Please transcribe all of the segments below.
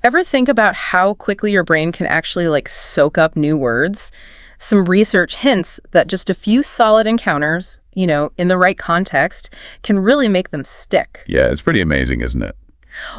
Ever think about how quickly your brain can actually soak up new words? Some research hints that just a few solid encounters, in the right context, can really make them stick. Yeah, it's pretty amazing, isn't it?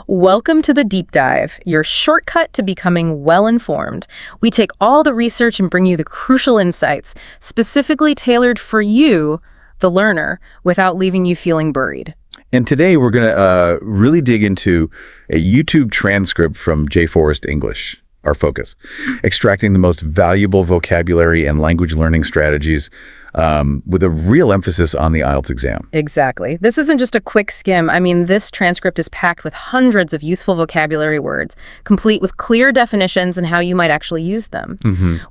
Welcome to the Deep Dive, your shortcut to becoming well-informed. We take all the research and bring you the crucial insights, specifically tailored for you, the learner, without leaving you feeling buried. And today we're going to really dig into a YouTube transcript from J. Forrest English, our focus, extracting the most valuable vocabulary and language learning strategies with a real emphasis on the IELTS exam. Exactly. This isn't just a quick skim. I mean, this transcript is packed with hundreds of useful vocabulary words, complete with clear definitions and how you might actually use them.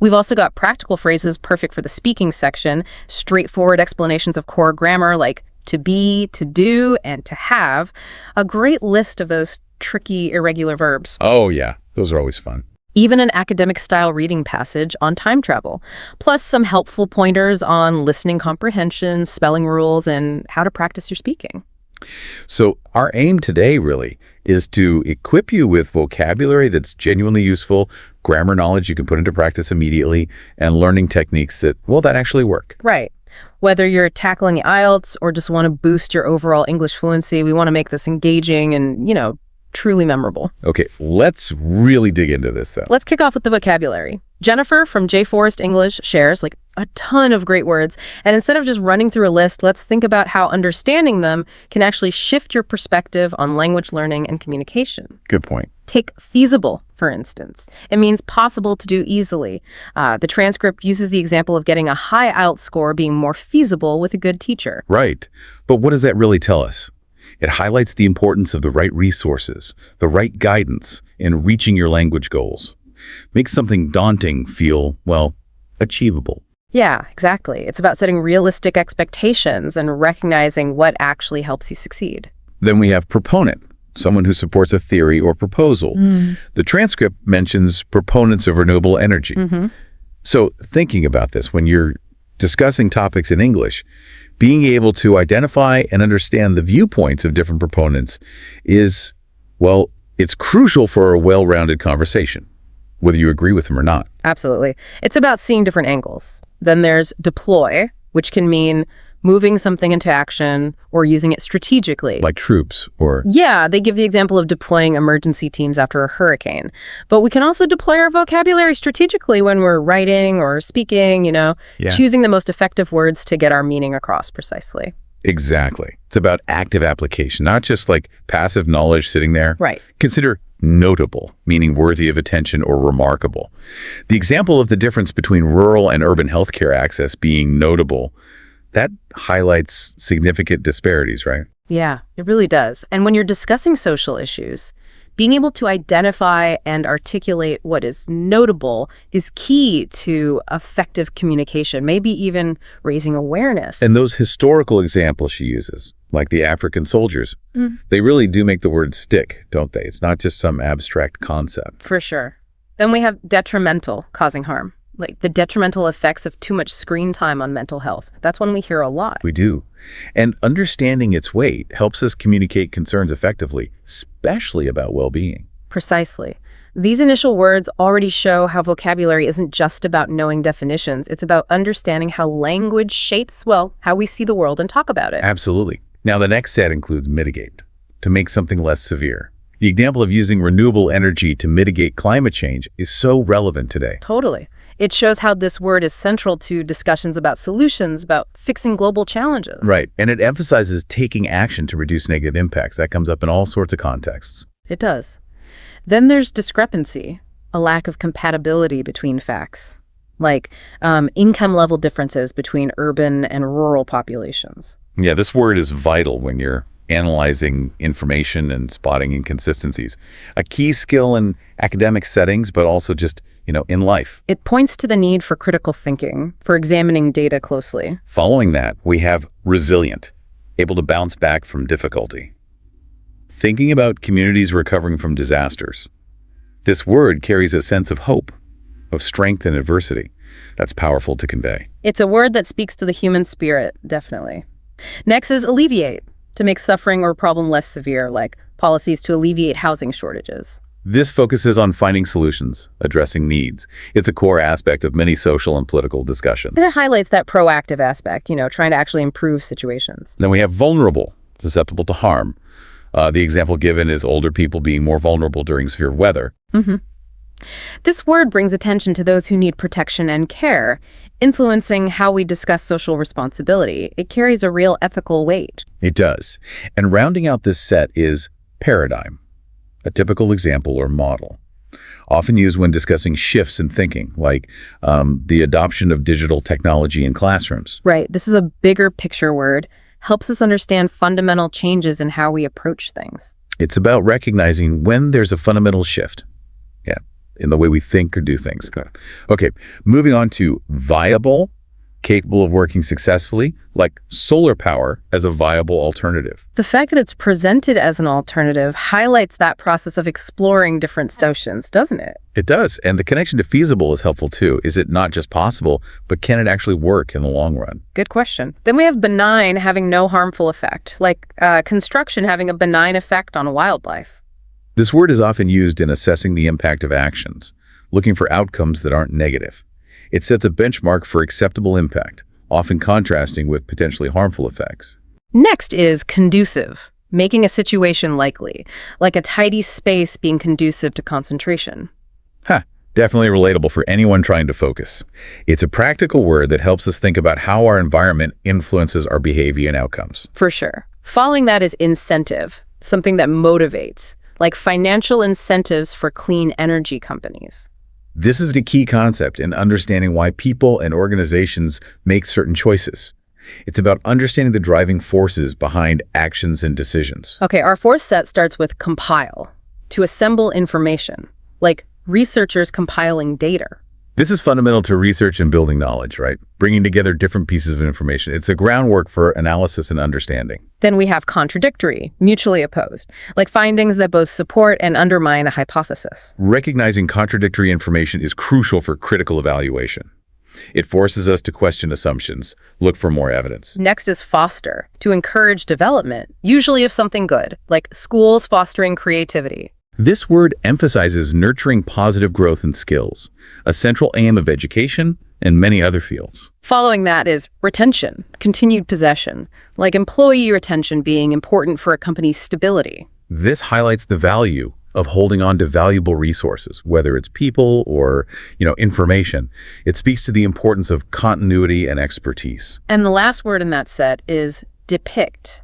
We've also got practical phrases perfect for the speaking section, straightforward explanations of core grammar like to be, to do, and to have, a great list of those tricky irregular verbs. Oh, yeah. Those are always fun. Even an academic-style reading passage on time travel, plus some helpful pointers on listening comprehension, spelling rules, and how to practice your speaking. So our aim today really is to equip you with vocabulary that's genuinely useful, grammar knowledge you can put into practice immediately, and learning techniques that actually work. Right. Whether you're tackling the IELTS or just want to boost your overall English fluency, we want to make this engaging and, truly memorable. Okay, let's really dig into this then. Let's kick off with the vocabulary. Jennifer from J. Forrest English shares a ton of great words. And instead of just running through a list, let's think about how understanding them can actually shift your perspective on language learning and communication. Good point. Take feasible, for instance. It means possible to do easily. The transcript uses the example of getting a high IELTS score being more feasible with a good teacher. Right. But what does that really tell us? It highlights the importance of the right resources, the right guidance in reaching your language goals. Makes something daunting feel, achievable. Yeah, exactly. It's about setting realistic expectations and recognizing what actually helps you succeed. Then we have proponent, someone who supports a theory or proposal. The transcript mentions proponents of renewable energy. So thinking about this, when you're discussing topics in English, being able to identify and understand the viewpoints of different proponents is, it's crucial for a well-rounded conversation, whether you agree with them or not. Absolutely. It's about seeing different angles. Then there's deploy, which can mean moving something into action or using it strategically. Like troops or... Yeah, they give the example of deploying emergency teams after a hurricane. But we can also deploy our vocabulary strategically when we're writing or speaking, choosing the most effective words to get our meaning across precisely. Exactly. It's about active application, not just like passive knowledge sitting there. Right. Consider notable, meaning worthy of attention or remarkable. The example of the difference between rural and urban healthcare access being notable, that highlights significant disparities, right? Yeah, it really does. And when you're discussing social issues, being able to identify and articulate what is notable is key to effective communication, maybe even raising awareness. And those historical examples she uses, like the African soldiers, they really do make the word stick, don't they? It's not just some abstract concept. For sure. Then we have detrimental, causing harm. Like the detrimental effects of too much screen time on mental health. That's one we hear a lot. We do. And understanding its weight helps us communicate concerns effectively, especially about well-being. Precisely. These initial words already show how vocabulary isn't just about knowing definitions. It's about understanding how language shapes, how we see the world and talk about it. Absolutely. Now, the next set includes mitigate, to make something less severe. The example of using renewable energy to mitigate climate change is so relevant today. Totally. It shows how this word is central to discussions about solutions, about fixing global challenges. Right. And it emphasizes taking action to reduce negative impacts. That comes up in all sorts of contexts. It does. Then there's discrepancy, a lack of compatibility between facts, like income level differences between urban and rural populations. Yeah, this word is vital when you're analyzing information and spotting inconsistencies. A key skill in academic settings, but also just in life. It points to the need for critical thinking, for examining data closely. Following that, we have resilient, able to bounce back from difficulty. Thinking about communities recovering from disasters. This word carries a sense of hope, of strength in adversity. That's powerful to convey. It's a word that speaks to the human spirit, definitely. Next is alleviate, to make suffering or problem less severe, like policies to alleviate housing shortages. This focuses on finding solutions, addressing needs. It's a core aspect of many social and political discussions. And it highlights that proactive aspect, trying to actually improve situations. Then we have vulnerable, susceptible to harm. The example given is older people being more vulnerable during severe weather. This word brings attention to those who need protection and care, influencing how we discuss social responsibility. It carries a real ethical weight. It does. And rounding out this set is paradigm, a typical example or model, often used when discussing shifts in thinking, like the adoption of digital technology in classrooms. Right. This is a bigger picture word, helps us understand fundamental changes in how we approach things. It's about recognizing when there's a fundamental shift, in the way we think or do things. Okay, moving on to viable, capable of working successfully, like solar power as a viable alternative. The fact that it's presented as an alternative highlights that process of exploring different solutions, doesn't it? It does, and the connection to feasible is helpful too. Is it not just possible, but can it actually work in the long run? Good question. Then we have benign, having no harmful effect, like construction having a benign effect on wildlife. This word is often used in assessing the impact of actions, looking for outcomes that aren't negative. It sets a benchmark for acceptable impact, often contrasting with potentially harmful effects. Next is conducive, making a situation likely, like a tidy space being conducive to concentration. Definitely relatable for anyone trying to focus. It's a practical word that helps us think about how our environment influences our behavior and outcomes. For sure. Following that is incentive, something that motivates, like financial incentives for clean energy companies. This is the key concept in understanding why people and organizations make certain choices. It's about understanding the driving forces behind actions and decisions. Okay, our fourth set starts with compile, to assemble information, like researchers compiling data. This is fundamental to research and building knowledge, right? Bringing together different pieces of information. It's the groundwork for analysis and understanding. Then we have contradictory, mutually opposed, like findings that both support and undermine a hypothesis. Recognizing contradictory information is crucial for critical evaluation. It forces us to question assumptions, look for more evidence. Next is foster, to encourage development, usually of something good, like schools fostering creativity. This word emphasizes nurturing positive growth and skills, a central aim of education and many other fields. Following that is retention, continued possession, like employee retention being important for a company's stability. This highlights the value of holding on to valuable resources, whether it's people or, information. It speaks to the importance of continuity and expertise. And the last word in that set is depict,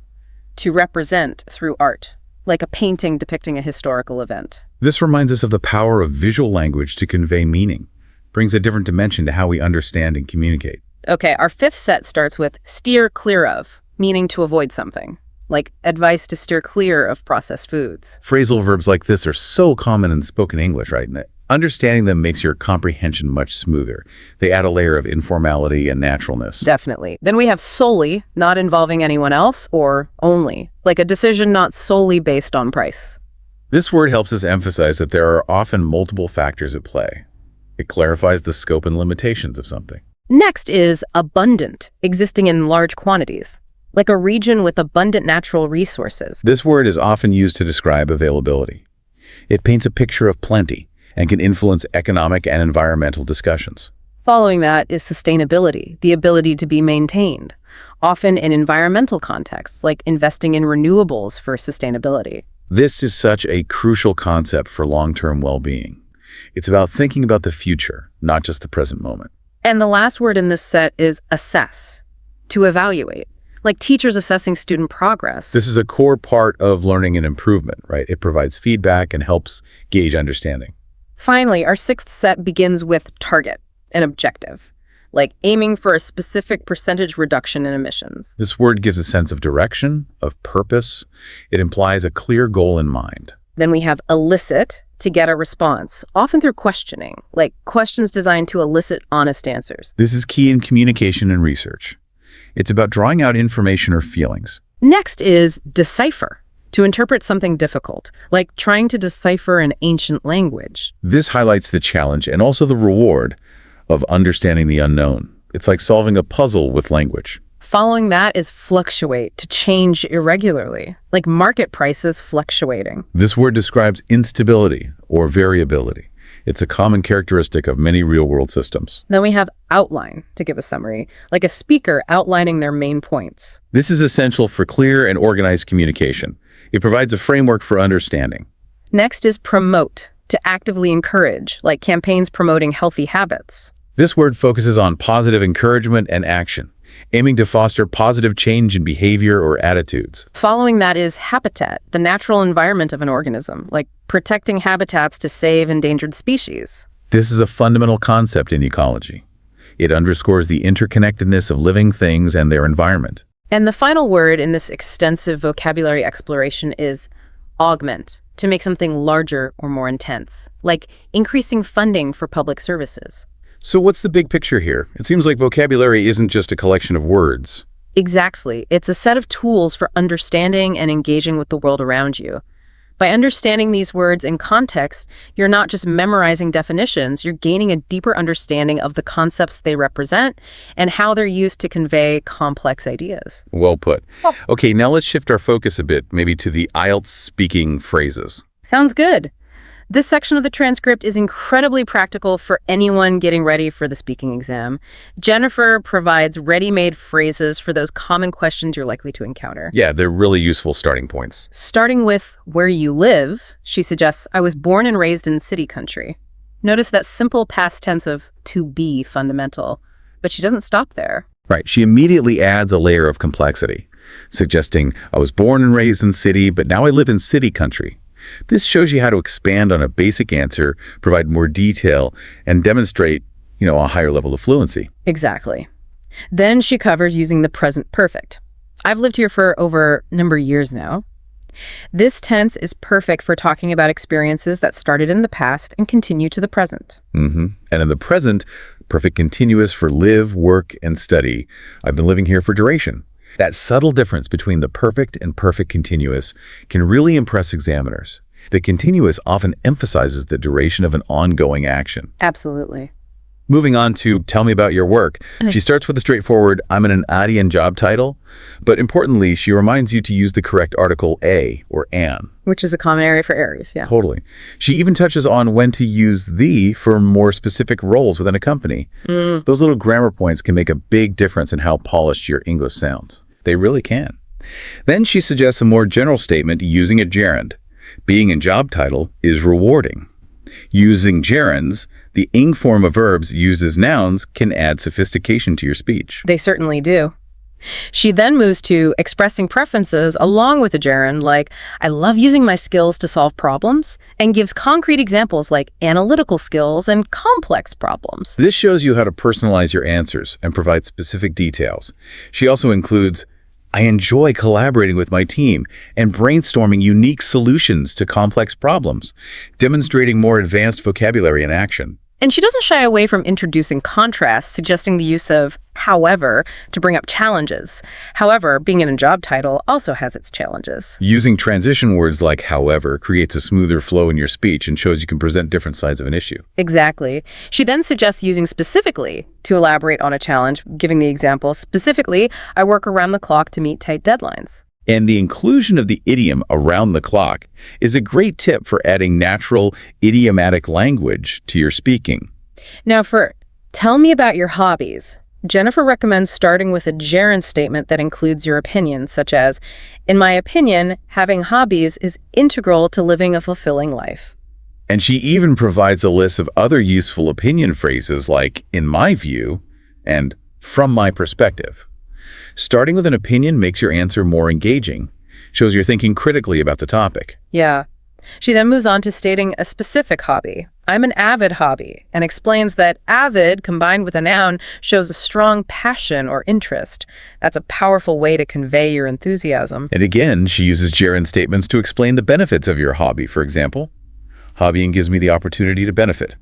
to represent through art, like a painting depicting a historical event. This reminds us of the power of visual language to convey meaning, brings a different dimension to how we understand and communicate. Okay, our fifth set starts with steer clear of, meaning to avoid something, like advice to steer clear of processed foods. Phrasal verbs like this are so common in spoken English, right? And understanding them makes your comprehension much smoother. They add a layer of informality and naturalness. Definitely. Then we have solely, not involving anyone else, or only, like a decision not solely based on price. This word helps us emphasize that there are often multiple factors at play. It clarifies the scope and limitations of something. Next is abundant, existing in large quantities, like a region with abundant natural resources. This word is often used to describe availability. It paints a picture of plenty and can influence economic and environmental discussions. Following that is sustainability, the ability to be maintained, often in environmental contexts, like investing in renewables for sustainability. This is such a crucial concept for long-term well-being. It's about thinking about the future, not just the present moment. And the last word in this set is assess, to evaluate, like teachers assessing student progress. This is a core part of learning and improvement, right? It provides feedback and helps gauge understanding. Finally, our sixth set begins with target, an objective, like aiming for a specific percentage reduction in emissions. This word gives a sense of direction, of purpose. It implies a clear goal in mind. Then we have elicit, to get a response, often through questioning, like questions designed to elicit honest answers. This is key in communication and research. It's about drawing out information or feelings. Next is decipher, to interpret something difficult, like trying to decipher an ancient language. This highlights the challenge and also the reward of understanding the unknown. It's like solving a puzzle with language. Following that is fluctuate, to change irregularly, like market prices fluctuating. This word describes instability or variability. It's a common characteristic of many real-world systems. Then we have outline, to give a summary, like a speaker outlining their main points. This is essential for clear and organized communication. It provides a framework for understanding. Next is promote, to actively encourage, like campaigns promoting healthy habits. This word focuses on positive encouragement and action, aiming to foster positive change in behavior or attitudes. Following that is habitat, the natural environment of an organism, like protecting habitats to save endangered species. This is a fundamental concept in ecology. It underscores the interconnectedness of living things and their environment. And the final word in this extensive vocabulary exploration is augment, to make something larger or more intense, like increasing funding for public services. So what's the big picture here? It seems like vocabulary isn't just a collection of words. Exactly. It's a set of tools for understanding and engaging with the world around you. By understanding these words in context, you're not just memorizing definitions, you're gaining a deeper understanding of the concepts they represent and how they're used to convey complex ideas. Well put. Okay, now let's shift our focus a bit, maybe to the IELTS speaking phrases. Sounds good. This section of the transcript is incredibly practical for anyone getting ready for the speaking exam. Jennifer provides ready-made phrases for those common questions you're likely to encounter. Yeah, they're really useful starting points. Starting with where you live, she suggests, I was born and raised in city country. Notice that simple past tense of to be fundamental, but she doesn't stop there. Right, she immediately adds a layer of complexity, suggesting, I was born and raised in city, but now I live in city country. This shows you how to expand on a basic answer, provide more detail, and demonstrate, a higher level of fluency. Exactly. Then she covers using the present perfect. I've lived here for over a number of years now. This tense is perfect for talking about experiences that started in the past and continue to the present. And in the present, perfect continuous for live, work, and study. I've been living here for duration. That subtle difference between the perfect and perfect continuous can really impress examiners. The continuous often emphasizes the duration of an ongoing action. Absolutely. Moving on to tell me about your work. She starts with a straightforward, I'm in an IELTS job title, but importantly, she reminds you to use the correct article a or an. Which is a common area for errors, yeah. Totally. She even touches on when to use the for more specific roles within a company. Those little grammar points can make a big difference in how polished your English sounds. They really can. Then she suggests a more general statement using a gerund. Being in job title is rewarding. Using gerunds, the ing form of verbs used as nouns can add sophistication to your speech. They certainly do. She then moves to expressing preferences along with a gerund like, I love using my skills to solve problems, and gives concrete examples like analytical skills and complex problems. This shows you how to personalize your answers and provide specific details. She also includes, I enjoy collaborating with my team and brainstorming unique solutions to complex problems, demonstrating more advanced vocabulary in action. And she doesn't shy away from introducing contrast, suggesting the use of however to bring up challenges. However, being in a job title also has its challenges. Using transition words like however creates a smoother flow in your speech and shows you can present different sides of an issue. Exactly. She then suggests using specifically to elaborate on a challenge, giving the example, specifically, I work around the clock to meet tight deadlines. And the inclusion of the idiom around the clock is a great tip for adding natural, idiomatic language to your speaking. Now for tell me about your hobbies, Jennifer recommends starting with a gerund statement that includes your opinion, such as, in my opinion, having hobbies is integral to living a fulfilling life. And she even provides a list of other useful opinion phrases like, in my view, and from my perspective. Starting with an opinion makes your answer more engaging, shows you're thinking critically about the topic. Yeah. She then moves on to stating a specific hobby. I'm an avid hobby, and explains that avid combined with a noun shows a strong passion or interest. That's a powerful way to convey your enthusiasm. And again, she uses gerund statements to explain the benefits of your hobby. For example, hobbying gives me the opportunity to benefit,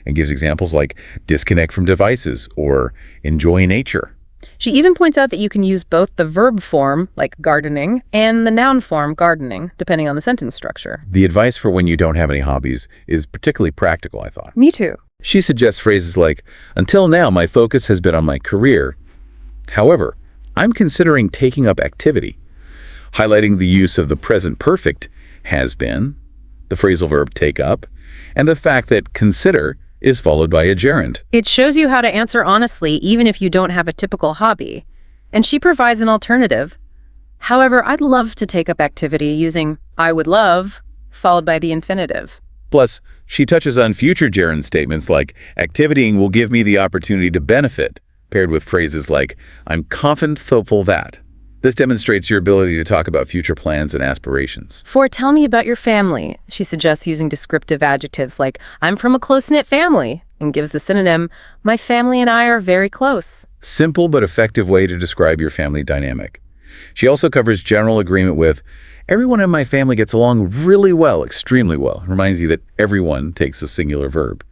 and gives examples like disconnect from devices or enjoy nature. She even points out that you can use both the verb form, like gardening, and the noun form, gardening, depending on the sentence structure. The advice for when you don't have any hobbies is particularly practical, I thought. Me too. She suggests phrases like, until now, my focus has been on my career. However, I'm considering taking up activity, highlighting the use of the present perfect has been, the phrasal verb take up, and the fact that consider is followed by a gerund. It shows you how to answer honestly even if you don't have a typical hobby. And she provides an alternative. However, I'd love to take up activity using I would love, followed by the infinitive. Plus, she touches on future gerund statements like activitying will give me the opportunity to benefit, paired with phrases like I'm confident, hopeful that. This demonstrates your ability to talk about future plans and aspirations. For tell me about your family, she suggests using descriptive adjectives like I'm from a close-knit family, and gives the synonym my family and I are very close. Simple but effective way to describe your family dynamic. She also covers general agreement with everyone in my family gets along really well, extremely well. Reminds you that everyone takes a singular verb.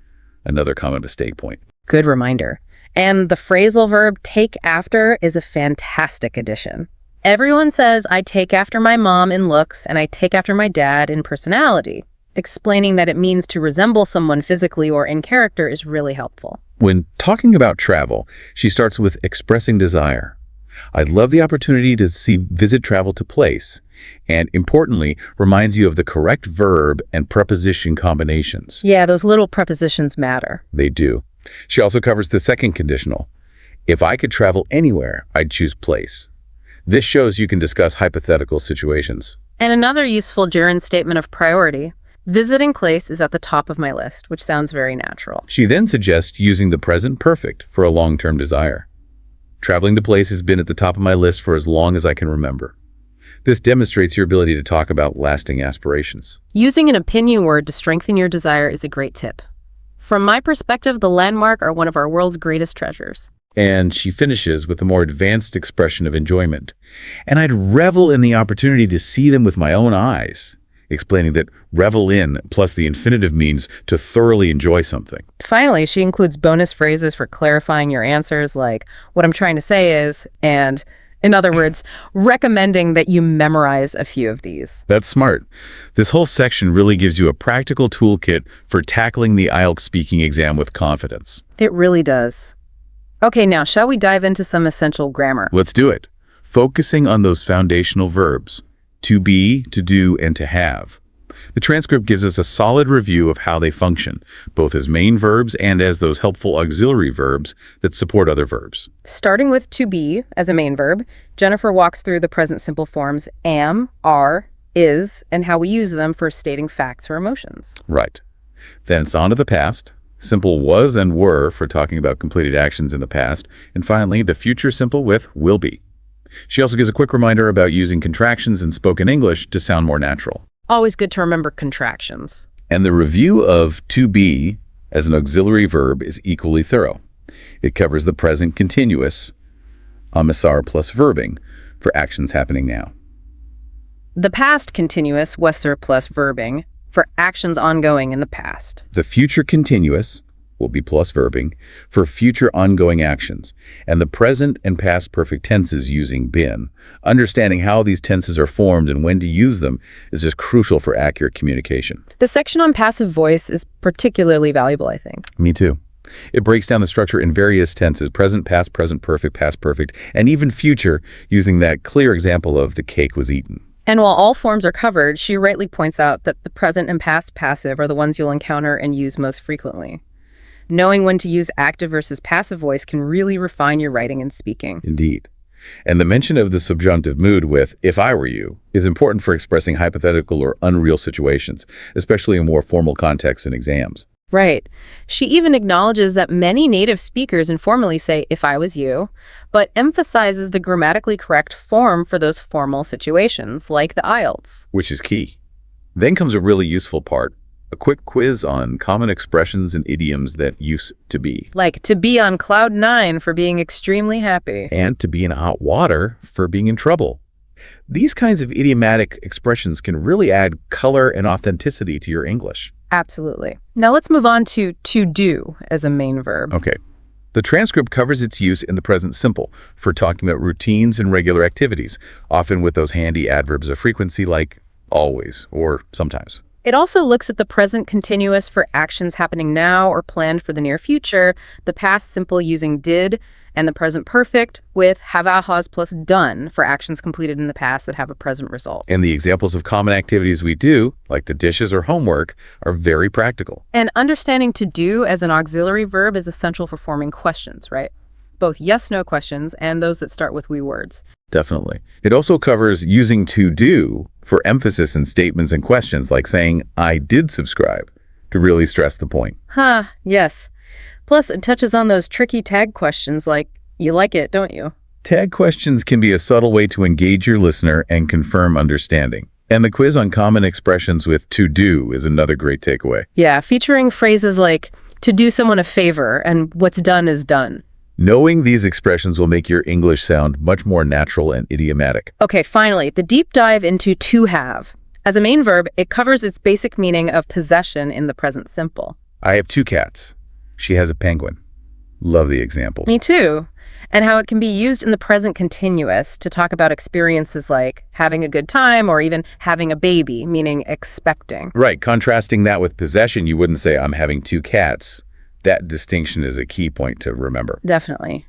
Another common mistake point. Good reminder. And the phrasal verb take after is a fantastic addition. Everyone says I take after my mom in looks and I take after my dad in personality. Explaining that it means to resemble someone physically or in character is really helpful. When talking about travel, she starts with expressing desire. I'd love the opportunity to visit travel to place, and importantly, reminds you of the correct verb and preposition combinations. Yeah, those little prepositions matter. They do. She also covers the second conditional. If I could travel anywhere, I'd choose place. This shows you can discuss hypothetical situations. And another useful gerund statement of priority. Visiting place is at the top of my list, which sounds very natural. She then suggests using the present perfect for a long-term desire. Traveling to place has been at the top of my list for as long as I can remember. This demonstrates your ability to talk about lasting aspirations. Using an opinion word to strengthen your desire is a great tip. From my perspective, the landmark are one of our world's greatest treasures. And she finishes with a more advanced expression of enjoyment. And I'd revel in the opportunity to see them with my own eyes, explaining that revel in plus the infinitive means to thoroughly enjoy something. Finally, she includes bonus phrases for clarifying your answers like, what I'm trying to say is, and, in other words, recommending that you memorize a few of these. That's smart. This whole section really gives you a practical toolkit for tackling the IELTS speaking exam with confidence. It really does. Okay, now, shall we dive into some essential grammar? Let's do it. Focusing on those foundational verbs, to be, to do, and to have. The transcript gives us a solid review of how they function, both as main verbs and as those helpful auxiliary verbs that support other verbs. Starting with to be as a main verb, Jennifer walks through the present simple forms am, are, is, and how we use them for stating facts or emotions. Right. Then it's on to the past. Simple was and were for talking about completed actions in the past. And finally, the future simple with will be. She also gives a quick reminder about using contractions in spoken English to sound more natural. Always good to remember contractions. And the review of to be as an auxiliary verb is equally thorough. It covers the present continuous, amisar plus verbing, for actions happening now. The past continuous, wesser plus verbing, for actions ongoing in the past. The future continuous will be plus verbing for future ongoing actions, and the present and past perfect tenses using been. Understanding how these tenses are formed and when to use them is just crucial for accurate communication. The section on passive voice is particularly valuable, I think. Me too. It breaks down the structure in various tenses, present, past perfect, and even future, using that clear example of the cake was eaten. And while all forms are covered, she rightly points out that the present and past passive are the ones you'll encounter and use most frequently. Knowing when to use active versus passive voice can really refine your writing and speaking. Indeed. And the mention of the subjunctive mood with if I were you is important for expressing hypothetical or unreal situations, especially in more formal contexts and exams. Right. She even acknowledges that many native speakers informally say, if I was you, but emphasizes the grammatically correct form for those formal situations, like the IELTS. Which is key. Then comes a really useful part, a quick quiz on common expressions and idioms that used to be. Like to be on cloud 9 for being extremely happy. And to be in hot water for being in trouble. These kinds of idiomatic expressions can really add color and authenticity to your English. Absolutely. Now let's move on to do as a main verb. Okay. The transcript covers its use in the present simple for talking about routines and regular activities, often with those handy adverbs of frequency like always or sometimes. It also looks at the present continuous for actions happening now or planned for the near future, the past simple using did, and the present perfect with have, has plus done for actions completed in the past that have a present result. And the examples of common activities we do, like the dishes or homework, are very practical. And understanding to do as an auxiliary verb is essential for forming questions, right? Both yes-no questions and those that start with we words. Definitely. It also covers using to do for emphasis in statements and questions, like saying, I did subscribe, to really stress the point. Yes. Plus, it touches on those tricky tag questions like, you like it, don't you? Tag questions can be a subtle way to engage your listener and confirm understanding. And the quiz on common expressions with to do is another great takeaway. Yeah, featuring phrases like, to do someone a favor and what's done is done. Knowing these expressions will make your English sound much more natural and idiomatic. Okay, finally, the deep dive into to have. As a main verb, it covers its basic meaning of possession in the present simple. I have 2 cats. She has a penguin. Love the example. Me too. And how it can be used in the present continuous to talk about experiences like having a good time or even having a baby, meaning expecting. Right, contrasting that with possession, you wouldn't say I'm having 2 cats. That distinction is a key point to remember. Definitely.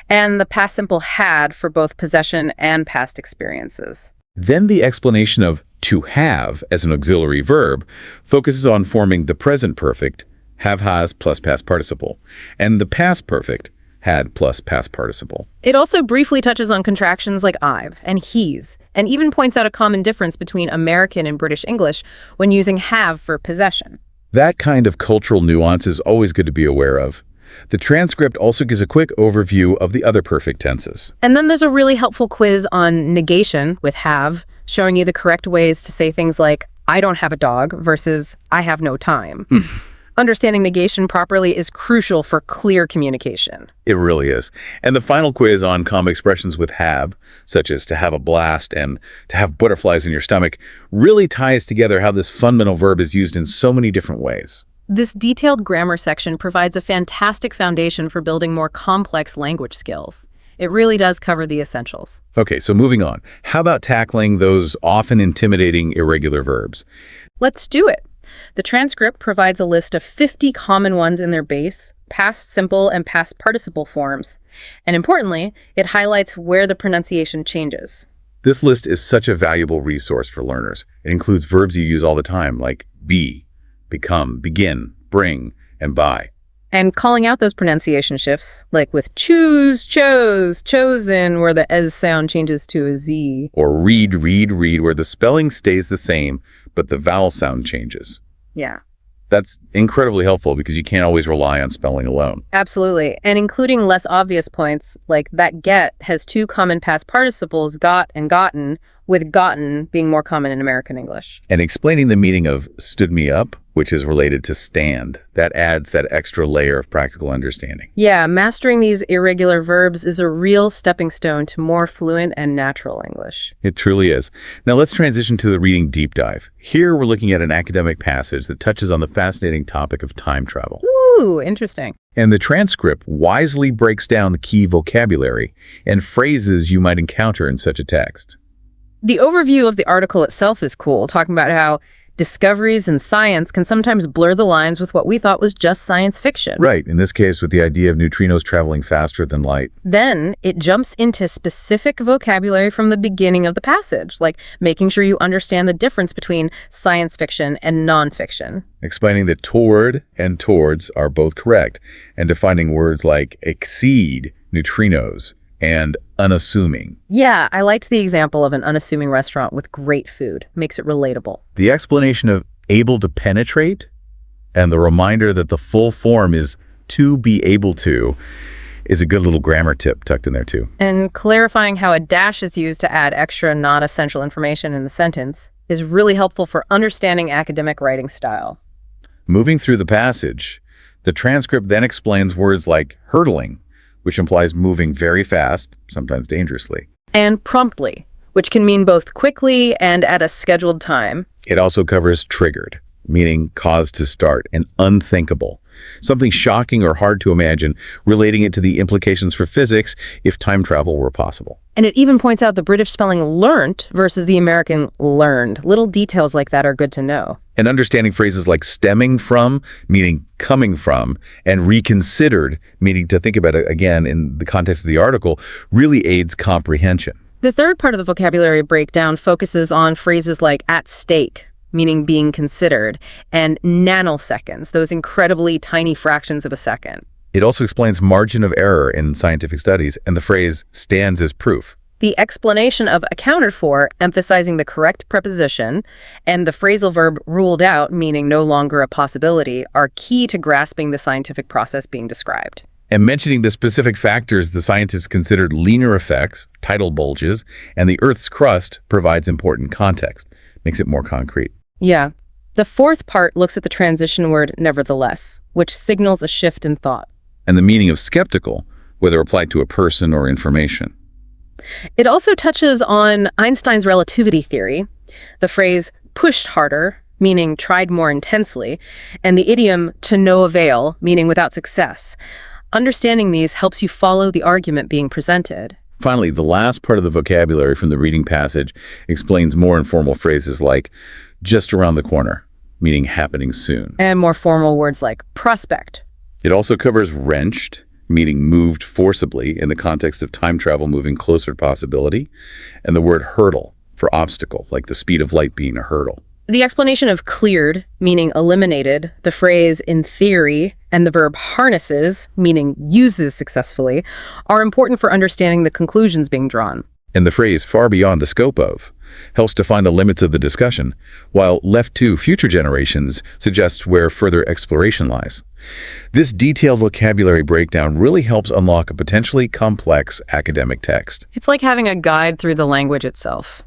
And the past simple had for both possession and past experiences. Then the explanation of to have as an auxiliary verb focuses on forming the present perfect, have has plus past participle, and the past perfect, had plus past participle. It also briefly touches on contractions like I've and he's, and even points out a common difference between American and British English when using have for possession. That kind of cultural nuance is always good to be aware of. The transcript also gives a quick overview of the other perfect tenses. And then there's a really helpful quiz on negation with have, showing you the correct ways to say things like, I don't have a dog versus I have no time. Understanding negation properly is crucial for clear communication. It really is. And the final quiz on common expressions with have, such as to have a blast and to have butterflies in your stomach, really ties together how this fundamental verb is used in so many different ways. This detailed grammar section provides a fantastic foundation for building more complex language skills. It really does cover the essentials. Okay, so moving on. How about tackling those often intimidating irregular verbs? Let's do it. The transcript provides a list of 50 common ones in their base, past simple and past participle forms. And importantly, it highlights where the pronunciation changes. This list is such a valuable resource for learners. It includes verbs you use all the time, like be, become, begin, bring, and buy. And calling out those pronunciation shifts, like with choose, chose, chosen, where the S sound changes to a Z. Or read, where the spelling stays the same, but the vowel sound changes. Yeah. That's incredibly helpful because you can't always rely on spelling alone. Absolutely. And including less obvious points, like that get has 2 common past participles, got and gotten, with gotten being more common in American English. And explaining the meaning of stood me up, which is related to stand, that adds that extra layer of practical understanding. Yeah, mastering these irregular verbs is a real stepping stone to more fluent and natural English. It truly is. Now let's transition to the reading deep dive. Here we're looking at an academic passage that touches on the fascinating topic of time travel. Ooh, interesting. And the transcript wisely breaks down the key vocabulary and phrases you might encounter in such a text. The overview of the article itself is cool, talking about how discoveries in science can sometimes blur the lines with what we thought was just science fiction. Right, in this case with the idea of neutrinos traveling faster than light. Then it jumps into specific vocabulary from the beginning of the passage, like making sure you understand the difference between science fiction and nonfiction. Explaining that toward and towards are both correct, and defining words like exceed, neutrinos, and unassuming. Yeah, I liked the example of an unassuming restaurant with great food. Makes it relatable. The explanation of able to penetrate and the reminder that the full form is to be able to is a good little grammar tip tucked in there too. And clarifying how a dash is used to add extra non-essential information in the sentence is really helpful for understanding academic writing style. Moving through the passage, the transcript then explains words like hurtling, which implies moving very fast, sometimes dangerously. And promptly, which can mean both quickly and at a scheduled time. It also covers triggered, meaning caused to start, and unthinkable, something shocking or hard to imagine, relating it to the implications for physics if time travel were possible. And it even points out the British spelling learnt versus the American learned. Little details like that are good to know. And understanding phrases like stemming from, meaning coming from, and reconsidered, meaning to think about it again in the context of the article, really aids comprehension. The third part of the vocabulary breakdown focuses on phrases like at stake, meaning being considered, and nanoseconds, those incredibly tiny fractions of a second. It also explains margin of error in scientific studies, and the phrase stands as proof. The explanation of accounted for, emphasizing the correct preposition, and the phrasal verb ruled out, meaning no longer a possibility, are key to grasping the scientific process being described. And mentioning the specific factors the scientists considered lunar effects, tidal bulges, and the Earth's crust provides important context, makes it more concrete. Yeah. The fourth part looks at the transition word nevertheless, which signals a shift in thought. And the meaning of skeptical, whether applied to a person or information. It also touches on Einstein's relativity theory, the phrase pushed harder, meaning tried more intensely, and the idiom to no avail, meaning without success. Understanding these helps you follow the argument being presented. Finally, the last part of the vocabulary from the reading passage explains more informal phrases like just around the corner, meaning happening soon. And more formal words like prospect. It also covers wrenched, meaning moved forcibly in the context of time travel moving closer to possibility, and the word hurdle for obstacle, like the speed of light being a hurdle. The explanation of cleared, meaning eliminated, the phrase in theory, and the verb harnesses, meaning uses successfully, are important for understanding the conclusions being drawn. And the phrase far beyond the scope of helps define the limits of the discussion, while left to future generations suggests where further exploration lies. This detailed vocabulary breakdown really helps unlock a potentially complex academic text. It's like having a guide through the language itself.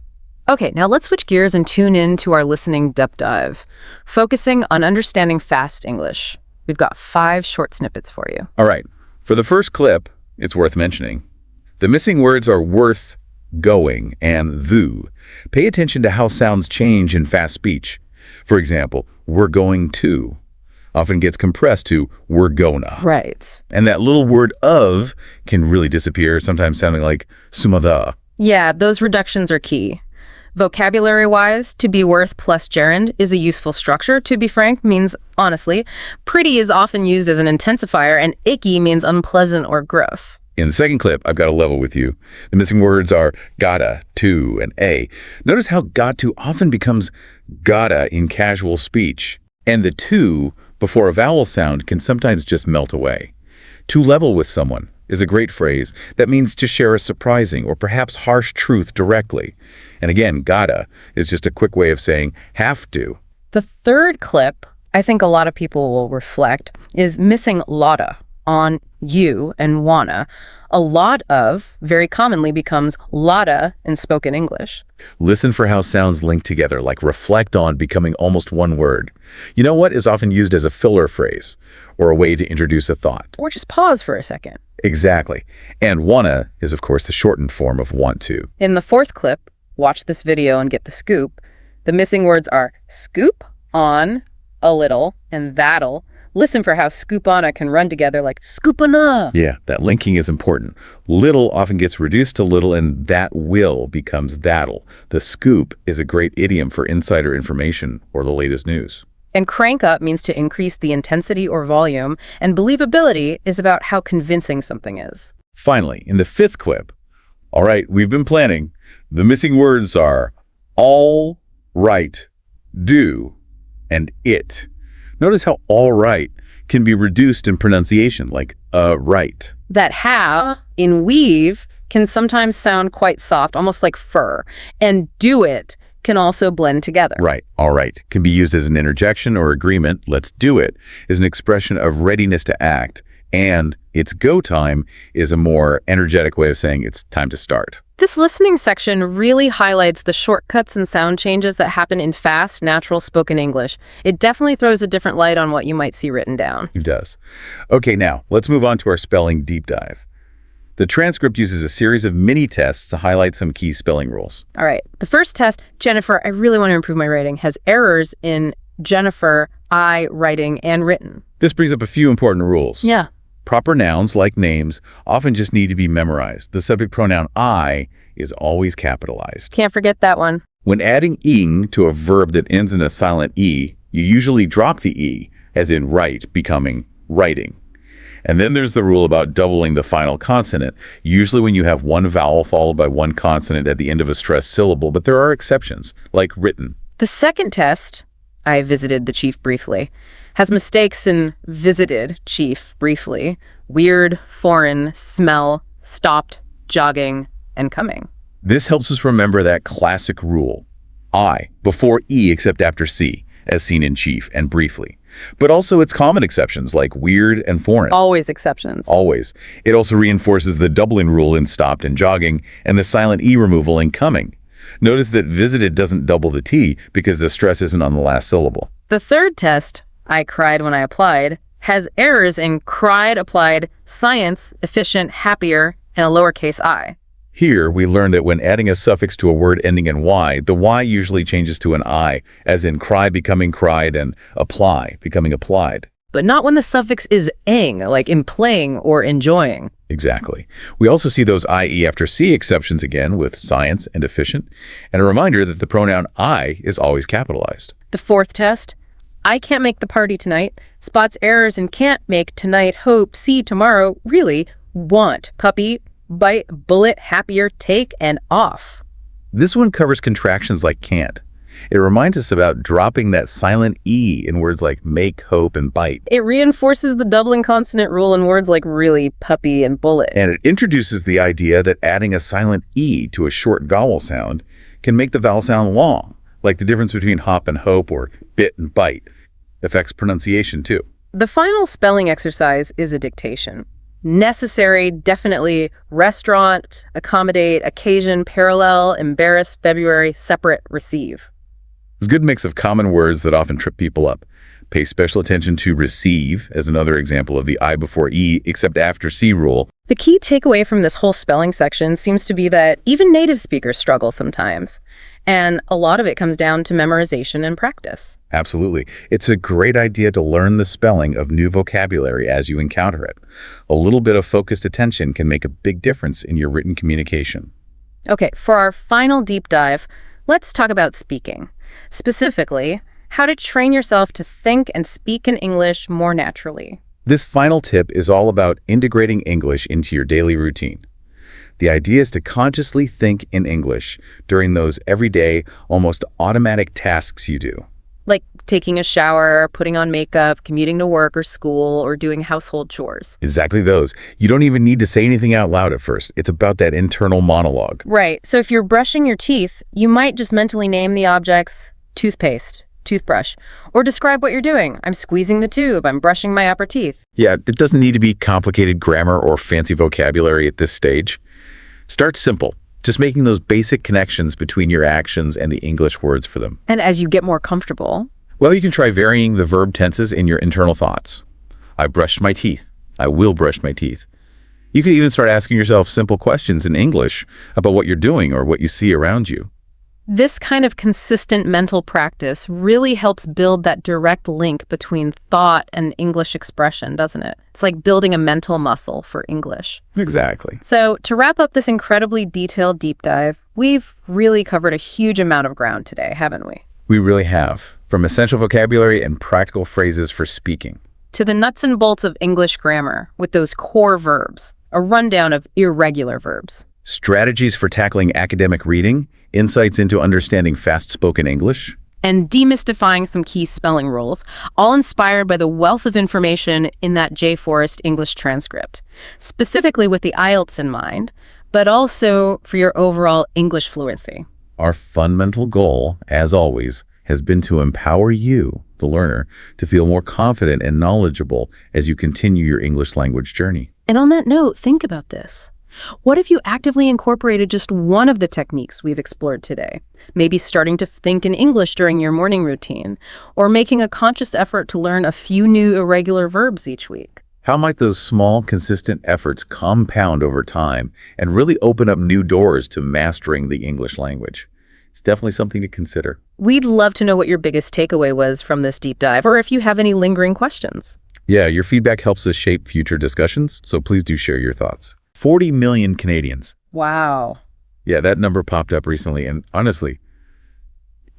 Okay, now let's switch gears and tune in to our listening depth dive, focusing on understanding fast English. We've got 5 short snippets for you. All right, for the first clip, it's worth mentioning. The missing words are worth, going, and thou. Pay attention to how sounds change in fast speech. For example, we're going to often gets compressed to we're gonna. Right. And that little word of can really disappear, sometimes sounding like sumada. Yeah, those reductions are key. Vocabulary-wise, to be worth plus gerund is a useful structure. To be frank means, honestly, pretty is often used as an intensifier, and icky means unpleasant or gross. In the second clip, I've got to level with you. The missing words are gotta, to, and a. Notice how got to often becomes gotta in casual speech, and the to before a vowel sound can sometimes just melt away. To level with someone is a great phrase that means to share a surprising or perhaps harsh truth directly. And again, gotta is just a quick way of saying have to. The third clip, I think a lot of people will reflect, is missing lotta on you and wanna. A lot of very commonly becomes lotta in spoken English. Listen for how sounds link together, like reflect on becoming almost one word. You know what is often used as a filler phrase or a way to introduce a thought? Or just pause for a second. Exactly. And wanna is, of course, the shortened form of want to. In the fourth clip, watch this video and get the scoop. The missing words are scoop on, a little, and that'll. Listen for how scoop-on can run together like scoop-on. Yeah, that linking is important. Little often gets reduced to little, and that will becomes that'll. The scoop is a great idiom for insider information or the latest news. And crank up means to increase the intensity or volume, and believability is about how convincing something is. Finally, in the fifth clip, all right, we've been planning. The missing words are all, right, do, and it. Notice how all right can be reduced in pronunciation, like right. That how in weave can sometimes sound quite soft, almost like fur, and do it can also blend together. Right, all right, can be used as an interjection or agreement. Let's do it is an expression of readiness to act, and it's go time is a more energetic way of saying it's time to start. This listening section really highlights the shortcuts and sound changes that happen in fast, natural spoken English. It definitely throws a different light on what you might see written down. It does. Okay, now let's move on to our spelling deep dive. The transcript uses a series of mini tests to highlight some key spelling rules. All right. The first test, Jennifer, I really want to improve my writing, has errors in Jennifer, I, writing, and written. This brings up a few important rules. Yeah. Proper nouns, like names, often just need to be memorized. The subject pronoun I is always capitalized. Can't forget that one. When adding ing to a verb that ends in a silent E, You usually drop the E, as in write, becoming writing. And then there's the rule about doubling the final consonant, usually when you have one vowel followed by one consonant at the end of a stressed syllable, but there are exceptions, like written. The second test, I visited the chief briefly, has mistakes in visited chief briefly, weird, foreign, smell, stopped, jogging, and coming. This helps us remember that classic rule, I, before E except after C, as seen in chief and briefly. But also its common exceptions like weird and foreign. Always exceptions. Always. It also reinforces the doubling rule in stopped and jogging and the silent E removal in coming. Notice that visited doesn't double the T because the stress isn't on the last syllable. The third test, I cried when I applied, has errors in cried, applied, science, efficient, happier, and a lowercase I. Here, we learn that when adding a suffix to a word ending in Y, the Y usually changes to an I, as in cry becoming cried and apply becoming applied. But not when the suffix is ing, like in playing or enjoying. Exactly. We also see those IE after C exceptions again with science and efficient, and a reminder that the pronoun I is always capitalized. The fourth test, I can't make the party tonight, spots errors in can't make tonight, hope, see tomorrow, really, want, puppy, bite, bullet, happier, take, and off. This one covers contractions like can't. It reminds us about dropping that silent E in words like make, hope, and bite. It reinforces the doubling consonant rule in words like really, puppy, and bullet. And it introduces the idea that adding a silent E to a short vowel sound can make the vowel sound long, like the difference between hop and hope or bit and bite. Affects pronunciation too. The final spelling exercise is a dictation. Necessary, definitely, restaurant, accommodate, occasion, parallel, embarrass, February, separate, receive. It's a good mix of common words that often trip people up. Pay special attention to receive as another example of the I before E except after C rule. The key takeaway from this whole spelling section seems to be that even native speakers struggle sometimes. And a lot of it comes down to memorization and practice. Absolutely. It's a great idea to learn the spelling of new vocabulary as you encounter it. A little bit of focused attention can make a big difference in your written communication. Okay, for our final deep dive, let's talk about speaking. Specifically, how to train yourself to think and speak in English more naturally. This final tip is all about integrating English into your daily routine. The idea is to consciously think in English during those everyday, almost automatic tasks you do. Like taking a shower, putting on makeup, commuting to work or school, or doing household chores. Exactly those. You don't even need to say anything out loud at first. It's about that internal monologue. Right. So if you're brushing your teeth, you might just mentally name the objects toothpaste, toothbrush, or describe what you're doing. I'm squeezing the tube. I'm brushing my upper teeth. Yeah, it doesn't need to be complicated grammar or fancy vocabulary at this stage. Start simple, just making those basic connections between your actions and the English words for them. And as you get more comfortable, well, you can try varying the verb tenses in your internal thoughts. I brushed my teeth. I will brush my teeth. You could even start asking yourself simple questions in English about what you're doing or what you see around you. This kind of consistent mental practice really helps build that direct link between thought and English expression, doesn't it? It's like building a mental muscle for English. Exactly. So to wrap up this incredibly detailed deep dive, we've really covered a huge amount of ground today, haven't we? We really have. From essential vocabulary and practical phrases for speaking, to the nuts and bolts of English grammar with those core verbs, a rundown of irregular verbs. Strategies for tackling academic reading, insights into understanding fast-spoken English, and demystifying some key spelling rules, all inspired by the wealth of information in that J. Forrest English transcript, specifically with the IELTS in mind, but also for your overall English fluency. Our fundamental goal, as always, has been to empower you, the learner, to feel more confident and knowledgeable as you continue your English language journey. And on that note, think about this. What if you actively incorporated just one of the techniques we've explored today? Maybe starting to think in English during your morning routine, or making a conscious effort to learn a few new irregular verbs each week. How might those small, consistent efforts compound over time and really open up new doors to mastering the English language? It's definitely something to consider. We'd love to know what your biggest takeaway was from this deep dive, or if you have any lingering questions. Yeah, your feedback helps us shape future discussions, so please do share your thoughts. 40 million Canadians. Wow. Yeah, that number popped up recently, and honestly,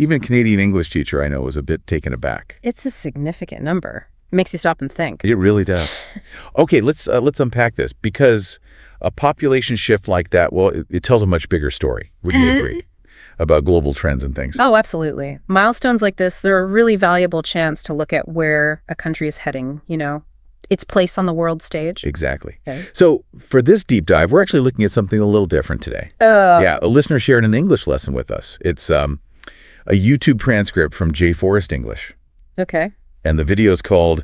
Even a Canadian English teacher I know was a bit taken aback. It's a significant number. It makes you stop and think. It really does. Okay, let's unpack this, because a population shift like that, well, it tells a much bigger story. Would you agree? About global trends and things. Oh, absolutely. Milestones like this, they're a really valuable chance to look at where a country is heading, its place on the world stage. Exactly. Okay. So for this deep dive, we're actually looking at something a little different today. Yeah, a listener shared an English lesson with us. It's a YouTube transcript from J. Forrest English. Okay. And the video is called,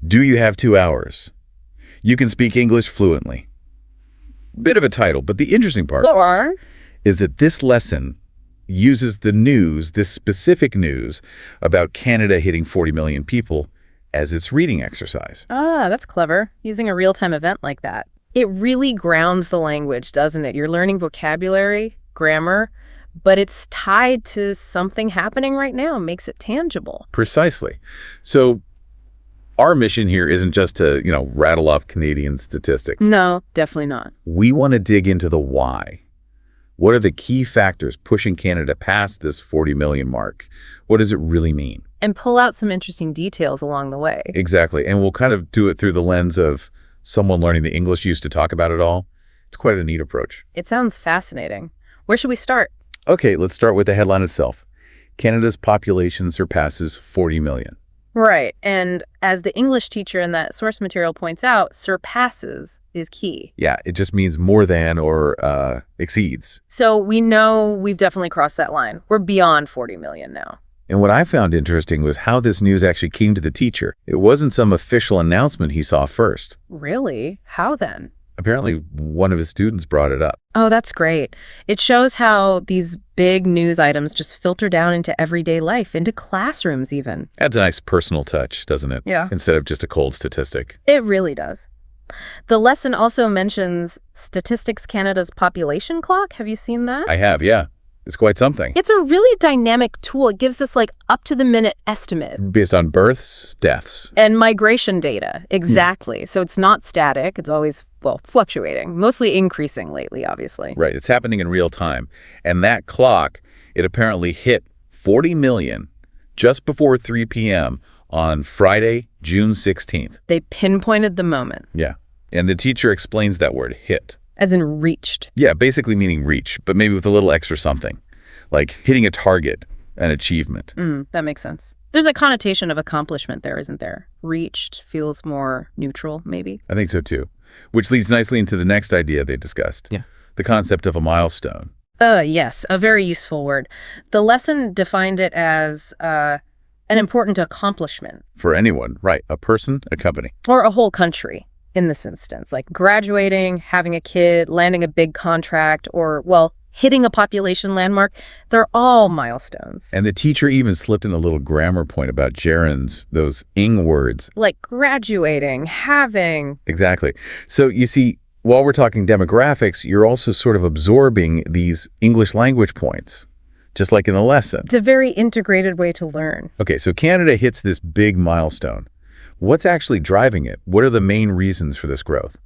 "Do You Have 2 Hours? You Can Speak English Fluently." Bit of a title, but the interesting part is that this lesson uses the news, this specific news about Canada hitting 40 million people as its reading exercise. Ah, that's clever. Using a real-time event like that. It really grounds the language, doesn't it? You're learning vocabulary, grammar, but it's tied to something happening right now, makes it tangible. Precisely. So our mission here isn't just to, rattle off Canadian statistics. No, definitely not. We want to dig into the why. What are the key factors pushing Canada past this 40 million mark? What does it really mean? And pull out some interesting details along the way. Exactly. And we'll kind of do it through the lens of someone learning the English used to talk about it all. It's quite a neat approach. It sounds fascinating. Where should we start? Okay, let's start with the headline itself. Canada's population surpasses 40 million. Right. And as the English teacher in that source material points out, surpasses is key. Yeah, it just means more than or exceeds. So we know we've definitely crossed that line. We're beyond 40 million now. And what I found interesting was how this news actually came to the teacher. It wasn't some official announcement he saw first. Really? How then? Apparently, one of his students brought it up. Oh, that's great. It shows how these big news items just filter down into everyday life, into classrooms even. Adds a nice personal touch, doesn't it? Yeah. Instead of just a cold statistic. It really does. The lesson also mentions Statistics Canada's population clock. Have you seen that? I have, yeah. It's quite something. It's a really dynamic tool. It gives this up-to-the-minute estimate. Based on births, deaths. And migration data, exactly. So it's not static. It's always, fluctuating, mostly increasing lately, obviously. Right, it's happening in real time. And that clock, it apparently hit 40 million just before 3 p.m. on Friday, June 16th. They pinpointed the moment. Yeah, and the teacher explains that word, hit. As in reached. Yeah, basically meaning reach, but maybe with a little extra something, like hitting a target, an achievement. That makes sense. There's a connotation of accomplishment there, isn't there? Reached feels more neutral, maybe. I think so too, which leads nicely into the next idea they discussed. Yeah. The concept of a milestone. Yes, a very useful word. The lesson defined it as an important accomplishment. For anyone, right, a person, a company. Or a whole country. In this instance, like graduating, having a kid, landing a big contract, or, hitting a population landmark, they're all milestones. And the teacher even slipped in a little grammar point about gerunds, those ing words. Like graduating, having. Exactly. So you see, while we're talking demographics, you're also sort of absorbing these English language points, just like in the lesson. It's a very integrated way to learn. Okay, so Canada hits this big milestone. What's actually driving it? What are the main reasons for this growth?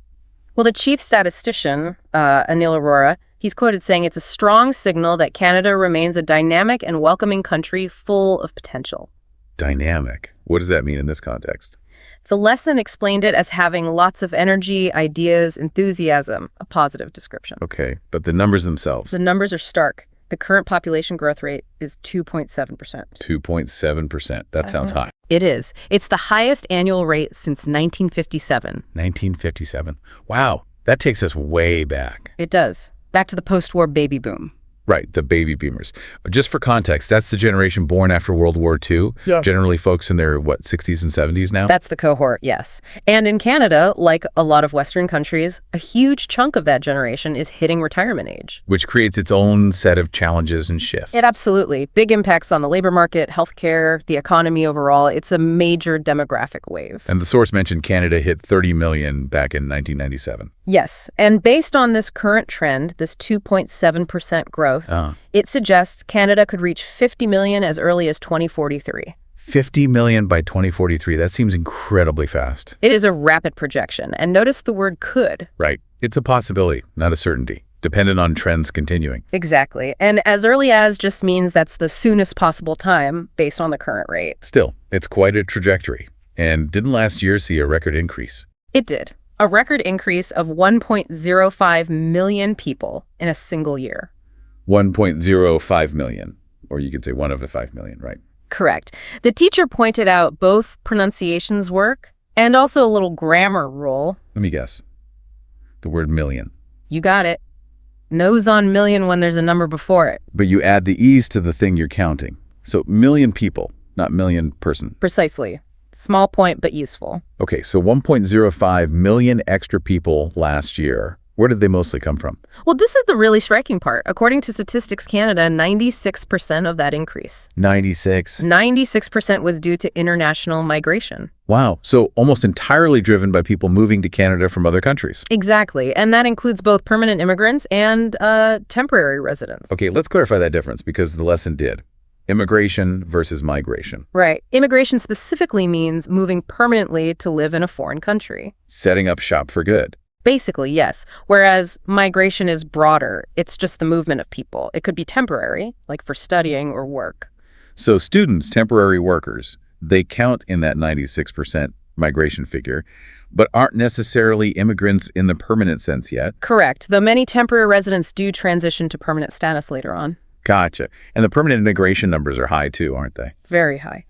Well, the chief statistician, Anil Arora, he's quoted saying it's a strong signal that Canada remains a dynamic and welcoming country full of potential. Dynamic. What does that mean in this context? The lesson explained it as having lots of energy, ideas, enthusiasm, a positive description. Okay, but the numbers themselves? The numbers are stark. The current population growth rate is 2.7%. 2.7%. That sounds high. It is. It's the highest annual rate since 1957. 1957. Wow, that takes us way back. It does. Back to the post-war baby boom. Right, the baby boomers. But just for context, that's the generation born after World War II. Yeah. Generally folks in their, 60s and 70s now? That's the cohort, yes. And in Canada, like a lot of Western countries, a huge chunk of that generation is hitting retirement age. Which creates its own set of challenges and shifts. It absolutely. Big impacts on the labor market, healthcare, the economy overall. It's a major demographic wave. And the source mentioned Canada hit 30 million back in 1997. Yes. And based on this current trend, this 2.7% growth, it suggests Canada could reach 50 million as early as 2043. 50 million by 2043. That seems incredibly fast. It is a rapid projection. And notice the word could. Right. It's a possibility, not a certainty. dependent on trends continuing. Exactly. And as early as just means that's the soonest possible time based on the current rate. Still, it's quite a trajectory. And didn't last year see a record increase? It did. A record increase of 1.05 million people in a single year. 1.05 million, or you could say 1 over 5 million, right? Correct. The teacher pointed out both pronunciations work and also a little grammar rule. Let me guess. The word million. You got it. Nose on million when there's a number before it. But you add the e's to the thing you're counting. So million people, not million person. Precisely. Small point, but useful. Okay, so 1.05 million extra people last year. Where did they mostly come from? Well, this is the really striking part. According to Statistics Canada, 96% of that increase. 96. 96% was due to international migration. Wow, so almost entirely driven by people moving to Canada from other countries. Exactly, and that includes both permanent immigrants and temporary residents. Okay, let's clarify that difference because the lesson did. Immigration versus migration. Right. Immigration specifically means moving permanently to live in a foreign country. Setting up shop for good. Basically, yes. Whereas migration is broader. It's just the movement of people. It could be temporary, like for studying or work. So students, temporary workers, they count in that 96% migration figure, but aren't necessarily immigrants in the permanent sense yet. Correct, though many temporary residents do transition to permanent status later on. Gotcha. And the permanent immigration numbers are high too, aren't they? Very high.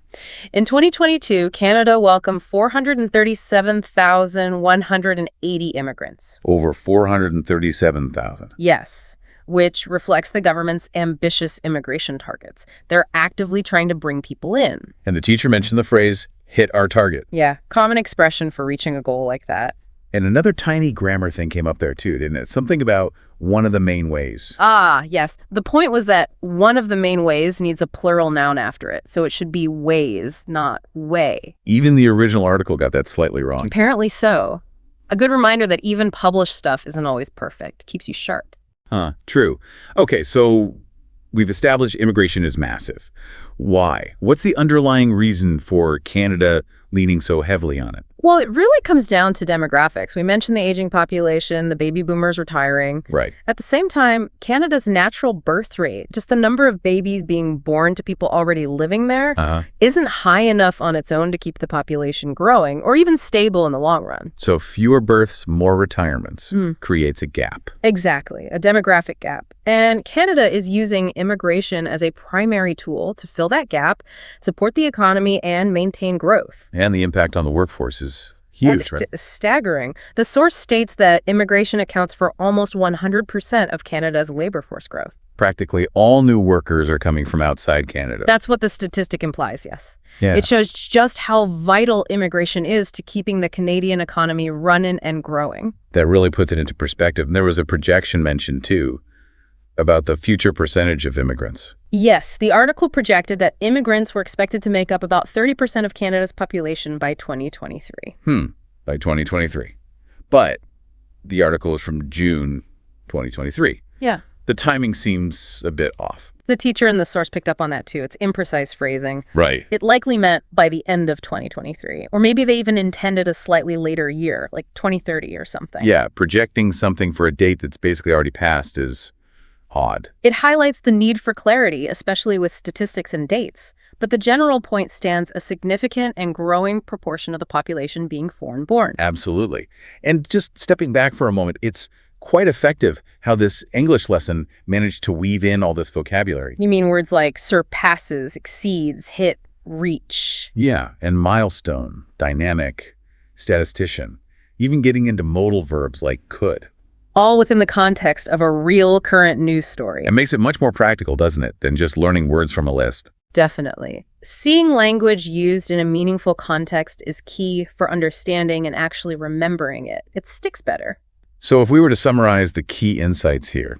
In 2022, Canada welcomed 437,180 immigrants. Over 437,000. Yes, which reflects the government's ambitious immigration targets. They're actively trying to bring people in. And the teacher mentioned the phrase, hit our target. Yeah, common expression for reaching a goal like that. And another tiny grammar thing came up there too, didn't it? Something about one of the main ways. Ah, yes. The point was that one of the main ways needs a plural noun after it, so it should be ways, not way. Even the original article got that slightly wrong. Apparently so. A good reminder that even published stuff isn't always perfect. Keeps you sharp. True. Okay, so we've established immigration is massive. Why? What's the underlying reason for Canada leaning so heavily on it? Well, it really comes down to demographics. We mentioned the aging population, the baby boomers retiring. Right. At the same time, Canada's natural birth rate, just the number of babies being born to people already living there, isn't high enough on its own to keep the population growing or even stable in the long run. So fewer births, more retirements creates a gap. Exactly, a demographic gap. And Canada is using immigration as a primary tool to fill that gap, support the economy, and maintain growth. And the impact on the workforce is huge, right? Staggering. The source states that immigration accounts for almost 100% of Canada's labor force growth. Practically all new workers are coming from outside Canada. That's what the statistic implies, yes. Yeah. It shows just how vital immigration is to keeping the Canadian economy running and growing. That really puts it into perspective. And there was a projection mentioned, too, about the future percentage of immigrants. Yes, the article projected that immigrants were expected to make up about 30% of Canada's population by 2023. By 2023. But the article is from June 2023. Yeah. The timing seems a bit off. The teacher in the source picked up on that too. It's imprecise phrasing. Right. It likely meant by the end of 2023. Or maybe they even intended a slightly later year, like 2030 or something. Yeah, projecting something for a date that's basically already passed is odd. It highlights the need for clarity, especially with statistics and dates. But the general point stands: a significant and growing proportion of the population being foreign-born. Absolutely. And just stepping back for a moment, it's quite effective how this English lesson managed to weave in all this vocabulary. You mean words like surpasses, exceeds, hit, reach? Yeah, and milestone, dynamic, statistician, even getting into modal verbs like could. All within the context of a real current news story. It makes it much more practical, doesn't it, than just learning words from a list? Definitely. Seeing language used in a meaningful context is key for understanding and actually remembering it. It sticks better. So if we were to summarize the key insights here,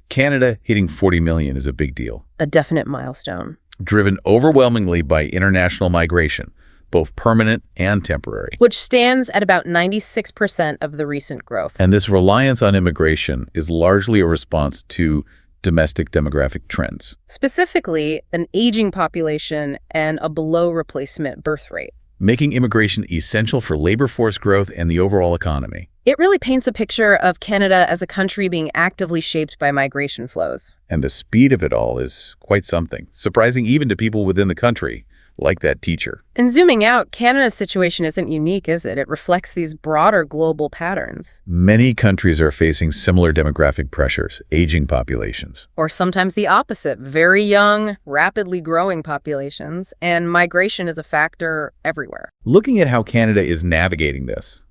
Canada hitting 40 million is a big deal. A definite milestone. Driven overwhelmingly by international migration, both permanent and temporary. Which stands at about 96% of the recent growth. And this reliance on immigration is largely a response to domestic demographic trends. Specifically, an aging population and a below-replacement birth rate. Making immigration essential for labor force growth and the overall economy. It really paints a picture of Canada as a country being actively shaped by migration flows. And the speed of it all is quite something, surprising even to people within the country, like that teacher. And zooming out, Canada's situation isn't unique, is it? It reflects these broader global patterns. Many countries are facing similar demographic pressures, aging populations. Or sometimes the opposite, very young, rapidly growing populations, and migration is a factor everywhere. Looking at how Canada is navigating this,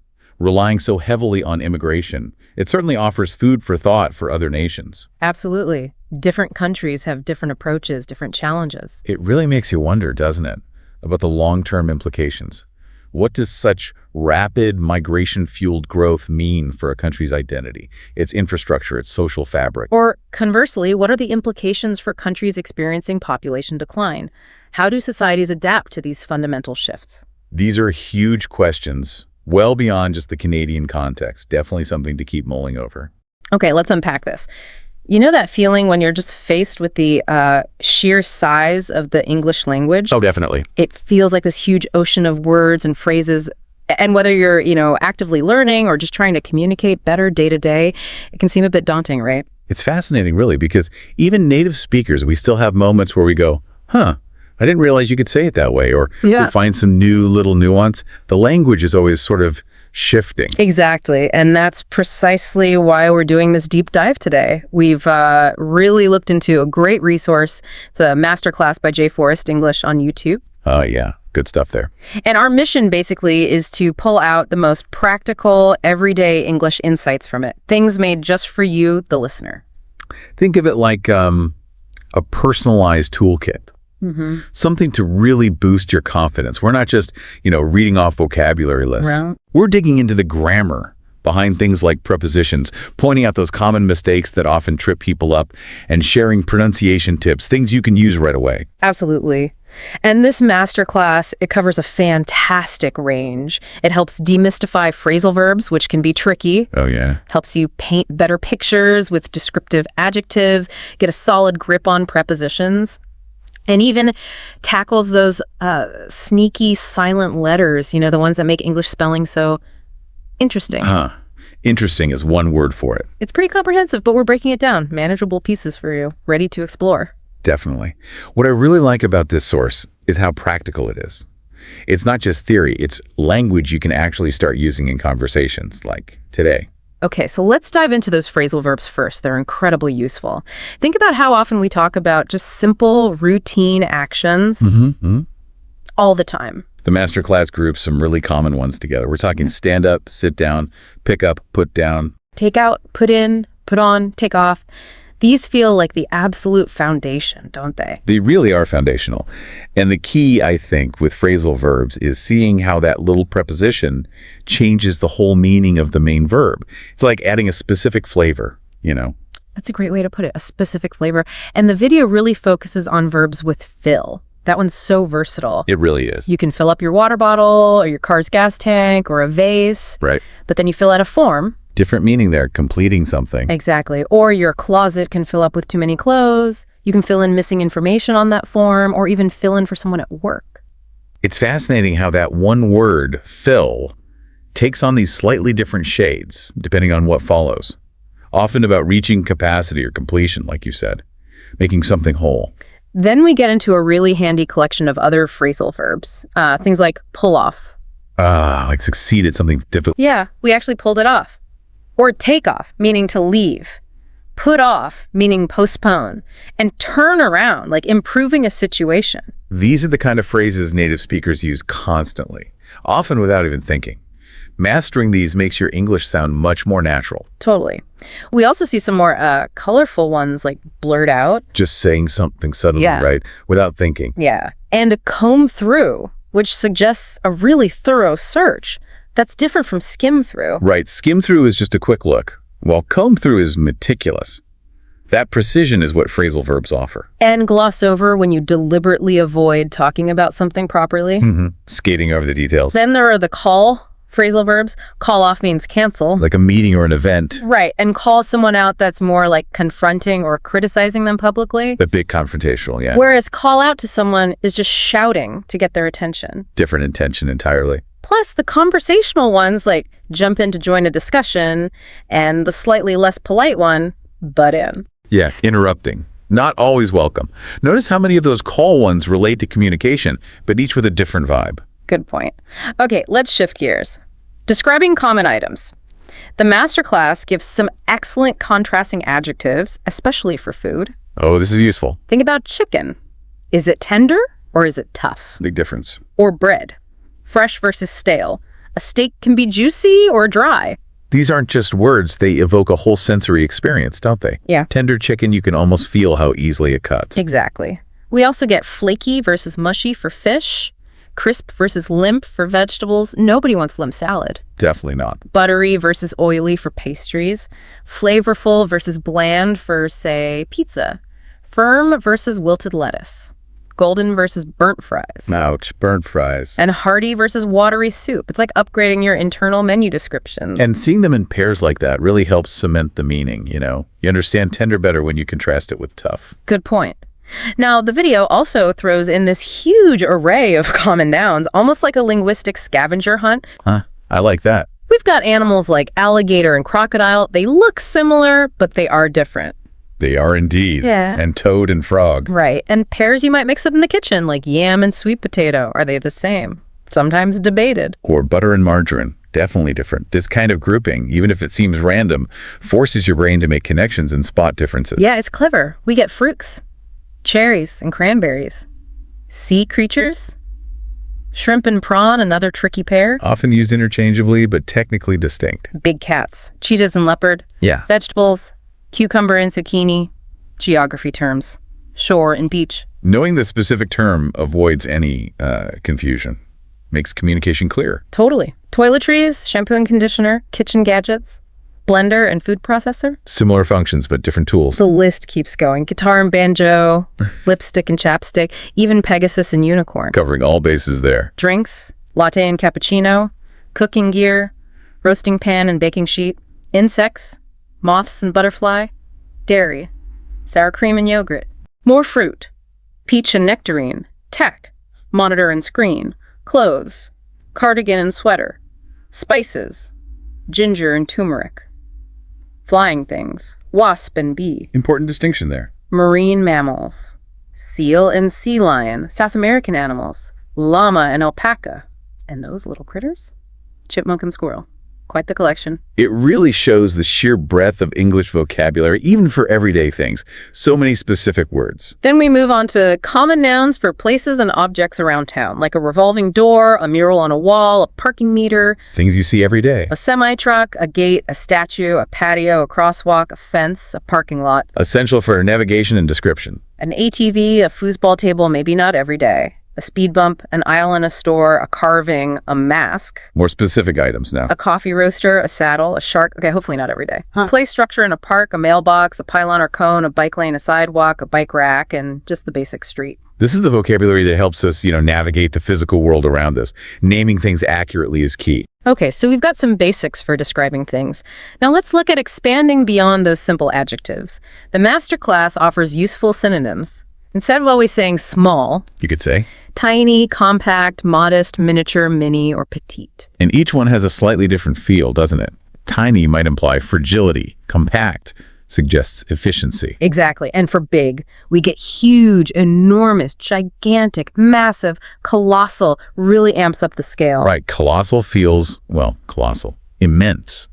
relying so heavily on immigration, it certainly offers food for thought for other nations. Absolutely. Different countries have different approaches, different challenges. It really makes you wonder, doesn't it, about the long-term implications. What does such rapid migration-fueled growth mean for a country's identity, its infrastructure, its social fabric? Or conversely, what are the implications for countries experiencing population decline? How do societies adapt to these fundamental shifts? These are huge questions, well beyond just the Canadian context. Definitely something to keep mulling over. Okay, let's unpack this. You know that feeling when you're just faced with the sheer size of the English language? Oh, definitely. It feels like this huge ocean of words and phrases. And whether you're, actively learning or just trying to communicate better day to day, it can seem a bit daunting, right? It's fascinating, really, because even native speakers, we still have moments where we go, I didn't realize you could say it that way, or we find some new little nuance. The language is always sort of shifting. Exactly. And that's precisely why we're doing this deep dive today. We've really looked into a great resource. It's a masterclass by Jay Forrest English on YouTube. Yeah. Good stuff there. And our mission basically is to pull out the most practical, everyday English insights from it. Things made just for you, the listener. Think of it like a personalized toolkit. Mm-hmm. Something to really boost your confidence. We're not just, reading off vocabulary lists. Right. We're digging into the grammar behind things like prepositions, pointing out those common mistakes that often trip people up, and sharing pronunciation tips, things you can use right away. Absolutely. And this masterclass, it covers a fantastic range. It helps demystify phrasal verbs, which can be tricky. Oh, yeah. Helps you paint better pictures with descriptive adjectives, get a solid grip on prepositions. And even tackles those sneaky silent letters, the ones that make English spelling so interesting. Interesting is one word for it. It's pretty comprehensive, but we're breaking it down. Manageable pieces for you, ready to explore. Definitely. What I really like about this source is how practical it is. It's not just theory, it's language you can actually start using in conversations like today. Okay, so let's dive into those phrasal verbs first. They're incredibly useful. Think about how often we talk about just simple, routine actions all the time. The masterclass groups some really common ones together. We're talking stand up, sit down, pick up, put down. Take out, put in, put on, take off. These feel like the absolute foundation, don't they? They really are foundational. And the key, I think, with phrasal verbs is seeing how that little preposition changes the whole meaning of the main verb. It's like adding a specific flavor, That's a great way to put it, a specific flavor. And the video really focuses on verbs with fill. That one's so versatile. It really is. You can fill up your water bottle or your car's gas tank or a vase. Right. But then you fill out a form. Different meaning there, completing something. Exactly. Or your closet can fill up with too many clothes. You can fill in missing information on that form, or even fill in for someone at work. It's fascinating how that one word, fill, takes on these slightly different shades, depending on what follows. Often about reaching capacity or completion, like you said, making something whole. Then we get into a really handy collection of other phrasal verbs. Things like pull off. Like succeed at something difficult. Yeah, we actually pulled it off. Or take off, meaning to leave. Put off, meaning postpone. And turn around, like improving a situation. These are the kind of phrases native speakers use constantly, often without even thinking. Mastering these makes your English sound much more natural. Totally. We also see some more colorful ones like blurt out. Just saying something suddenly, right? Without thinking. Yeah. And a comb through, which suggests a really thorough search. That's different from skim through. Right. Skim through is just a quick look, while comb through is meticulous. That precision is what phrasal verbs offer. And gloss over when you deliberately avoid talking about something properly. Skating over the details. Then there are the call phrasal verbs. Call off means cancel. Like a meeting or an event. Right. And call someone out, that's more like confronting or criticizing them publicly. A bit confrontational, yeah. Whereas call out to someone is just shouting to get their attention. Different intention entirely. Plus, the conversational ones like jump in to join a discussion, and the slightly less polite one, butt in. Yeah, interrupting. Not always welcome. Notice how many of those call ones relate to communication, but each with a different vibe. Good point. Okay, let's shift gears. Describing common items. The masterclass gives some excellent contrasting adjectives, especially for food. Oh, this is useful. Think about chicken. Is it tender or is it tough? Big difference. Or bread. Fresh versus stale. A steak can be juicy or dry. These aren't just words, they evoke a whole sensory experience, don't they? Yeah. Tender chicken, you can almost feel how easily it cuts. Exactly. We also get flaky versus mushy for fish, crisp versus limp for vegetables. Nobody wants limp salad. Definitely not. Buttery versus oily for pastries. Flavorful versus bland for, say, pizza. Firm versus wilted lettuce. Golden versus burnt fries. Ouch, burnt fries. And hearty versus watery soup. It's like upgrading your internal menu descriptions. And seeing them in pairs like that really helps cement the meaning, you know? You understand tender better when you contrast it with tough. Good point. Now, the video also throws in this huge array of common nouns, almost like a linguistic scavenger hunt. Huh, I like that. We've got animals like alligator and crocodile. They look similar, but they are different. They are indeed. Yeah. And toad and frog. Right. And pairs you might mix up in the kitchen, like yam and sweet potato. Are they the same? Sometimes debated. Or butter and margarine. Definitely different. This kind of grouping, even if it seems random, forces your brain to make connections and spot differences. Yeah, it's clever. We get fruits, cherries and cranberries, sea creatures, shrimp and prawn, another tricky pair, Often used interchangeably, but technically distinct. big cats, cheetahs and leopard, Yeah. vegetables, cucumber and zucchini, geography terms, shore and beach. Knowing the specific term avoids any confusion. Makes communication clear. Totally. Toiletries, shampoo and conditioner, kitchen gadgets, blender and food processor. Similar functions, but different tools. The list keeps going. Guitar and banjo, lipstick and chapstick, even Pegasus and unicorn. Covering all bases there. Drinks, latte and cappuccino, cooking gear, roasting pan and baking sheet, insects, moths and butterfly, dairy, sour cream and yogurt, more fruit, peach and nectarine, tech, monitor and screen, clothes, cardigan and sweater, spices, ginger and turmeric, flying things, wasp and bee, Important distinction there. marine mammals, seal and sea lion, South American animals, llama and alpaca, and those little critters, chipmunk and squirrel. Quite the collection. It really shows the sheer breadth of English vocabulary, even for everyday things. So many specific words. Then we move on to common nouns for places and objects around town, like a revolving door, a mural on a wall, a parking meter, Things you see every day. a semi-truck, a gate, a statue, a patio, a crosswalk, a fence, a parking lot, Essential for navigation and description. an ATV, a foosball table, maybe not every day, a speed bump, an aisle in a store, a carving, a mask, More specific items now. a coffee roaster, a saddle, a shark. Okay, hopefully not every day. Play structure in a park, a mailbox, a pylon or cone, a bike lane, a sidewalk, a bike rack, and just the basic street. This is the vocabulary that helps us, navigate the physical world around us. Naming things accurately is key. Okay, so we've got some basics for describing things. Now let's look at expanding beyond those simple adjectives. The masterclass offers useful synonyms. Instead of always saying small, You could say. tiny, compact, modest, miniature, mini, or petite. And each one has a slightly different feel, doesn't it? Tiny might imply fragility. Compact suggests efficiency. Exactly. And for big, we get huge, enormous, gigantic, massive, colossal, really amps up the scale. Right, colossal feels, colossal. Immense.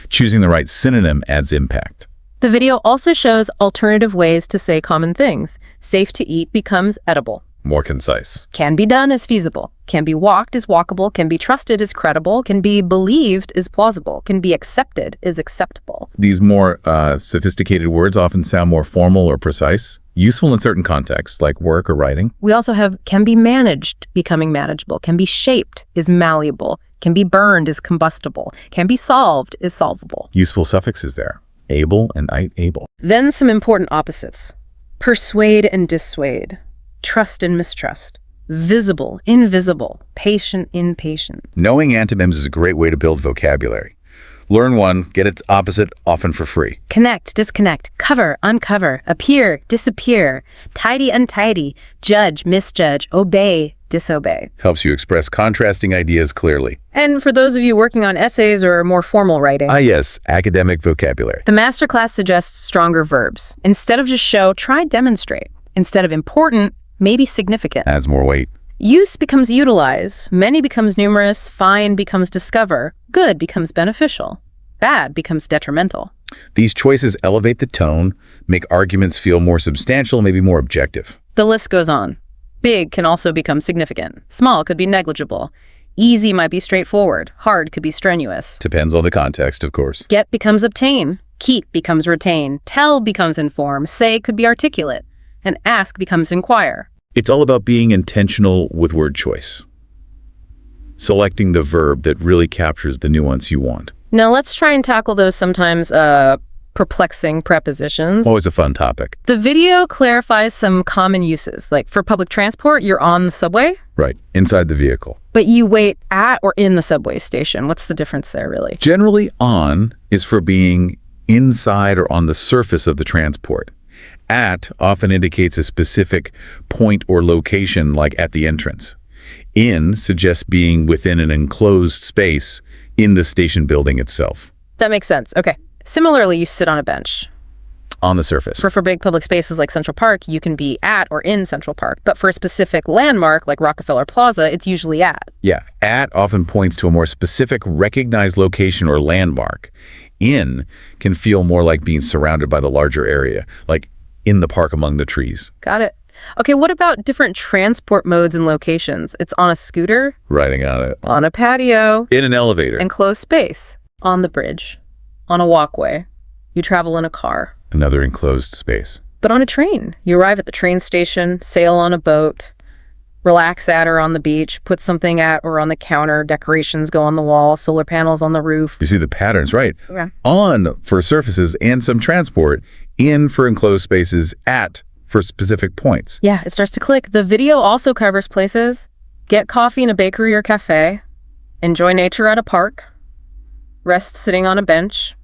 Choosing the right synonym adds impact. The video also shows alternative ways to say common things. Safe to eat becomes edible. More concise. Can be done is feasible. Can be walked is walkable. Can be trusted is credible. Can be believed is plausible. Can be accepted is acceptable. These more sophisticated words often sound more formal or precise, useful in certain contexts, like work or writing. We also have can be managed becoming manageable. Can be shaped is malleable. Can be burned is combustible. Can be solved is solvable. Useful suffixes there. Able and able. Then some important opposites. Persuade and dissuade. Trust and mistrust. Visible, invisible. Patient, impatient. Knowing antonyms is a great way to build vocabulary. Learn one, get its opposite often for free. Connect, disconnect, cover, uncover, appear, disappear, tidy, untidy, judge, misjudge, obey, disobey. Helps you express contrasting ideas clearly. And for those of you working on essays or more formal writing, Yes, academic vocabulary. the masterclass suggests stronger verbs. Instead of just show, try demonstrate. Instead of important, maybe significant. Adds more weight. Use becomes utilize, many becomes numerous, find becomes discover, good becomes beneficial, bad becomes detrimental. These choices elevate the tone, make arguments feel more substantial, maybe more objective. The list goes on. Big can also become significant. Small could be negligible. Easy might be straightforward. Hard could be strenuous. Depends on the context, of course. Get becomes obtain. Keep becomes retain. Tell becomes inform. Say could be articulate. And ask becomes inquire. It's all about being intentional with word choice. Selecting the verb that really captures the nuance you want. Now let's try and tackle those sometimes perplexing prepositions. Always a fun topic. The video clarifies some common uses. Like for public transport, you're on the subway, Right, inside the vehicle. but you wait at or in the subway station. What's the difference there, really? Generally, on is for being inside or on the surface of the transport. At often indicates a specific point or location, like at the entrance. In suggests being within an enclosed space in the station building itself. That makes sense. Okay. Similarly, you sit on a bench. On the surface. For big public spaces like Central Park, you can be at or in Central Park. But for a specific landmark like Rockefeller Plaza, it's usually at. Yeah, at often points to a more specific recognized location or landmark. In can feel more like being surrounded by the larger area, like in the park among the trees. Got it. Okay, what about different transport modes and locations? It's on a scooter, Riding on it. on a patio, In an elevator. enclosed space, on the bridge, on a walkway. You travel in a car. Another enclosed space. But on a train, you arrive at the train station, sail on a boat, relax at or on the beach, put something at or on the counter, decorations go on the wall, solar panels on the roof. You see the patterns, right? Yeah. On for surfaces and some transport. In for enclosed spaces. At for specific points. Yeah, it starts to click. The video also covers places. Get coffee in a bakery or cafe. Enjoy nature at a park. Rest sitting on a bench.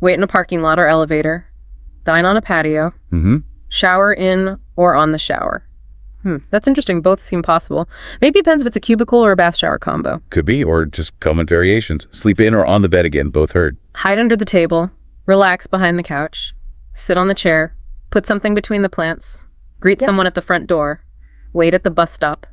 Wait in a parking lot or elevator. Dine on a patio. Shower in or on the shower. That's interesting. Both seem possible. Maybe it depends if it's a cubicle or a bath shower combo. Could be, or just common variations. Sleep in or on the bed again, both heard. Hide under the table. Relax behind the couch. Sit on the chair. Put something between the plants. Greet someone at the front door. Wait at the bus stop.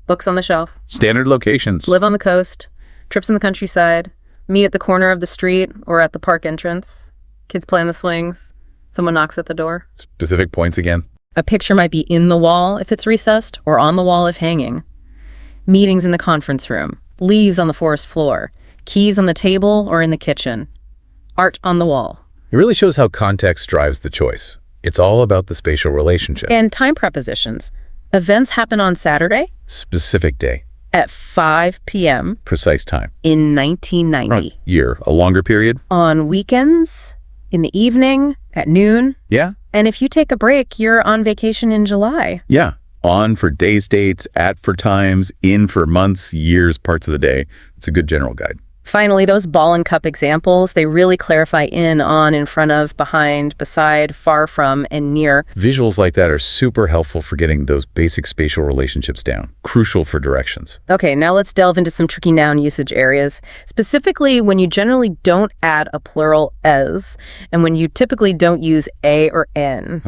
Books on the shelf. Standard locations. Live on the coast. Trips in the countryside. Meet at the corner of the street or at the park entrance. Kids play on the swings. Someone knocks at the door. Specific points again. A picture might be in the wall if it's recessed or on the wall if hanging. Meetings in the conference room. Leaves on the forest floor. Keys on the table or in the kitchen. Art on the wall. It really shows how context drives the choice. It's all about the spatial relationship. And time prepositions. Events happen on Saturday Specific day. at 5 p.m. Precise time. in 1990. Year. A longer period. On weekends, in the evening, at noon. Yeah. And if you take a break, you're on vacation in July. Yeah. On for days, dates, at for times, in for months, years, parts of the day. It's a good general guide. Finally, those ball and cup examples, they really clarify in, on, in front of, behind, beside, far from, and near. Visuals like that are super helpful for getting those basic spatial relationships down. Crucial for directions. Okay, now let's delve into some tricky noun usage areas, specifically when you generally don't add a plural as, and when you typically don't use a or n.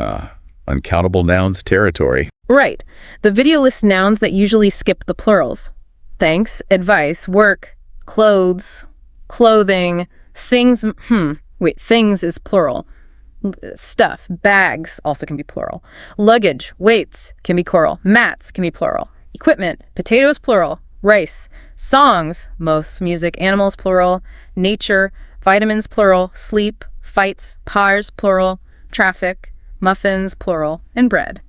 Uncountable nouns territory. Right. The video lists nouns that usually skip the plurals. Thanks, advice, work, clothes, clothing, things. Things is plural. Stuff, bags also can be plural. Luggage, weights can be plural. Mats can be plural. Equipment, potatoes plural. Rice, songs, most, music, animals plural. Nature, vitamins plural. Sleep, fights, pars plural. Traffic, muffins plural. And bread.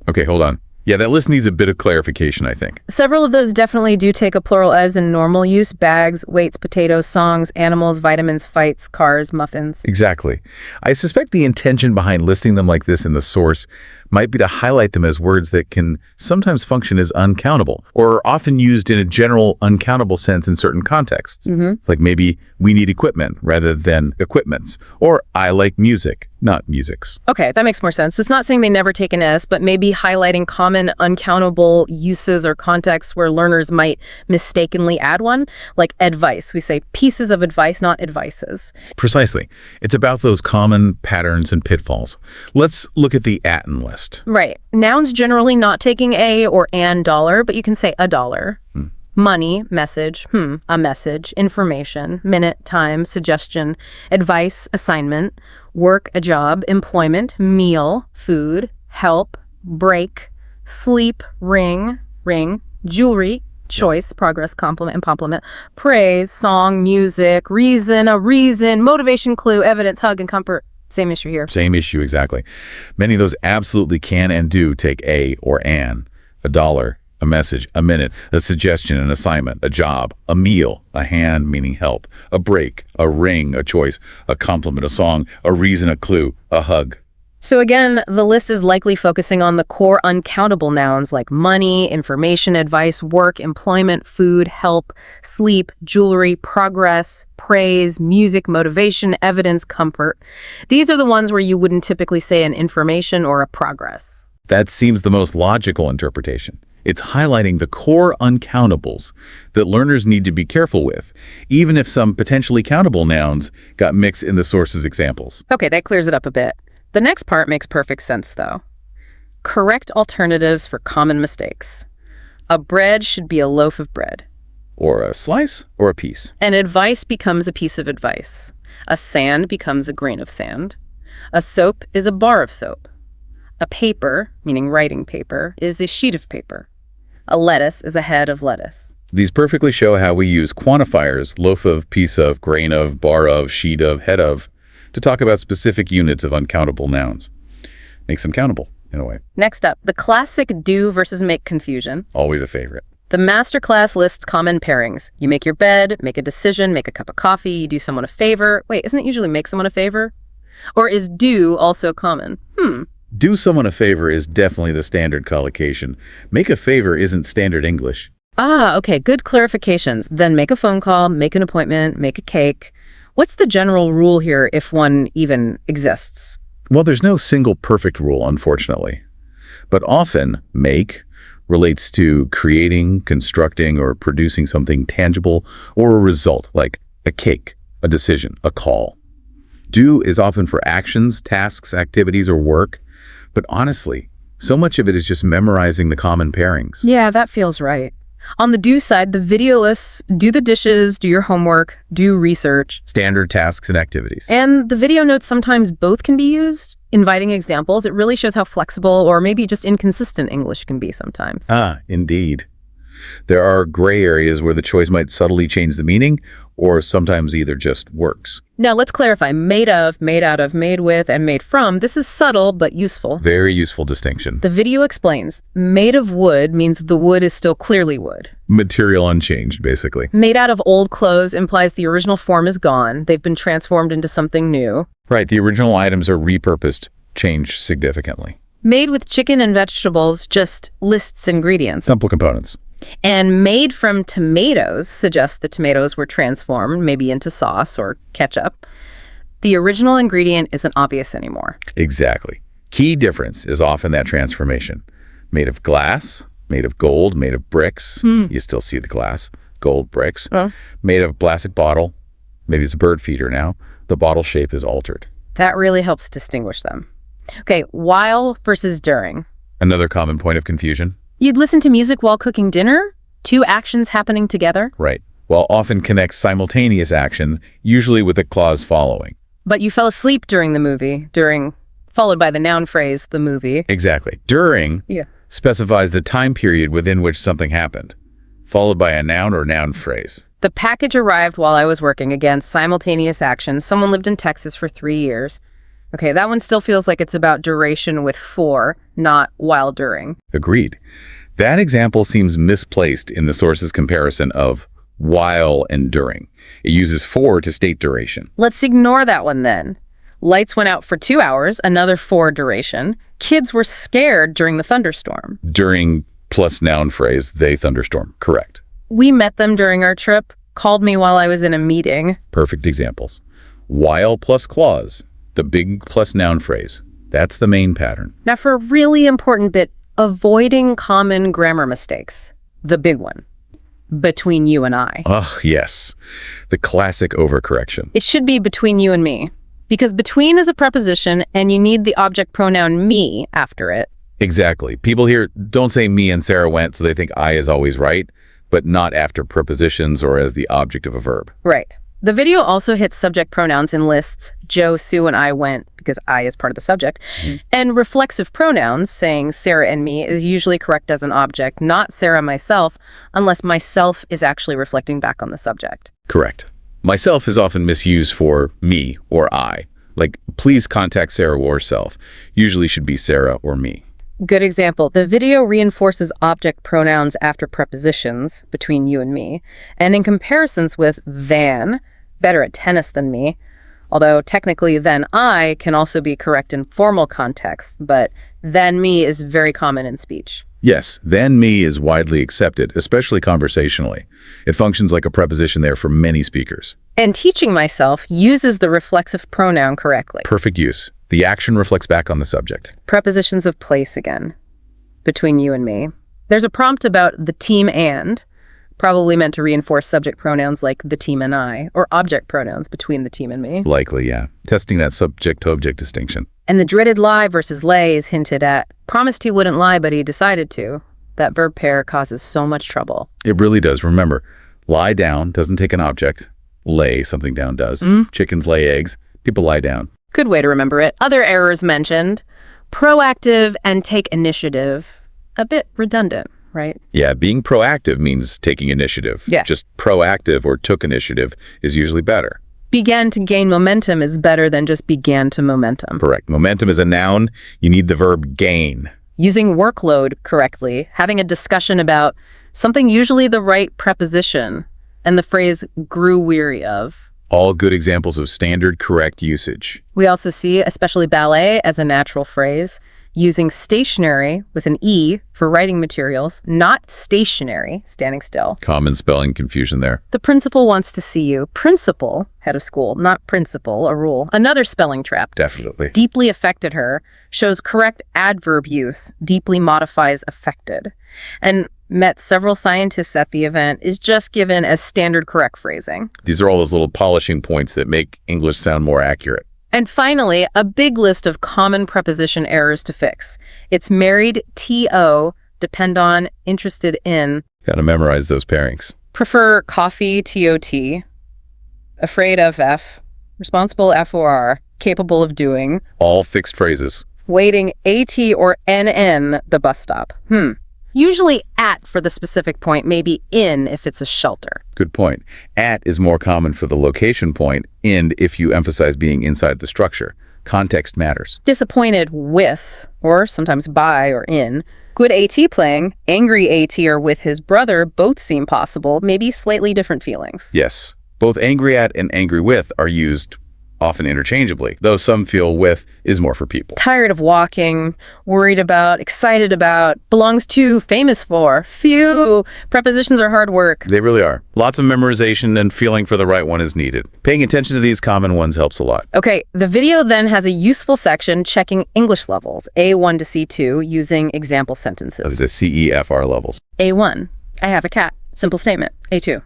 Okay, hold on. Yeah, that list needs a bit of clarification, I think. Several of those definitely do take a plural as in normal use. Bags, weights, potatoes, songs, animals, vitamins, fights, cars, muffins. Exactly. I suspect the intention behind listing them like this in the source might be to highlight them as words that can sometimes function as uncountable or are often used in a general uncountable sense in certain contexts. Like maybe we need equipment rather than equipments, or I like music, not musics. Okay, that makes more sense. So it's not saying they never take an S, but maybe highlighting common uncountable uses or contexts where learners might mistakenly add one, like advice. We say pieces of advice, not advices. Precisely. It's about those common patterns and pitfalls. Let's look at the at-in list. Right. Nouns generally not taking a or an dollar, but you can say a dollar. Money, message, a message, information, minute, time, suggestion, advice, assignment, work, a job, employment, meal, food, help, break, sleep, ring, jewelry, choice, progress, compliment, and compliment, praise, song, music, reason, a reason, motivation, clue, evidence, hug, and comfort. Same issue here. Same issue, exactly. Many of those absolutely can and do take a or an, a dollar, a message, a minute, a suggestion, an assignment, a job, a meal, a hand meaning help, a break, a ring, a choice, a compliment, a song, a reason, a clue, a hug. So again, the list is likely focusing on the core uncountable nouns like money, information, advice, work, employment, food, help, sleep, jewelry, progress, praise, music, motivation, evidence, comfort. These are the ones where you wouldn't typically say an information or a progress. That seems the most logical interpretation. It's highlighting the core uncountables that learners need to be careful with, even if some potentially countable nouns got mixed in the source's examples. Okay, that clears it up a bit. The next part makes perfect sense, though. Correct alternatives for common mistakes. A bread should be a loaf of bread. Or a slice or a piece. An advice becomes a piece of advice. A sand becomes a grain of sand. A soap is a bar of soap. A paper, meaning writing paper, is a sheet of paper. A lettuce is a head of lettuce. These perfectly show how we use quantifiers, loaf of, piece of, grain of, bar of, sheet of, head of, to talk about specific units of uncountable nouns. Makes them countable, in a way. Next up, the classic do versus make confusion. Always a favorite. The Masterclass lists common pairings. You make your bed, make a decision, make a cup of coffee, you do someone a favor. Wait, isn't it usually make someone a favor? Or is do also common? Do someone a favor is definitely the standard collocation. Make a favor isn't standard English. Ah, okay, good clarification. Then make a phone call, make an appointment, make a cake. What's the general rule here if one even exists? Well, there's no single perfect rule, unfortunately. But often, make relates to creating, constructing, or producing something tangible or a result, like a cake, a decision, a call. Do is often for actions, tasks, activities, or work. But honestly, so much of it is just memorizing the common pairings. Yeah, that feels right. On the do side, the video lists do the dishes, do your homework, do research. Standard tasks and activities. And the video notes sometimes both can be used. Inviting examples, it really shows how flexible or maybe just inconsistent English can be sometimes. Ah, indeed. There are gray areas where the choice might subtly change the meaning, or sometimes either just works. Now let's clarify. Made of, made out of, made with, and made from. This is subtle but useful. Very useful distinction. The video explains. Made of wood means the wood is still clearly wood. Material unchanged, basically. Made out of old clothes implies the original form is gone. They've been transformed into something new. Right, the original items are repurposed, changed significantly. Made with chicken and vegetables just lists ingredients. Simple components. And made from tomatoes suggests the tomatoes were transformed, maybe into sauce or ketchup. The original ingredient isn't obvious anymore. Exactly. Key difference is often that transformation. Made of glass, made of gold, made of bricks. You still see the glass, gold, bricks. Made of plastic bottle. Maybe it's a bird feeder now. The bottle shape is altered. That really helps distinguish them. Okay, while versus during. Another common point of confusion. You'd listen to music while cooking dinner? Two actions happening together? Right. While often connects simultaneous actions, usually with a clause following. But you fell asleep during the movie, followed by the noun phrase, the movie. Exactly. During specifies the time period within which something happened, followed by a noun or noun phrase. The package arrived while I was working. Again, simultaneous actions. Someone lived in Texas for 3 years. Okay, that one still feels like it's about duration with for, not while during. Agreed. That example seems misplaced in the source's comparison of while and during. It uses for to state duration. Let's ignore that one then. Lights went out for 2 hours, another 4 duration. Kids were scared during the thunderstorm. During plus noun phrase, they thunderstorm. Correct. We met them during our trip, called me while I was in a meeting. Perfect examples. While plus clause, the big plus noun phrase. That's the main pattern. Now for a really important bit, avoiding common grammar mistakes. The big one. Between you and I. Oh, yes. The classic overcorrection. It should be between you and me. Because between is a preposition and you need the object pronoun me after it. Exactly. People here don't say me and Sarah went, so they think I is always right, but not after prepositions or as the object of a verb. Right. The video also hits subject pronouns in lists, Joe, Sue, and I went, because I is part of the subject, and reflexive pronouns, saying Sarah and me, is usually correct as an object, not Sarah, myself, unless myself is actually reflecting back on the subject. Correct. Myself is often misused for me or I. Like, please contact Sarah or self. Usually should be Sarah or me. Good example. The video reinforces object pronouns after prepositions, between you and me, and in comparisons with than, better at tennis than me, although technically than I can also be correct in formal contexts, but than me is very common in speech. Yes, than me is widely accepted, especially conversationally. It functions like a preposition there for many speakers. And teaching myself uses the reflexive pronoun correctly. Perfect use. The action reflects back on the subject. Prepositions of place again, between you and me. There's a prompt about the team and, probably meant to reinforce subject pronouns like the team and I, or object pronouns between the team and me. Likely, yeah. Testing that subject-to-object distinction. And the dreaded lie versus lay is hinted at. Promised he wouldn't lie, but he decided to. That verb pair causes so much trouble. It really does. Remember, lie down doesn't take an object. Lay something down does. Chickens lay eggs. People lie down. Good way to remember it. Other errors mentioned. Proactive and take initiative. A bit redundant, right? Yeah, being proactive means taking initiative. Yeah. Just proactive or took initiative is usually better. Began to gain momentum is better than just began to momentum. Correct. Momentum is a noun. You need the verb gain. Using workload correctly, having a discussion about something usually the right preposition, and the phrase grew weary of. All good examples of standard correct usage. We also see, especially ballet, as a natural phrase, using stationary with an E for writing materials, not stationary, standing still. Common spelling confusion there. The principal wants to see you. Principal, head of school, not principal, a rule. Another spelling trap. Definitely. Deeply affected her, shows correct adverb use, deeply modifies affected. And met several scientists at the event is just given as standard correct phrasing. These are all those little polishing points that make English sound more accurate. And finally, a big list of common preposition errors to fix. It's married, TO, depend on, interested in. Got to memorize those pairings. Prefer coffee, TOT. Afraid of F. Responsible, FOR. Capable of doing. All fixed phrases. Waiting, AT or NN, the bus stop. Usually at for the specific point, maybe in if it's a shelter. Good point. At is more common for the location point, and if you emphasize being inside the structure. Context matters. Disappointed with, or sometimes by or in. Good AT playing, angry AT or with his brother both seem possible, maybe slightly different feelings. Yes. Both angry at and angry with are used often interchangeably, though some feel with is more for people. Tired of walking, worried about, excited about, belongs to, famous for. Phew, prepositions are hard work. They really are. Lots of memorization and feeling for the right one is needed. Paying attention to these common ones helps a lot. Okay, the video then has a useful section checking English levels, A1 to C2, using example sentences. The CEFR levels. A1, I have a cat. Simple statement. A2,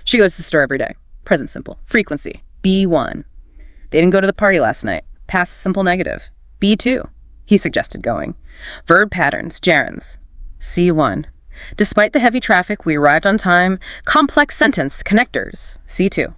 she goes to the store every day. Present simple. Frequency. B1, they didn't go to the party last night. Past simple negative. B2, he suggested going. Verb patterns, gerunds. C1, despite the heavy traffic, we arrived on time. Complex sentence, connectors. C2,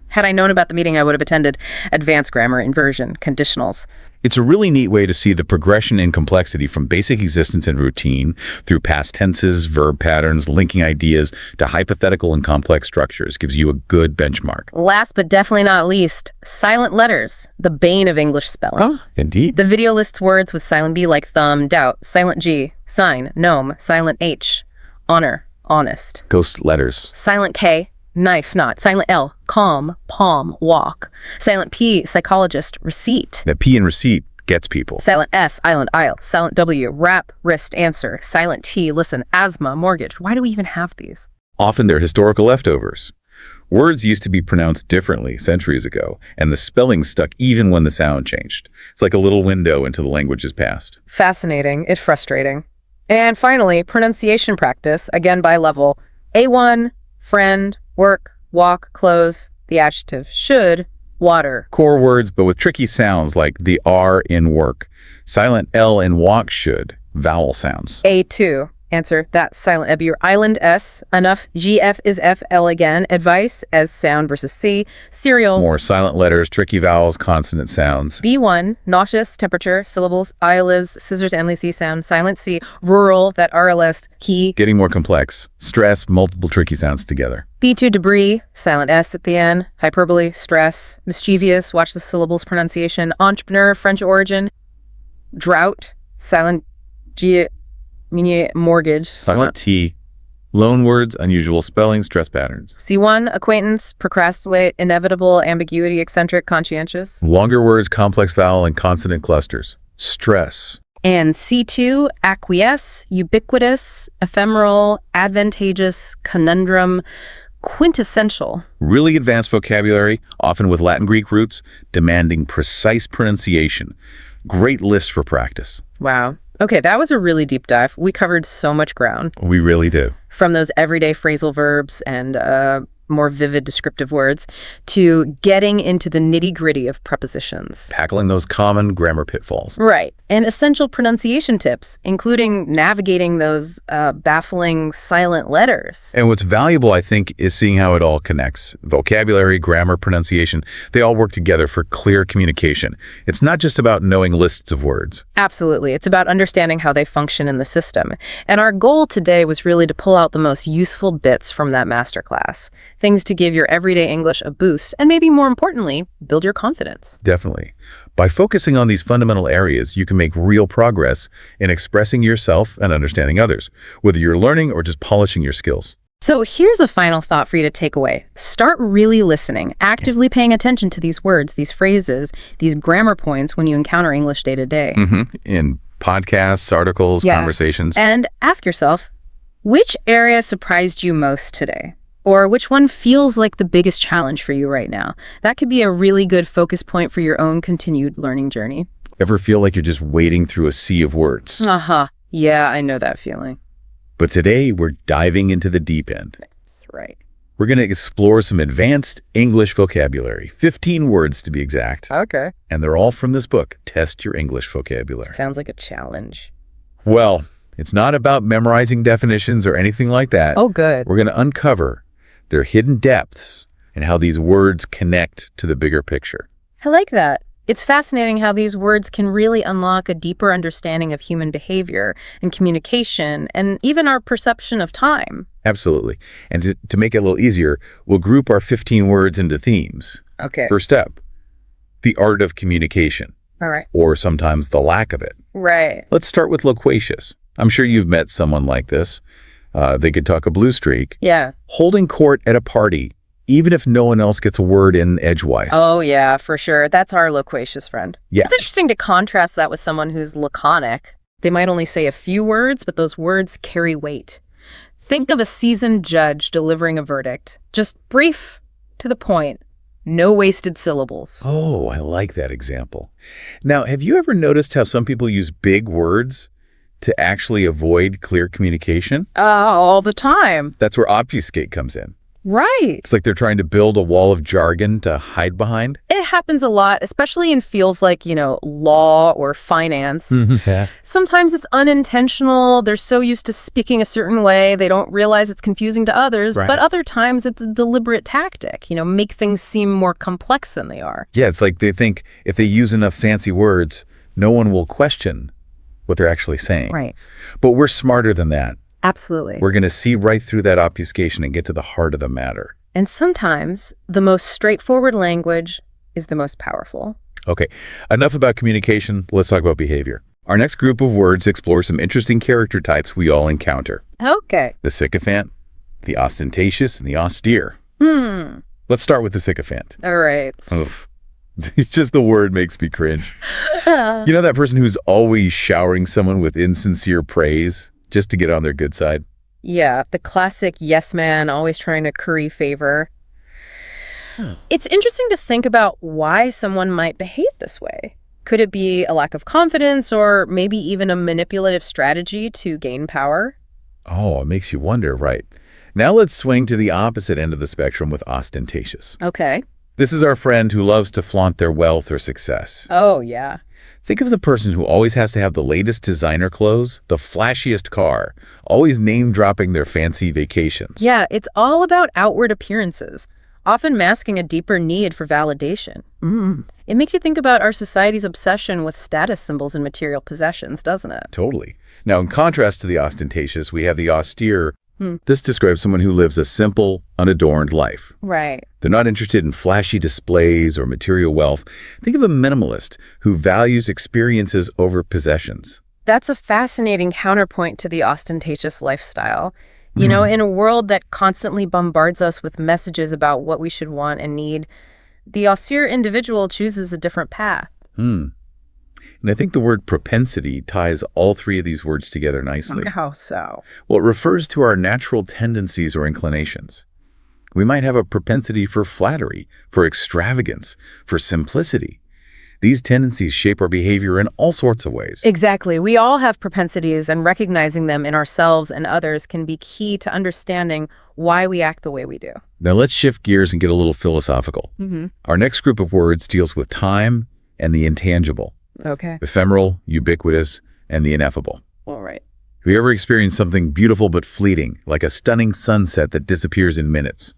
had I known about the meeting, I would have attended. Advanced grammar, inversion, conditionals. It's a really neat way to see the progression in complexity from basic existence and routine through past tenses, verb patterns, linking ideas to hypothetical and complex structures. Gives you a good benchmark. Last but definitely not least, silent letters, the bane of English spelling. Oh, indeed. The video lists words with silent B like thumb, doubt, silent G, sign, gnome, silent H, honor, honest. Ghost letters. Silent K, knife, not, silent L, calm, palm, walk. Silent P, psychologist, receipt. That P in receipt gets people. Silent S, island, aisle. Silent W, wrap, wrist, answer. Silent T, listen, asthma, mortgage. Why do we even have these? Often they're historical leftovers. Words used to be pronounced differently centuries ago, and the spelling stuck even when the sound changed. It's like a little window into the language's past. Fascinating, yet frustrating. And finally, pronunciation practice, again by level. A1, friend, work, walk, clothes, the adjective, should, water. Core words, but with tricky sounds like the R in work. Silent L in walk should. Vowel sounds. A2, answer, that's silent F. Your island S, enough, GF is FL again. Advice, as sound versus C. Cereal. More silent letters, tricky vowels, consonant sounds. B1, nauseous, temperature, syllables, ILS, scissors, and C sound. Silent C, rural, that RLS, key. Getting more complex. Stress, multiple tricky sounds together. B2, debris, silent S at the end. Hyperbole, stress. Mischievous, watch the syllables pronunciation. Entrepreneur, French origin. Drought, silent G, mortgage. Silent T. Loan words, unusual spelling, stress patterns. C1, acquaintance, procrastinate, inevitable, ambiguity, eccentric, conscientious. Longer words, complex vowel, and consonant clusters. Stress. And C2, acquiesce, ubiquitous, ephemeral, advantageous, conundrum, quintessential. Really advanced vocabulary, often with Latin Greek roots, demanding precise pronunciation. Great list for practice. Wow. Okay, that was a really deep dive. We covered so much ground. We really do. From those everyday phrasal verbs and more vivid descriptive words to getting into the nitty-gritty of prepositions. Tackling those common grammar pitfalls. Right. And essential pronunciation tips, including navigating those baffling silent letters. And what's valuable, I think, is seeing how it all connects. Vocabulary, grammar, pronunciation, they all work together for clear communication. It's not just about knowing lists of words. Absolutely. It's about understanding how they function in the system. And our goal today was really to pull out the most useful bits from that masterclass. Things to give your everyday English a boost, and maybe more importantly, build your confidence. Definitely. By focusing on these fundamental areas, you can make real progress in expressing yourself and understanding others, whether you're learning or just polishing your skills. So here's a final thought for you to take away. Start really listening, actively paying attention to these words, these phrases, these grammar points when you encounter English day to day. In podcasts, articles, conversations. And ask yourself, which area surprised you most today? Or which one feels like the biggest challenge for you right now? That could be a really good focus point for your own continued learning journey. Ever feel like you're just wading through a sea of words? Yeah, I know that feeling. But today, we're diving into the deep end. That's right. We're going to explore some advanced English vocabulary, 15 words to be exact. Okay. And they're all from this book, Test Your English Vocabulary. Sounds like a challenge. Well, it's not about memorizing definitions or anything like that. Oh, good. We're going to uncover their hidden depths and how these words connect to the bigger picture. I like that. It's fascinating how these words can really unlock a deeper understanding of human behavior and communication and even our perception of time. Absolutely. And to make it a little easier, we'll group our 15 words into themes. Okay. First step, the art of communication. All right. Or sometimes the lack of it. Right. Let's start with loquacious. I'm sure you've met someone like this. They could talk a blue streak. Yeah. Holding court at a party, even if no one else gets a word in edgewise. Oh, yeah, for sure. That's our loquacious friend. Yes. It's interesting to contrast that with someone who's laconic. They might only say a few words, but those words carry weight. Think of a seasoned judge delivering a verdict. Just brief, to the point. No wasted syllables. Oh, I like that example. Now, have you ever noticed how some people use big words to actually avoid clear communication? All the time. That's where obfuscate comes in. Right. It's like they're trying to build a wall of jargon to hide behind. It happens a lot, especially in fields like, law or finance. Yeah. Sometimes it's unintentional. They're so used to speaking a certain way, they don't realize it's confusing to others. Right. But other times it's a deliberate tactic, make things seem more complex than they are. Yeah, it's like they think if they use enough fancy words, no one will question what they're actually saying. Right. But we're smarter than that. Absolutely. We're going to see right through that obfuscation and get to the heart of the matter. And sometimes the most straightforward language is the most powerful. Okay, enough about communication. Let's talk about behavior. Our next group of words explore some interesting character types we all encounter. Okay. The sycophant, the ostentatious, and the austere. Let's start with the sycophant. All right. Oof. Just the word makes me cringe. You know that person who's always showering someone with insincere praise just to get on their good side? Yeah, the classic yes man, always trying to curry favor. It's interesting to think about why someone might behave this way. Could it be a lack of confidence or maybe even a manipulative strategy to gain power? Oh, it makes you wonder, right? Now let's swing to the opposite end of the spectrum with ostentatious. Okay. This is our friend who loves to flaunt their wealth or success. Oh, yeah. Think of the person who always has to have the latest designer clothes, the flashiest car, always name-dropping their fancy vacations. Yeah, it's all about outward appearances, often masking a deeper need for validation. It makes you think about our society's obsession with status symbols and material possessions, doesn't it? Totally. Now, in contrast to the ostentatious, we have the austere. This describes someone who lives a simple, unadorned life. Right. They're not interested in flashy displays or material wealth. Think of a minimalist who values experiences over possessions. That's a fascinating counterpoint to the ostentatious lifestyle. You know, in a world that constantly bombards us with messages about what we should want and need, the austere individual chooses a different path. And I think the word propensity ties all three of these words together nicely. How so? Well, it refers to our natural tendencies or inclinations. We might have a propensity for flattery, for extravagance, for simplicity. These tendencies shape our behavior in all sorts of ways. Exactly. We all have propensities, and recognizing them in ourselves and others can be key to understanding why we act the way we do. Now let's shift gears and get a little philosophical. Our next group of words deals with time and the intangible. Okay. Ephemeral, ubiquitous, and the ineffable. All right. Have you ever experienced something beautiful but fleeting, like a stunning sunset that disappears in minutes?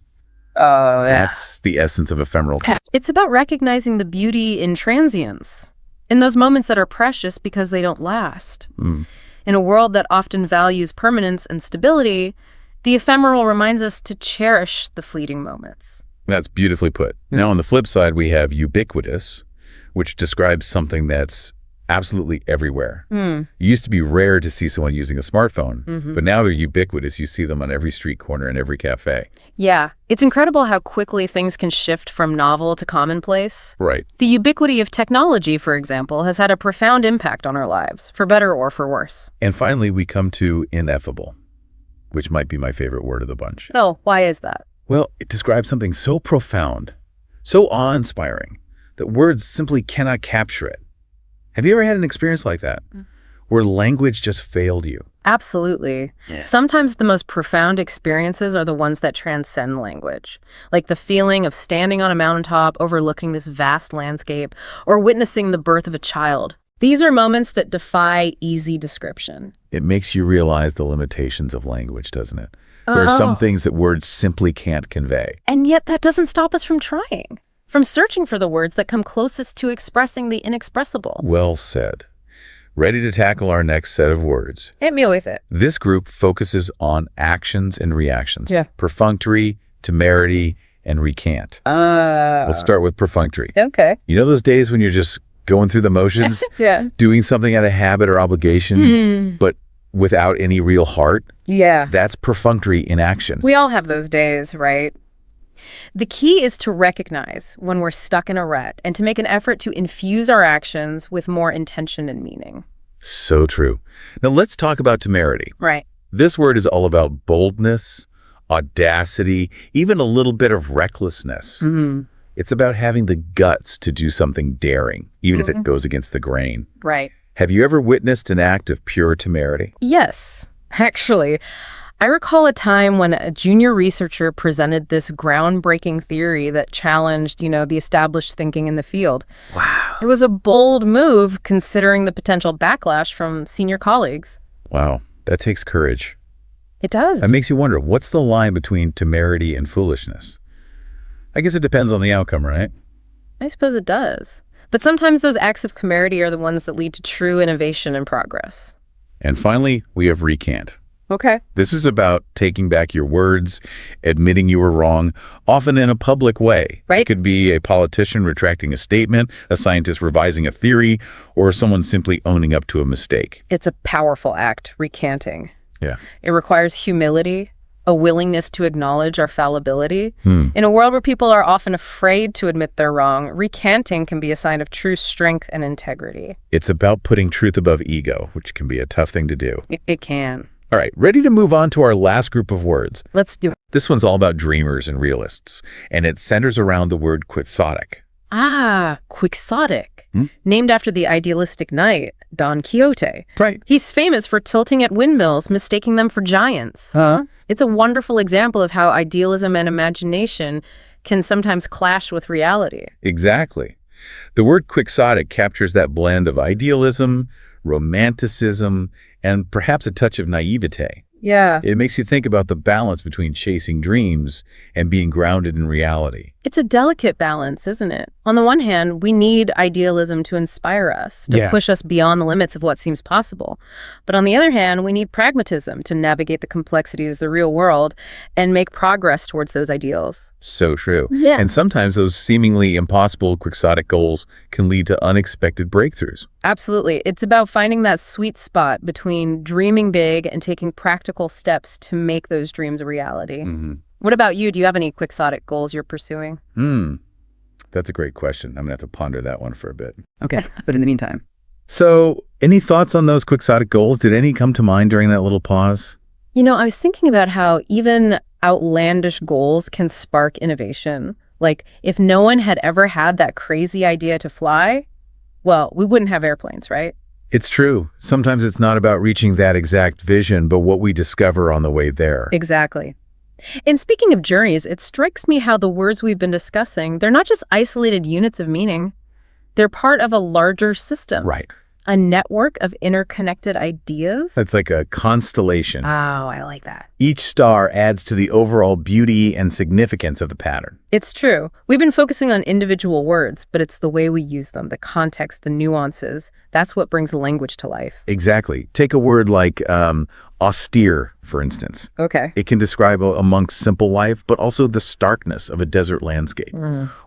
Oh, yeah. That's the essence of ephemeral. It's about recognizing the beauty in transience, in those moments that are precious because they don't last. In a world that often values permanence and stability, the ephemeral reminds us to cherish the fleeting moments. That's beautifully put. Now, on the flip side, we have ubiquitous, which describes something that's absolutely everywhere. It used to be rare to see someone using a smartphone, but now they're ubiquitous. You see them on every street corner and every cafe. Yeah, it's incredible how quickly things can shift from novel to commonplace. Right. The ubiquity of technology, for example, has had a profound impact on our lives, for better or for worse. And finally, we come to ineffable, which might be my favorite word of the bunch. Oh, why is that? Well, it describes something so profound, so awe-inspiring, that words simply cannot capture it. Have you ever had an experience like that, where language just failed you? Absolutely. Sometimes the most profound experiences are the ones that transcend language, like the feeling of standing on a mountaintop overlooking this vast landscape or witnessing the birth of a child. These are moments that defy easy description. It makes you realize the limitations of language, doesn't it? There are some things that words simply can't convey. And yet that doesn't stop us from trying, from searching for the words that come closest to expressing the inexpressible. Well said. Ready to tackle our next set of words. Hit me with it. This group focuses on actions and reactions. Yeah. Perfunctory, temerity, and recant. We'll start with perfunctory. Okay. You know those days when you're just going through the motions? Yeah. Doing something out of habit or obligation, but without any real heart? Yeah. That's perfunctory in action. We all have those days, right? The key is to recognize when we're stuck in a rut and to make an effort to infuse our actions with more intention and meaning. So true. Now let's talk about temerity. Right. This word is all about boldness, audacity, even a little bit of recklessness. It's about having the guts to do something daring, even if it goes against the grain. Right. Have you ever witnessed an act of pure temerity? Yes, actually. I recall a time when a junior researcher presented this groundbreaking theory that challenged, the established thinking in the field. Wow. It was a bold move considering the potential backlash from senior colleagues. Wow, that takes courage. It does. That makes you wonder, what's the line between temerity and foolishness? I guess it depends on the outcome, right? I suppose it does. But sometimes those acts of temerity are the ones that lead to true innovation and progress. And finally, we have recant. Okay. This is about taking back your words, admitting you were wrong, often in a public way. Right. It could be a politician retracting a statement, a scientist revising a theory, or someone simply owning up to a mistake. It's a powerful act, recanting. Yeah. It requires humility, a willingness to acknowledge our fallibility. In a world where people are often afraid to admit they're wrong, recanting can be a sign of true strength and integrity. It's about putting truth above ego, which can be a tough thing to do. It can. All right, ready to move on to our last group of words. Let's do it. This one's all about dreamers and realists, and it centers around the word quixotic. Quixotic. Named after the idealistic knight, Don Quixote. Right. He's famous for tilting at windmills, mistaking them for giants. It's a wonderful example of how idealism and imagination can sometimes clash with reality. Exactly. The word quixotic captures that blend of idealism, romanticism, and perhaps a touch of naivete. Yeah. It makes you think about the balance between chasing dreams and being grounded in reality. It's a delicate balance, isn't it? On the one hand, we need idealism to inspire us, to push us beyond the limits of what seems possible. But on the other hand, we need pragmatism to navigate the complexities of the real world and make progress towards those ideals. So true. Yeah. And sometimes those seemingly impossible quixotic goals can lead to unexpected breakthroughs. Absolutely. It's about finding that sweet spot between dreaming big and taking practical steps to make those dreams a reality. What about you? Do you have any quixotic goals you're pursuing? That's a great question. I'm going to have to ponder that one for a bit. Okay, but in the meantime. So, any thoughts on those quixotic goals? Did any come to mind during that little pause? You know, I was thinking about how even outlandish goals can spark innovation. Like, if no one had ever had that crazy idea to fly, well, we wouldn't have airplanes, right? It's true. Sometimes it's not about reaching that exact vision, but what we discover on the way there. Exactly. And speaking of journeys, it strikes me how the words we've been discussing, they're not just isolated units of meaning. They're part of a larger system. Right. A network of interconnected ideas. That's like a constellation. Oh, I like that. Each star adds to the overall beauty and significance of the pattern. It's true. We've been focusing on individual words, but it's the way we use them, the context, the nuances. That's what brings language to life. Exactly. Take a word like austere, for instance. Okay. It can describe a monk's simple life, but also the starkness of a desert landscape.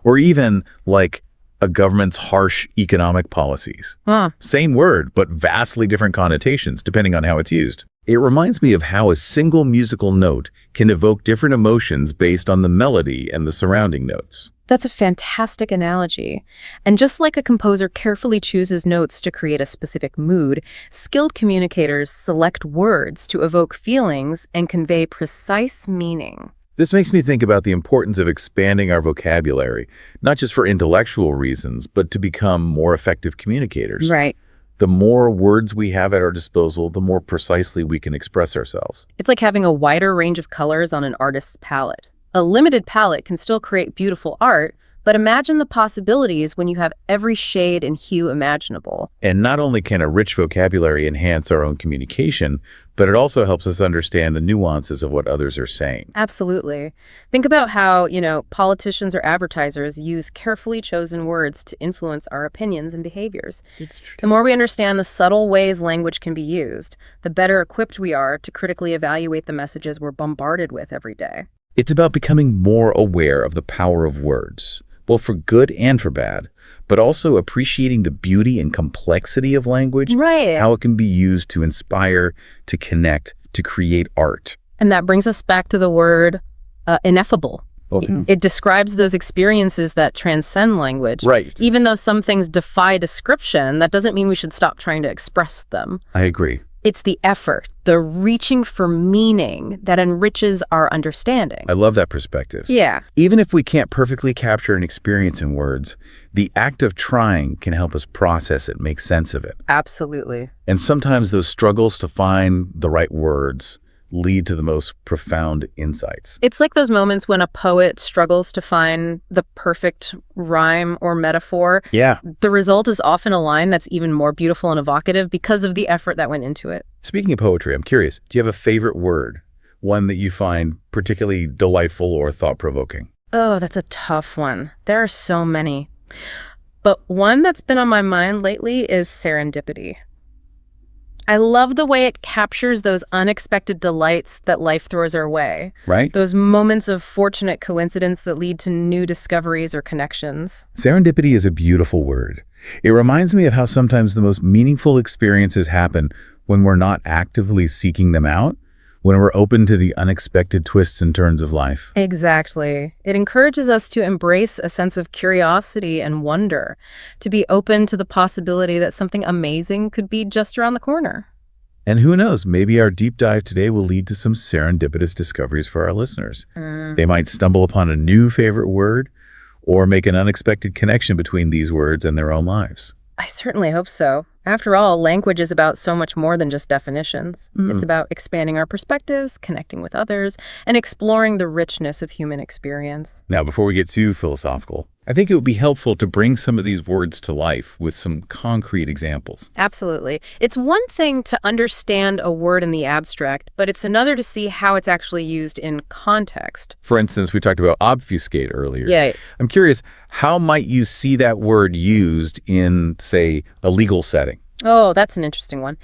Or even like a government's harsh economic policies. Same word, but vastly different connotations depending on how it's used. It reminds me of how a single musical note can evoke different emotions based on the melody and the surrounding notes. That's a fantastic analogy. And just like a composer carefully chooses notes to create a specific mood, skilled communicators select words to evoke feelings and convey precise meaning. This makes me think about the importance of expanding our vocabulary, not just for intellectual reasons, but to become more effective communicators. Right. The more words we have at our disposal, the more precisely we can express ourselves. It's like having a wider range of colors on an artist's palette. A limited palette can still create beautiful art, but imagine the possibilities when you have every shade and hue imaginable. And not only can a rich vocabulary enhance our own communication, but it also helps us understand the nuances of what others are saying. Absolutely. Think about how, politicians or advertisers use carefully chosen words to influence our opinions and behaviors. It's true. The more we understand the subtle ways language can be used, the better equipped we are to critically evaluate the messages we're bombarded with every day. It's about becoming more aware of the power of words, both for good and for bad, but also appreciating the beauty and complexity of language, Right. how it can be used to inspire, to connect, to create art. And that brings us back to the word ineffable. It describes those experiences that transcend language. Right. Even though some things defy description, that doesn't mean we should stop trying to express them. I agree. It's the effort, the reaching for meaning that enriches our understanding. I love that perspective. Yeah. Even if we can't perfectly capture an experience in words, the act of trying can help us process it, make sense of it. Absolutely. And sometimes those struggles to find the right words lead to the most profound insights. It's like those moments when a poet struggles to find the perfect rhyme or metaphor. Yeah. The result is often a line that's even more beautiful and evocative because of the effort that went into it. Speaking of poetry, I'm curious, do you have a favorite word? One that you find particularly delightful or thought-provoking? Oh, that's a tough one. There are so many. But one that's been on my mind lately is serendipity. I love the way it captures those unexpected delights that life throws our way. Right? Those moments of fortunate coincidence that lead to new discoveries or connections. Serendipity is a beautiful word. It reminds me of how sometimes the most meaningful experiences happen when we're not actively seeking them out, When we're open to the unexpected twists and turns of life. Exactly. It encourages us to embrace a sense of curiosity and wonder, to be open to the possibility that something amazing could be just around the corner. And who knows, maybe our deep dive today will lead to some serendipitous discoveries for our listeners. They might stumble upon a new favorite word or make an unexpected connection between these words and their own lives. I certainly hope so. After all, language is about so much more than just definitions. It's about expanding our perspectives, connecting with others, and exploring the richness of human experience. Now, before we get too philosophical, I think it would be helpful to bring some of these words to life with some concrete examples. Absolutely. It's one thing to understand a word in the abstract, but it's another to see how it's actually used in context. For instance, we talked about obfuscate earlier. Yeah. I'm curious, how might you see that word used in, say, a legal setting? Oh, that's an interesting one.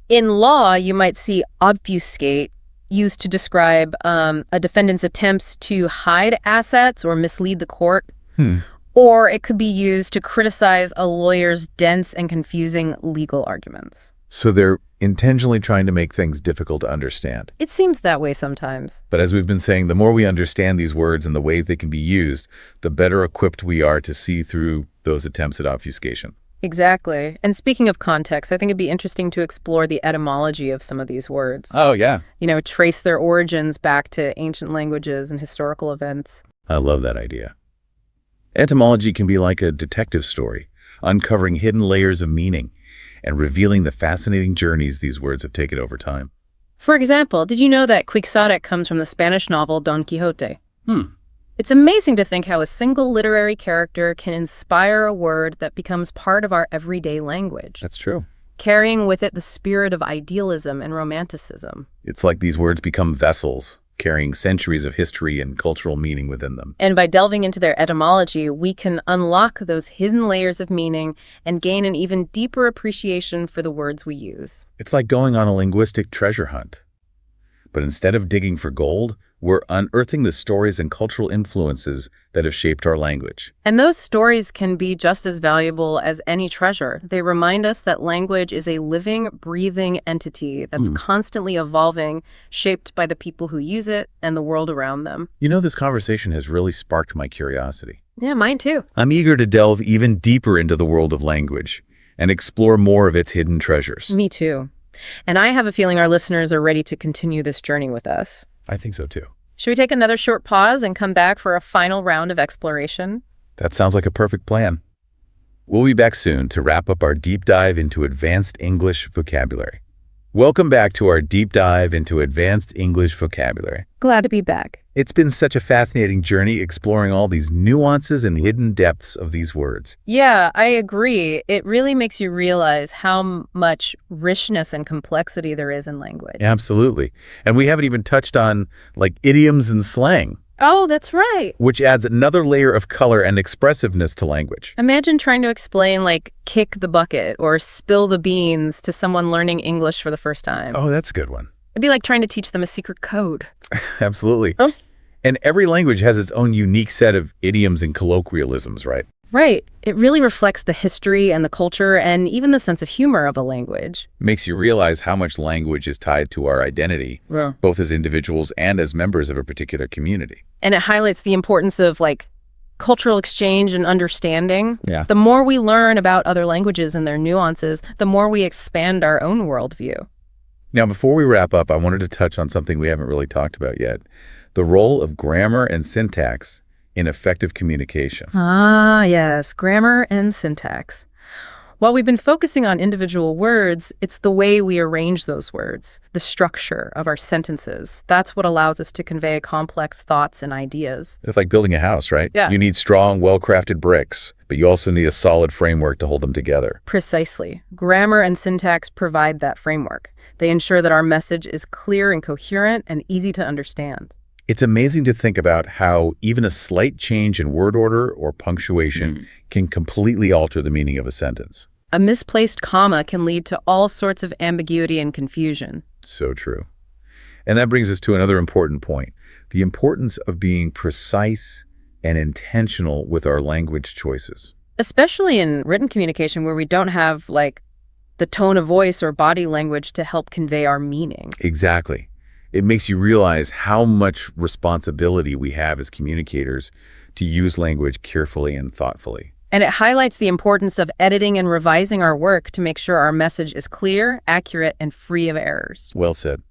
In law, you might see obfuscate used to describe a defendant's attempts to hide assets or mislead the court. Or it could be used to criticize a lawyer's dense and confusing legal arguments. So they're intentionally trying to make things difficult to understand. It seems that way sometimes. But as we've been saying, the more we understand these words and the ways they can be used, the better equipped we are to see through those attempts at obfuscation. Exactly. And speaking of context, I think it'd be interesting to explore the etymology of some of these words. Oh, yeah. Trace their origins back to ancient languages and historical events. I love that idea. Etymology can be like a detective story, uncovering hidden layers of meaning and revealing the fascinating journeys these words have taken over time. For example, did you know that quixotic comes from the Spanish novel Don Quixote? It's amazing to think how a single literary character can inspire a word that becomes part of our everyday language, That's true. carrying with it the spirit of idealism and romanticism. It's like these words become vessels, carrying centuries of history and cultural meaning within them. And by delving into their etymology, we can unlock those hidden layers of meaning and gain an even deeper appreciation for the words we use. It's like going on a linguistic treasure hunt. But instead of digging for gold, we're unearthing the stories and cultural influences that have shaped our language. And those stories can be just as valuable as any treasure. They remind us that language is a living, breathing entity that's constantly evolving, shaped by the people who use it and the world around them. This conversation has really sparked my curiosity. Yeah, mine too. I'm eager to delve even deeper into the world of language and explore more of its hidden treasures. Me too. And I have a feeling our listeners are ready to continue this journey with us. I think so too. Should we take another short pause and come back for a final round of exploration? That sounds like a perfect plan. We'll be back soon to wrap up our deep dive into advanced English vocabulary. Welcome back to our deep dive into advanced English vocabulary. Glad to be back. It's been such a fascinating journey exploring all these nuances and hidden depths of these words. Yeah, I agree. It really makes you realize how much richness and complexity there is in language. Absolutely. And we haven't even touched on idioms and slang, Oh, that's right. which adds another layer of color and expressiveness to language. Imagine trying to explain kick the bucket or spill the beans to someone learning English for the first time. Oh, that's a good one. It'd be like trying to teach them a secret code. Absolutely. Huh? And every language has its own unique set of idioms and colloquialisms, right? Right. It really reflects the history and the culture and even the sense of humor of a language. Makes you realize how much language is tied to our identity, Yeah. both as individuals and as members of a particular community. And it highlights the importance of cultural exchange and understanding. Yeah. The more we learn about other languages and their nuances, the more we expand our own worldview. Now, before we wrap up, I wanted to touch on something we haven't really talked about yet, the role of grammar and syntax in effective communication. Ah, yes, grammar and syntax. While we've been focusing on individual words, it's the way we arrange those words, the structure of our sentences. That's what allows us to convey complex thoughts and ideas. It's like building a house, right? Yeah. You need strong, well-crafted bricks, but you also need a solid framework to hold them together. Precisely. Grammar and syntax provide that framework. They ensure that our message is clear and coherent and easy to understand. It's amazing to think about how even a slight change in word order or punctuation can completely alter the meaning of a sentence. A misplaced comma can lead to all sorts of ambiguity and confusion. So true. And that brings us to another important point, the importance of being precise and intentional with our language choices. Especially in written communication where we don't have the tone of voice or body language to help convey our meaning. Exactly. It makes you realize how much responsibility we have as communicators to use language carefully and thoughtfully. And it highlights the importance of editing and revising our work to make sure our message is clear, accurate, and free of errors. Well said.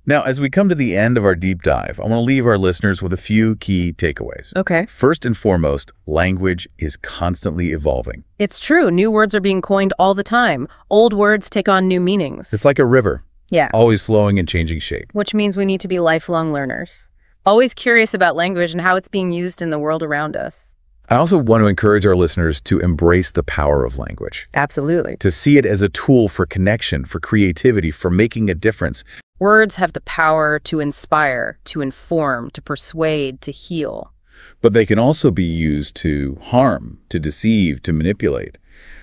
Now, as we come to the end of our deep dive, I want to leave our listeners with a few key takeaways. Okay. First and foremost, language is constantly evolving. It's true. New words are being coined all the time. Old words take on new meanings. It's like a river, Yeah. always flowing and changing shape. Which means we need to be lifelong learners. Always curious about language and how it's being used in the world around us. I also want to encourage our listeners to embrace the power of language, Absolutely. to see it as a tool for connection, for creativity, for making a difference. Words have the power to inspire, to inform, to persuade, to heal. But they can also be used to harm, to deceive, to manipulate.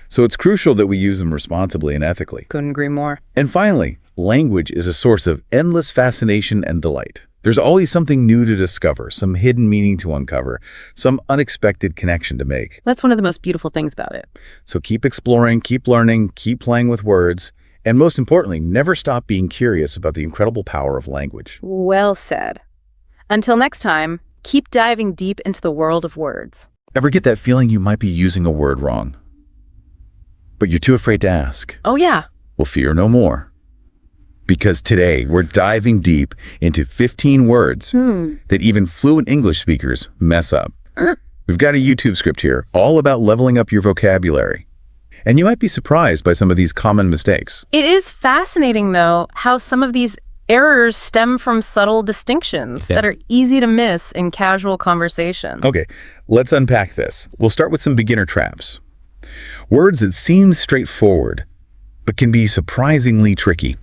So it's crucial that we use them responsibly and ethically. Couldn't agree more. And finally, language is a source of endless fascination and delight. There's always something new to discover, some hidden meaning to uncover, some unexpected connection to make. That's one of the most beautiful things about it. So keep exploring, keep learning, keep playing with words, and most importantly, never stop being curious about the incredible power of language. Well said. Until next time, keep diving deep into the world of words. Ever get that feeling you might be using a word wrong, but you're too afraid to ask? Oh yeah. Well, fear no more. Because today we're diving deep into 15 words that even fluent English speakers mess up. We've got a YouTube script here all about leveling up your vocabulary. And you might be surprised by some of these common mistakes. It is fascinating, though, how some of these errors stem from subtle distinctions that are easy to miss in casual conversation. Okay, let's unpack this. We'll start with some beginner traps. Words that seem straightforward, but can be surprisingly tricky.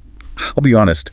I'll be honest,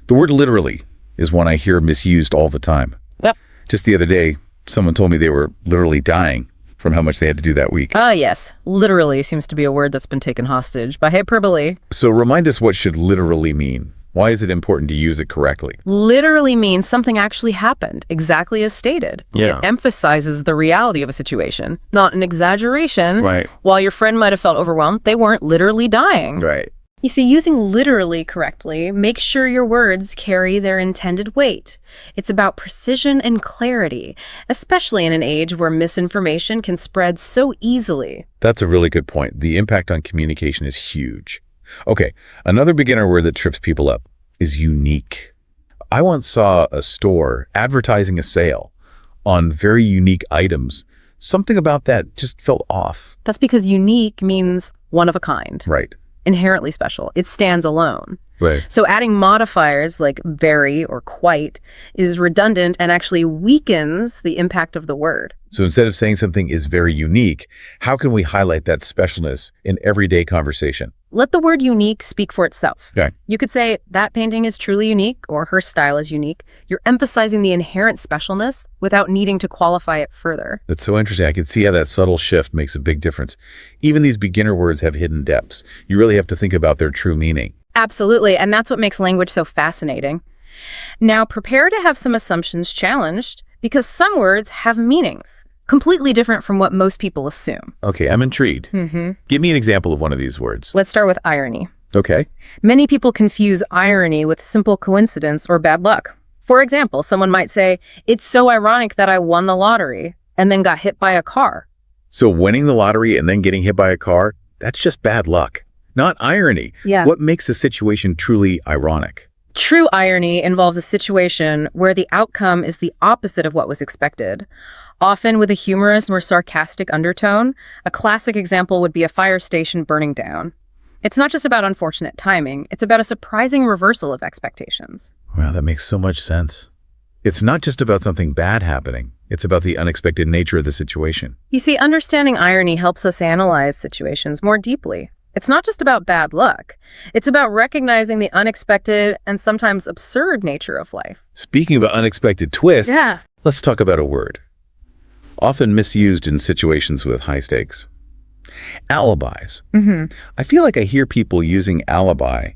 the word literally is one I hear misused all the time. Yep. Just the other day, someone told me they were literally dying from how much they had to do that week. Yes. Literally seems to be a word that's been taken hostage by hyperbole. So remind us, what should literally mean? Why is it important to use it correctly? Literally means something actually happened, exactly as stated. Yeah. It emphasizes the reality of a situation, not an exaggeration. Right. While your friend might have felt overwhelmed, they weren't literally dying. Right. You see, using literally correctly makes sure your words carry their intended weight. It's about precision and clarity, especially in an age where misinformation can spread so easily. That's a really good point. The impact on communication is huge. Okay, another beginner word that trips people up is unique. I once saw a store advertising a sale on very unique items. Something about that just felt off. That's because unique means one of a kind. Right. Inherently special. It stands alone. Right. So adding modifiers like very or quite is redundant and actually weakens the impact of the word. So instead of saying something is very unique, how can we highlight that specialness in everyday conversation? Let the word unique speak for itself. Okay. You could say that painting is truly unique or her style is unique. You're emphasizing the inherent specialness without needing to qualify it further. That's so interesting. I can see how that subtle shift makes a big difference. Even these beginner words have hidden depths. You really have to think about their true meaning. Absolutely, and that's what makes language so fascinating. Now, prepare to have some assumptions challenged because some words have meanings completely different from what most people assume. Okay, I'm intrigued. Give me an example of one of these words. Let's start with irony. Okay. Many people confuse irony with simple coincidence or bad luck. For example, someone might say, "It's so ironic that I won the lottery and then got hit by a car." So winning the lottery and then getting hit by a car, that's just bad luck, not irony. Yeah. What makes a situation truly ironic? True irony involves a situation where the outcome is the opposite of what was expected, often with a humorous or sarcastic undertone. A classic example would be a fire station burning down. It's not just about unfortunate timing, it's about a surprising reversal of expectations. Wow, that makes so much sense. It's not just about something bad happening. It's about the unexpected nature of the situation. You see, understanding irony helps us analyze situations more deeply. It's not just about bad luck. It's about recognizing the unexpected and sometimes absurd nature of life. Speaking of unexpected twists, Yeah. let's talk about a word. Often misused in situations with high stakes. Alibis. I feel like I hear people using alibi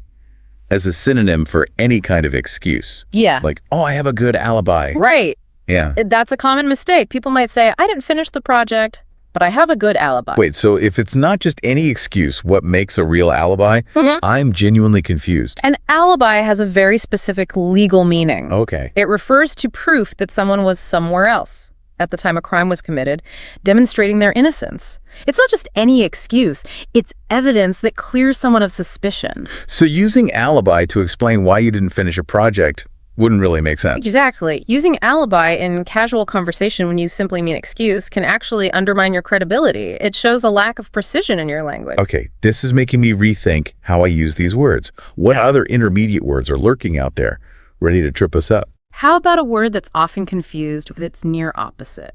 as a synonym for any kind of excuse. Yeah. Like, oh, I have a good alibi. Right. Yeah. That's a common mistake. People might say, "I didn't finish the project," but I have a good alibi. Wait, so if it's not just any excuse, what makes a real alibi? I'm genuinely confused. An alibi has a very specific legal meaning. Okay. It refers to proof that someone was somewhere else at the time a crime was committed, demonstrating their innocence. It's not just any excuse. It's evidence that clears someone of suspicion. So using alibi to explain why you didn't finish a project wouldn't really make sense. Exactly. Using alibi in casual conversation when you simply mean excuse can actually undermine your credibility. It shows a lack of precision in your language. Okay, this is making me rethink how I use these words. What other intermediate words are lurking out there, ready to trip us up? How about a word that's often confused with its near opposite?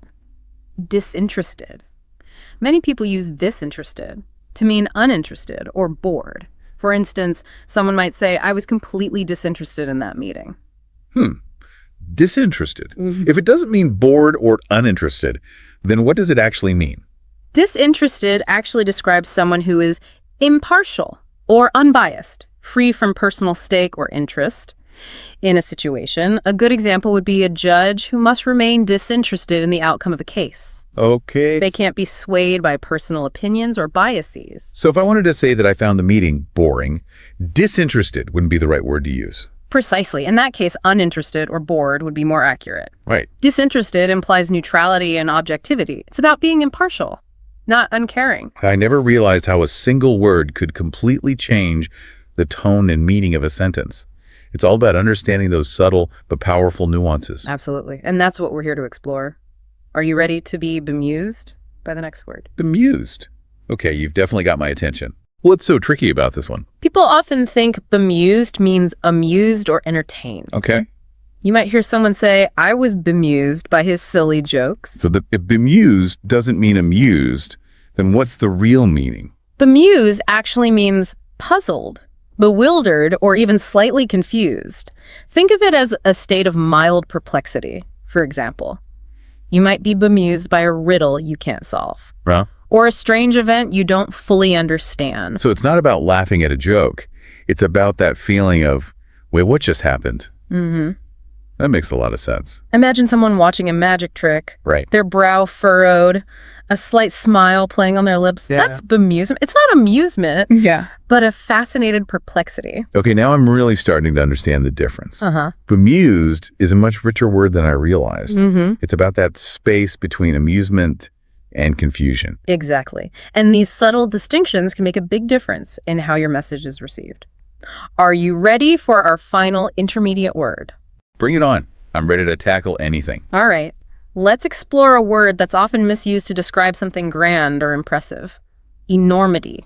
Disinterested. Many people use disinterested to mean uninterested or bored. For instance, someone might say, I was completely disinterested in that meeting. Disinterested. If it doesn't mean bored or uninterested, then what does it actually mean? Disinterested actually describes someone who is impartial or unbiased, free from personal stake or interest in a situation. A good example would be a judge who must remain disinterested in the outcome of a case. Okay. They can't be swayed by personal opinions or biases. So if I wanted to say that I found the meeting boring, disinterested wouldn't be the right word to use. Precisely. In that case, uninterested or bored would be more accurate. Right. Disinterested implies neutrality and objectivity. It's about being impartial, not uncaring. I never realized how a single word could completely change the tone and meaning of a sentence. It's all about understanding those subtle but powerful nuances. Absolutely. And that's what we're here to explore. Are you ready to be bemused by the next word? Bemused. Okay, you've definitely got my attention. What's so tricky about this one? People often think bemused means amused or entertained. Okay. You might hear someone say, I was bemused by his silly jokes. So if bemused doesn't mean amused, then what's the real meaning? Bemused actually means puzzled, bewildered, or even slightly confused. Think of it as a state of mild perplexity, for example. You might be bemused by a riddle you can't solve. Well, or a strange event you don't fully understand. so it's not about laughing at a joke. It's about that feeling of, wait, what just happened? That makes a lot of sense. Imagine someone watching a magic trick. Right. Their brow furrowed, a slight smile playing on their lips. Yeah. That's bemusement. It's not amusement, but a fascinated perplexity. Okay, now I'm really starting to understand the difference. Uh-huh. Bemused is a much richer word than I realized. It's about that space between amusement and confusion. Exactly. And these subtle distinctions can make a big difference in how your message is received. Are you ready for our final intermediate word? Bring it on. I'm ready to tackle anything. All right. Let's explore a word that's often misused to describe something grand or impressive. Enormity.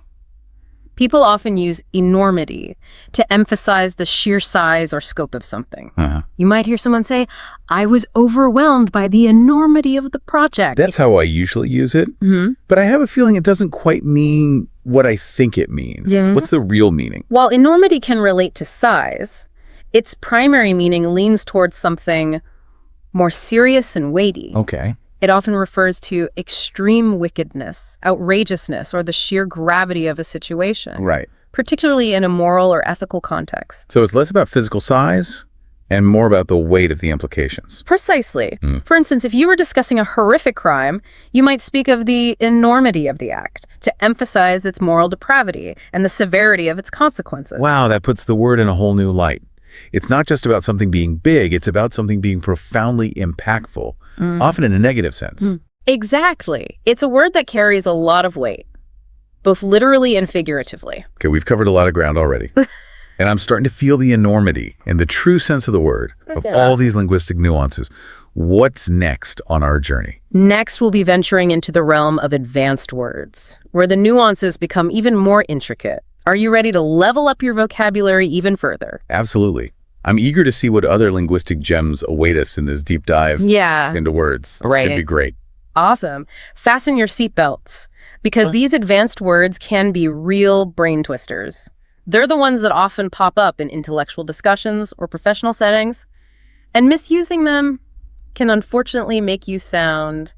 People often use enormity to emphasize the sheer size or scope of something. You might hear someone say, I was overwhelmed by the enormity of the project. That's how I usually use it. But I have a feeling it doesn't quite mean what I think it means. What's the real meaning? While enormity can relate to size, its primary meaning leans towards something more serious and weighty. Okay. It often refers to extreme wickedness, outrageousness, or the sheer gravity of a situation. Right. Particularly in a moral or ethical context. So it's less about physical size and more about the weight of the implications. Precisely. For instance, if you were discussing a horrific crime, you might speak of the enormity of the act to emphasize its moral depravity and the severity of its consequences. Wow, that puts the word in a whole new light. It's not just about something being big, it's about something being profoundly impactful, often in a negative sense. Exactly. It's a word that carries a lot of weight, both literally and figuratively. Okay, we've covered a lot of ground already. And I'm starting to feel the enormity and the true sense of the word, of all these linguistic nuances. What's next on our journey? Next, we'll be venturing into the realm of advanced words, where the nuances become even more intricate. Are you ready to level up your vocabulary even further? Absolutely. I'm eager to see what other linguistic gems await us in this deep dive into words. Right. It'd be great. Awesome. Fasten your seatbelts, because these advanced words can be real brain twisters. They're the ones that often pop up in intellectual discussions or professional settings, and misusing them can unfortunately make you sound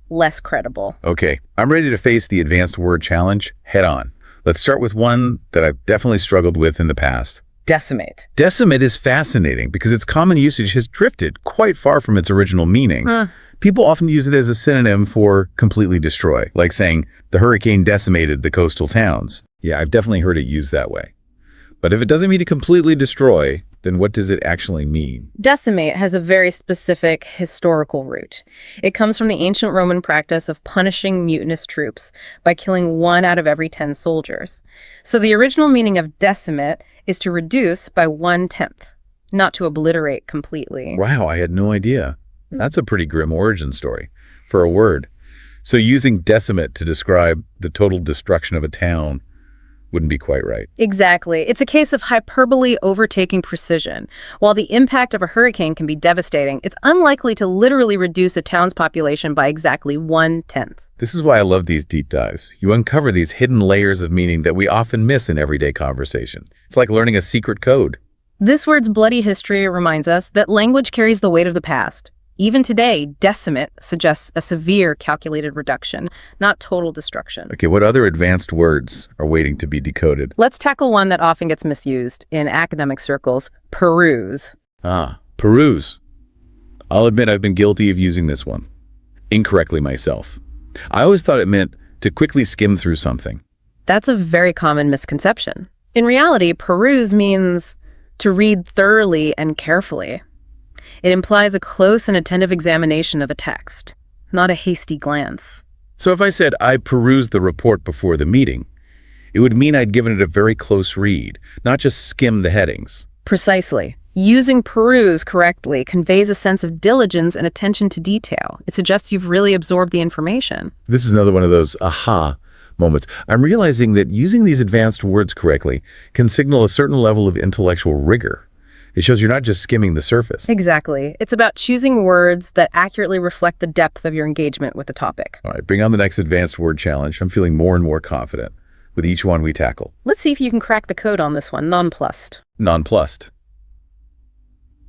less credible. Okay, I'm ready to face the advanced word challenge head on. Let's start with one that I've definitely struggled with in the past. Decimate. Decimate is fascinating because its common usage has drifted quite far from its original meaning. People often use it as a synonym for completely destroy, like saying the hurricane decimated the coastal towns. Yeah, I've definitely heard it used that way. But if it doesn't mean to completely destroy, then what does it actually mean? Decimate has a very specific historical root. It comes from the ancient Roman practice of punishing mutinous troops by killing 1 out of every 10 soldiers. So the original meaning of decimate is to reduce by 1/10, not to obliterate completely. Wow, I had no idea. That's a pretty grim origin story for a word. So using decimate to describe the total destruction of a town wouldn't be quite right. Exactly. It's a case of hyperbole overtaking precision. While the impact of a hurricane can be devastating, it's unlikely to literally reduce a town's population by exactly 1/10. This is why I love these deep dives. You uncover these hidden layers of meaning that we often miss in everyday conversation. It's like learning a secret code. This word's bloody history reminds us that language carries the weight of the past. Even today, decimate suggests a severe calculated reduction, not total destruction. Okay, what other advanced words are waiting to be decoded? Let's tackle one that often gets misused in academic circles: peruse. Peruse. I'll admit I've been guilty of using this one incorrectly myself. I always thought it meant to quickly skim through something. That's a very common misconception. In reality, peruse means to read thoroughly and carefully. It implies a close and attentive examination of a text, not a hasty glance. So if I said I perused the report before the meeting, it would mean I'd given it a very close read, not just skim the headings. Precisely. Using peruse correctly conveys a sense of diligence and attention to detail. It suggests you've really absorbed the information. This is another one of those aha moments. I'm realizing that using these advanced words correctly can signal a certain level of intellectual rigor. It shows you're not just skimming the surface. Exactly. It's about choosing words that accurately reflect the depth of your engagement with the topic. All right, bring on the next advanced word challenge. I'm feeling more and more confident with each one we tackle. Let's see if you can crack the code on this one. Nonplussed. Nonplussed.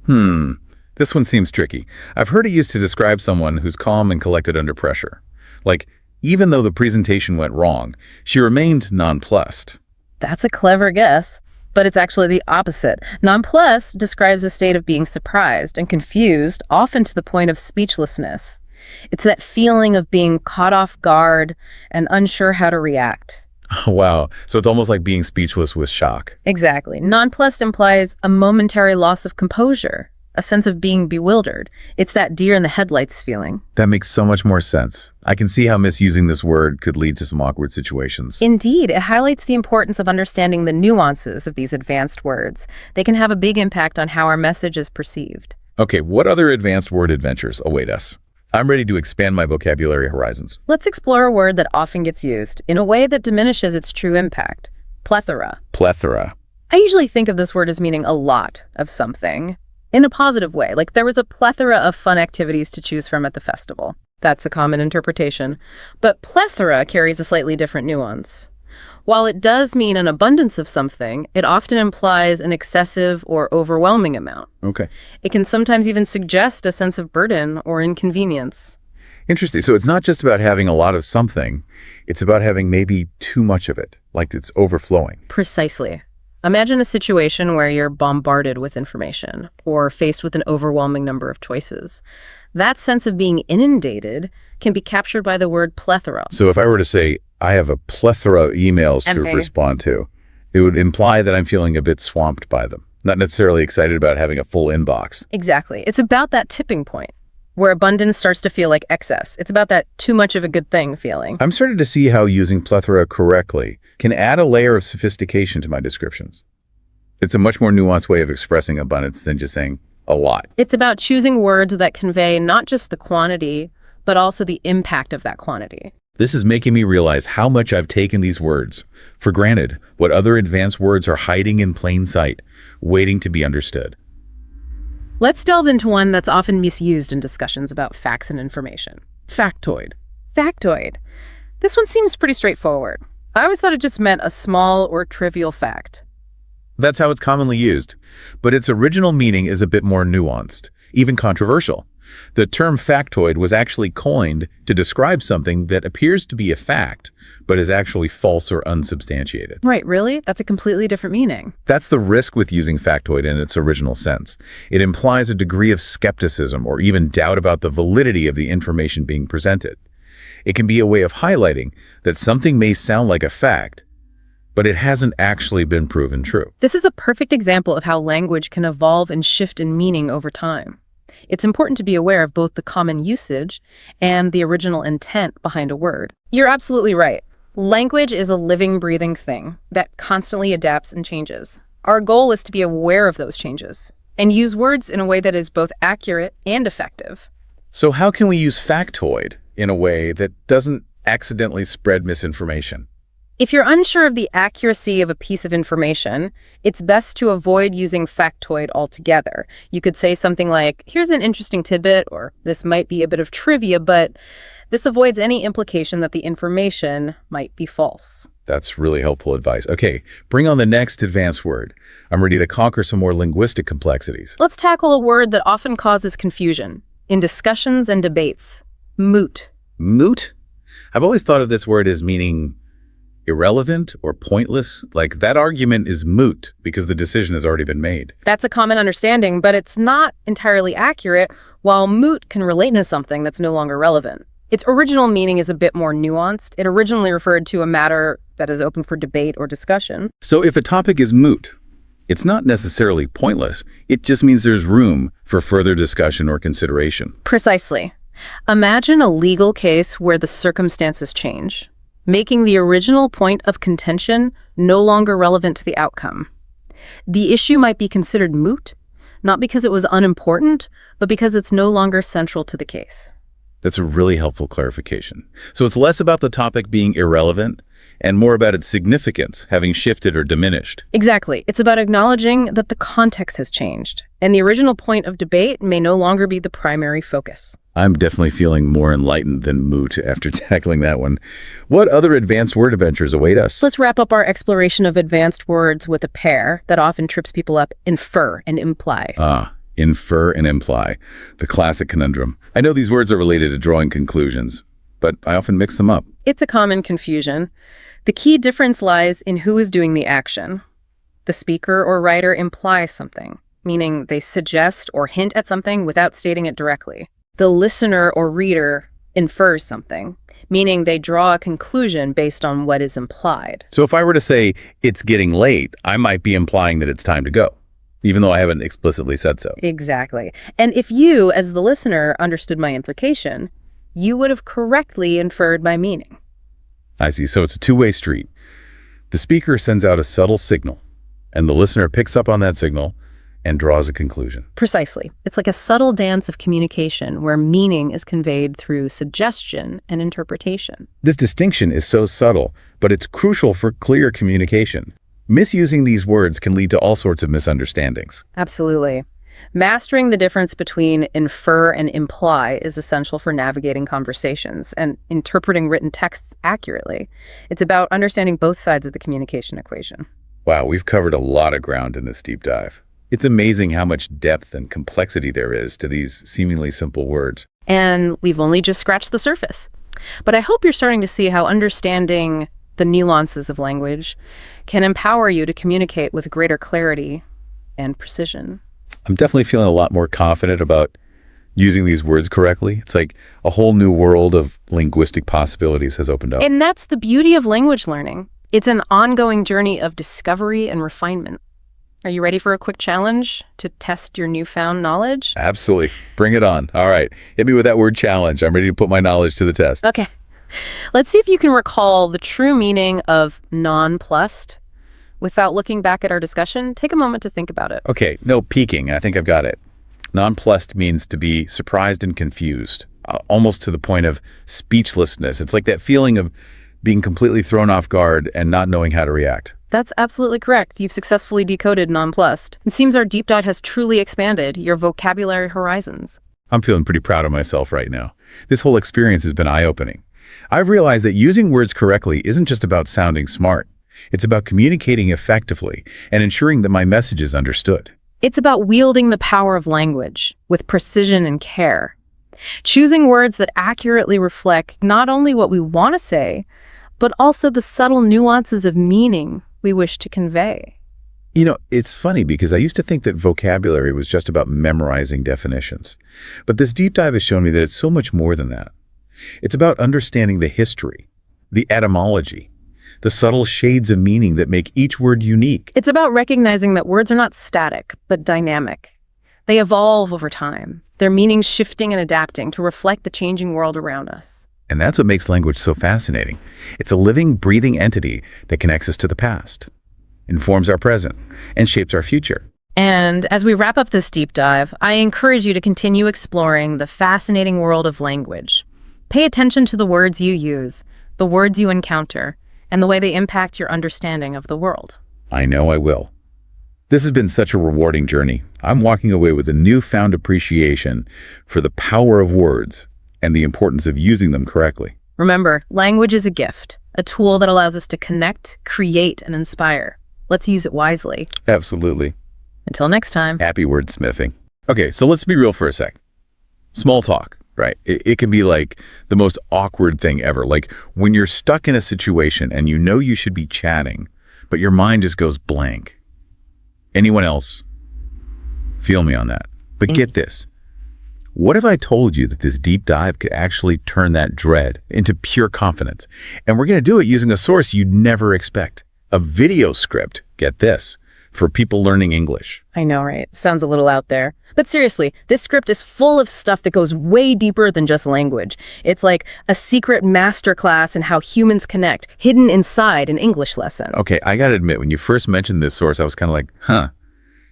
This one seems tricky. I've heard it used to describe someone who's calm and collected under pressure. Like, even though the presentation went wrong, she remained nonplussed. That's a clever guess. But it's actually the opposite. Nonplussed describes a state of being surprised and confused, often to the point of speechlessness. It's that feeling of being caught off guard and unsure how to react. Wow. So it's almost like being speechless with shock. Exactly. Nonplussed implies a momentary loss of composure, a sense of being bewildered. It's that deer in the headlights feeling. That makes so much more sense. I can see how misusing this word could lead to some awkward situations. Indeed, it highlights the importance of understanding the nuances of these advanced words. They can have a big impact on how our message is perceived. Okay, what other advanced word adventures await us? I'm ready to expand my vocabulary horizons. Let's explore a word that often gets used in a way that diminishes its true impact. Plethora. Plethora. I usually think of this word as meaning a lot of something. In a positive way, like there was a plethora of fun activities to choose from at the festival. That's a common interpretation. But plethora carries a slightly different nuance. While it does mean an abundance of something, it often implies an excessive or overwhelming amount. Okay. It can sometimes even suggest a sense of burden or inconvenience. Interesting. So it's not just about having a lot of something, it's about having maybe too much of it, like it's overflowing. Precisely. Imagine a situation where you're bombarded with information or faced with an overwhelming number of choices. That sense of being inundated can be captured by the word plethora. So if I were to say, I have a plethora of emails to respond to, it would imply that I'm feeling a bit swamped by them, not necessarily excited about having a full inbox. Exactly. It's about that tipping point where abundance starts to feel like excess. It's about that too much of a good thing feeling. I'm starting to see how using plethora correctly can add a layer of sophistication to my descriptions. It's a much more nuanced way of expressing abundance than just saying a lot. It's about choosing words that convey not just the quantity, but also the impact of that quantity. This is making me realize how much I've taken these words for granted, what other advanced words are hiding in plain sight, waiting to be understood. Let's delve into one that's often misused in discussions about facts and information. Factoid. Factoid. This one seems pretty straightforward. I always thought it just meant a small or trivial fact. That's how it's commonly used, but its original meaning is a bit more nuanced. even controversial. The term factoid was actually coined to describe something that appears to be a fact, but is actually false or unsubstantiated. Right, really? That's a completely different meaning. That's the risk with using factoid in its original sense. It implies a degree of skepticism or even doubt about the validity of the information being presented. It can be a way of highlighting that something may sound like a fact, but it hasn't actually been proven true. This is a perfect example of how language can evolve and shift in meaning over time. It's important to be aware of both the common usage and the original intent behind a word. You're absolutely right. Language is a living, breathing thing that constantly adapts and changes. Our goal is to be aware of those changes and use words in a way that is both accurate and effective. So how can we use factoid in a way that doesn't accidentally spread misinformation? If you're unsure of the accuracy of a piece of information, it's best to avoid using factoid altogether. You could say something like, here's an interesting tidbit, or this might be a bit of trivia, but this avoids any implication that the information might be false. That's really helpful advice. Okay, bring on the next advanced word. I'm ready to conquer some more linguistic complexities. Let's tackle a word that often causes confusion in discussions and debates. Moot. Moot? I've always thought of this word as meaning irrelevant or pointless. Like that argument is moot because the decision has already been made. That's a common understanding, but it's not entirely accurate. While moot can relate to something that's no longer relevant, its original meaning is a bit more nuanced. It originally referred to a matter that is open for debate or discussion. So if a topic is moot, it's not necessarily pointless. It just means there's room for further discussion or consideration. Precisely. Imagine a legal case where the circumstances change, making the original point of contention no longer relevant to the outcome. The issue might be considered moot, not because it was unimportant, but because it's no longer central to the case. That's a really helpful clarification. So it's less about the topic being irrelevant and more about its significance having shifted or diminished. Exactly. It's about acknowledging that the context has changed, and the original point of debate may no longer be the primary focus. I'm definitely feeling more enlightened than moot after tackling that one. What other advanced word adventures await us? Let's wrap up our exploration of advanced words with a pair that often trips people up: infer and imply. Infer and imply, the classic conundrum. I know these words are related to drawing conclusions, but I often mix them up. It's a common confusion. The key difference lies in who is doing the action. The speaker or writer implies something, meaning they suggest or hint at something without stating it directly. The listener or reader infers something, meaning they draw a conclusion based on what is implied. So if I were to say, it's getting late, I might be implying that it's time to go, even though I haven't explicitly said so. Exactly. And if you, as the listener, understood my implication, you would have correctly inferred my meaning. I see. So it's a two-way street. The speaker sends out a subtle signal, and the listener picks up on that signal and draws a conclusion. Precisely. It's like a subtle dance of communication where meaning is conveyed through suggestion and interpretation. This distinction is so subtle, but it's crucial for clear communication. Misusing these words can lead to all sorts of misunderstandings. Absolutely. Mastering the difference between infer and imply is essential for navigating conversations and interpreting written texts accurately. It's about understanding both sides of the communication equation. Wow, we've covered a lot of ground in this deep dive. It's amazing how much depth and complexity there is to these seemingly simple words. And we've only just scratched the surface. But I hope you're starting to see how understanding the nuances of language can empower you to communicate with greater clarity and precision. I'm definitely feeling a lot more confident about using these words correctly. It's like a whole new world of linguistic possibilities has opened up. And that's the beauty of language learning. It's an ongoing journey of discovery and refinement. Are you ready for a quick challenge to test your newfound knowledge? Absolutely. Bring it on. All right. Hit me with that word challenge. I'm ready to put my knowledge to the test. Okay. Let's see if you can recall the true meaning of nonplussed. Without looking back at our discussion, take a moment to think about it. Okay. No peeking. I think I've got it. Nonplussed means to be surprised and confused, almost to the point of speechlessness. It's like that feeling of being completely thrown off guard and not knowing how to react. That's absolutely correct. You've successfully decoded nonplussed. It seems our deep dive has truly expanded your vocabulary horizons. I'm feeling pretty proud of myself right now. This whole experience has been eye-opening. I've realized that using words correctly isn't just about sounding smart. It's about communicating effectively and ensuring that my message is understood. It's about wielding the power of language with precision and care, choosing words that accurately reflect not only what we want to say, but also the subtle nuances of meaning we wish to convey. You know, it's funny because I used to think that vocabulary was just about memorizing definitions. But this deep dive has shown me that it's so much more than that. It's about understanding the history, the etymology, the subtle shades of meaning that make each word unique. It's about recognizing that words are not static, but dynamic. They evolve over time, their meanings shifting and adapting to reflect the changing world around us. And that's what makes language so fascinating. It's a living, breathing entity that connects us to the past, informs our present, and shapes our future. And as we wrap up this deep dive, I encourage you to continue exploring the fascinating world of language. Pay attention to the words you use, the words you encounter, and the way they impact your understanding of the world. I know I will. This has been such a rewarding journey. I'm walking away with a newfound appreciation for the power of words and the importance of using them correctly. Remember, language is a gift, a tool that allows us to connect, create, and inspire. Let's use it wisely. Absolutely. Until next time. Happy wordsmithing. Okay, so let's be real for a sec. Small talk, right? It can be like the most awkward thing ever. Like when you're stuck in a situation and you know you should be chatting, but your mind just goes blank. Anyone else? Feel me on that. But get this. What if I told you that this deep dive could actually turn that dread into pure confidence? And we're going to do it using a source you'd never expect. A video script, get this, for people learning English. I know, right? Sounds a little out there. But seriously, this script is full of stuff that goes way deeper than just language. It's like a secret masterclass in how humans connect, hidden inside an English lesson. Okay, I gotta admit, when you first mentioned this source, I was kind of like,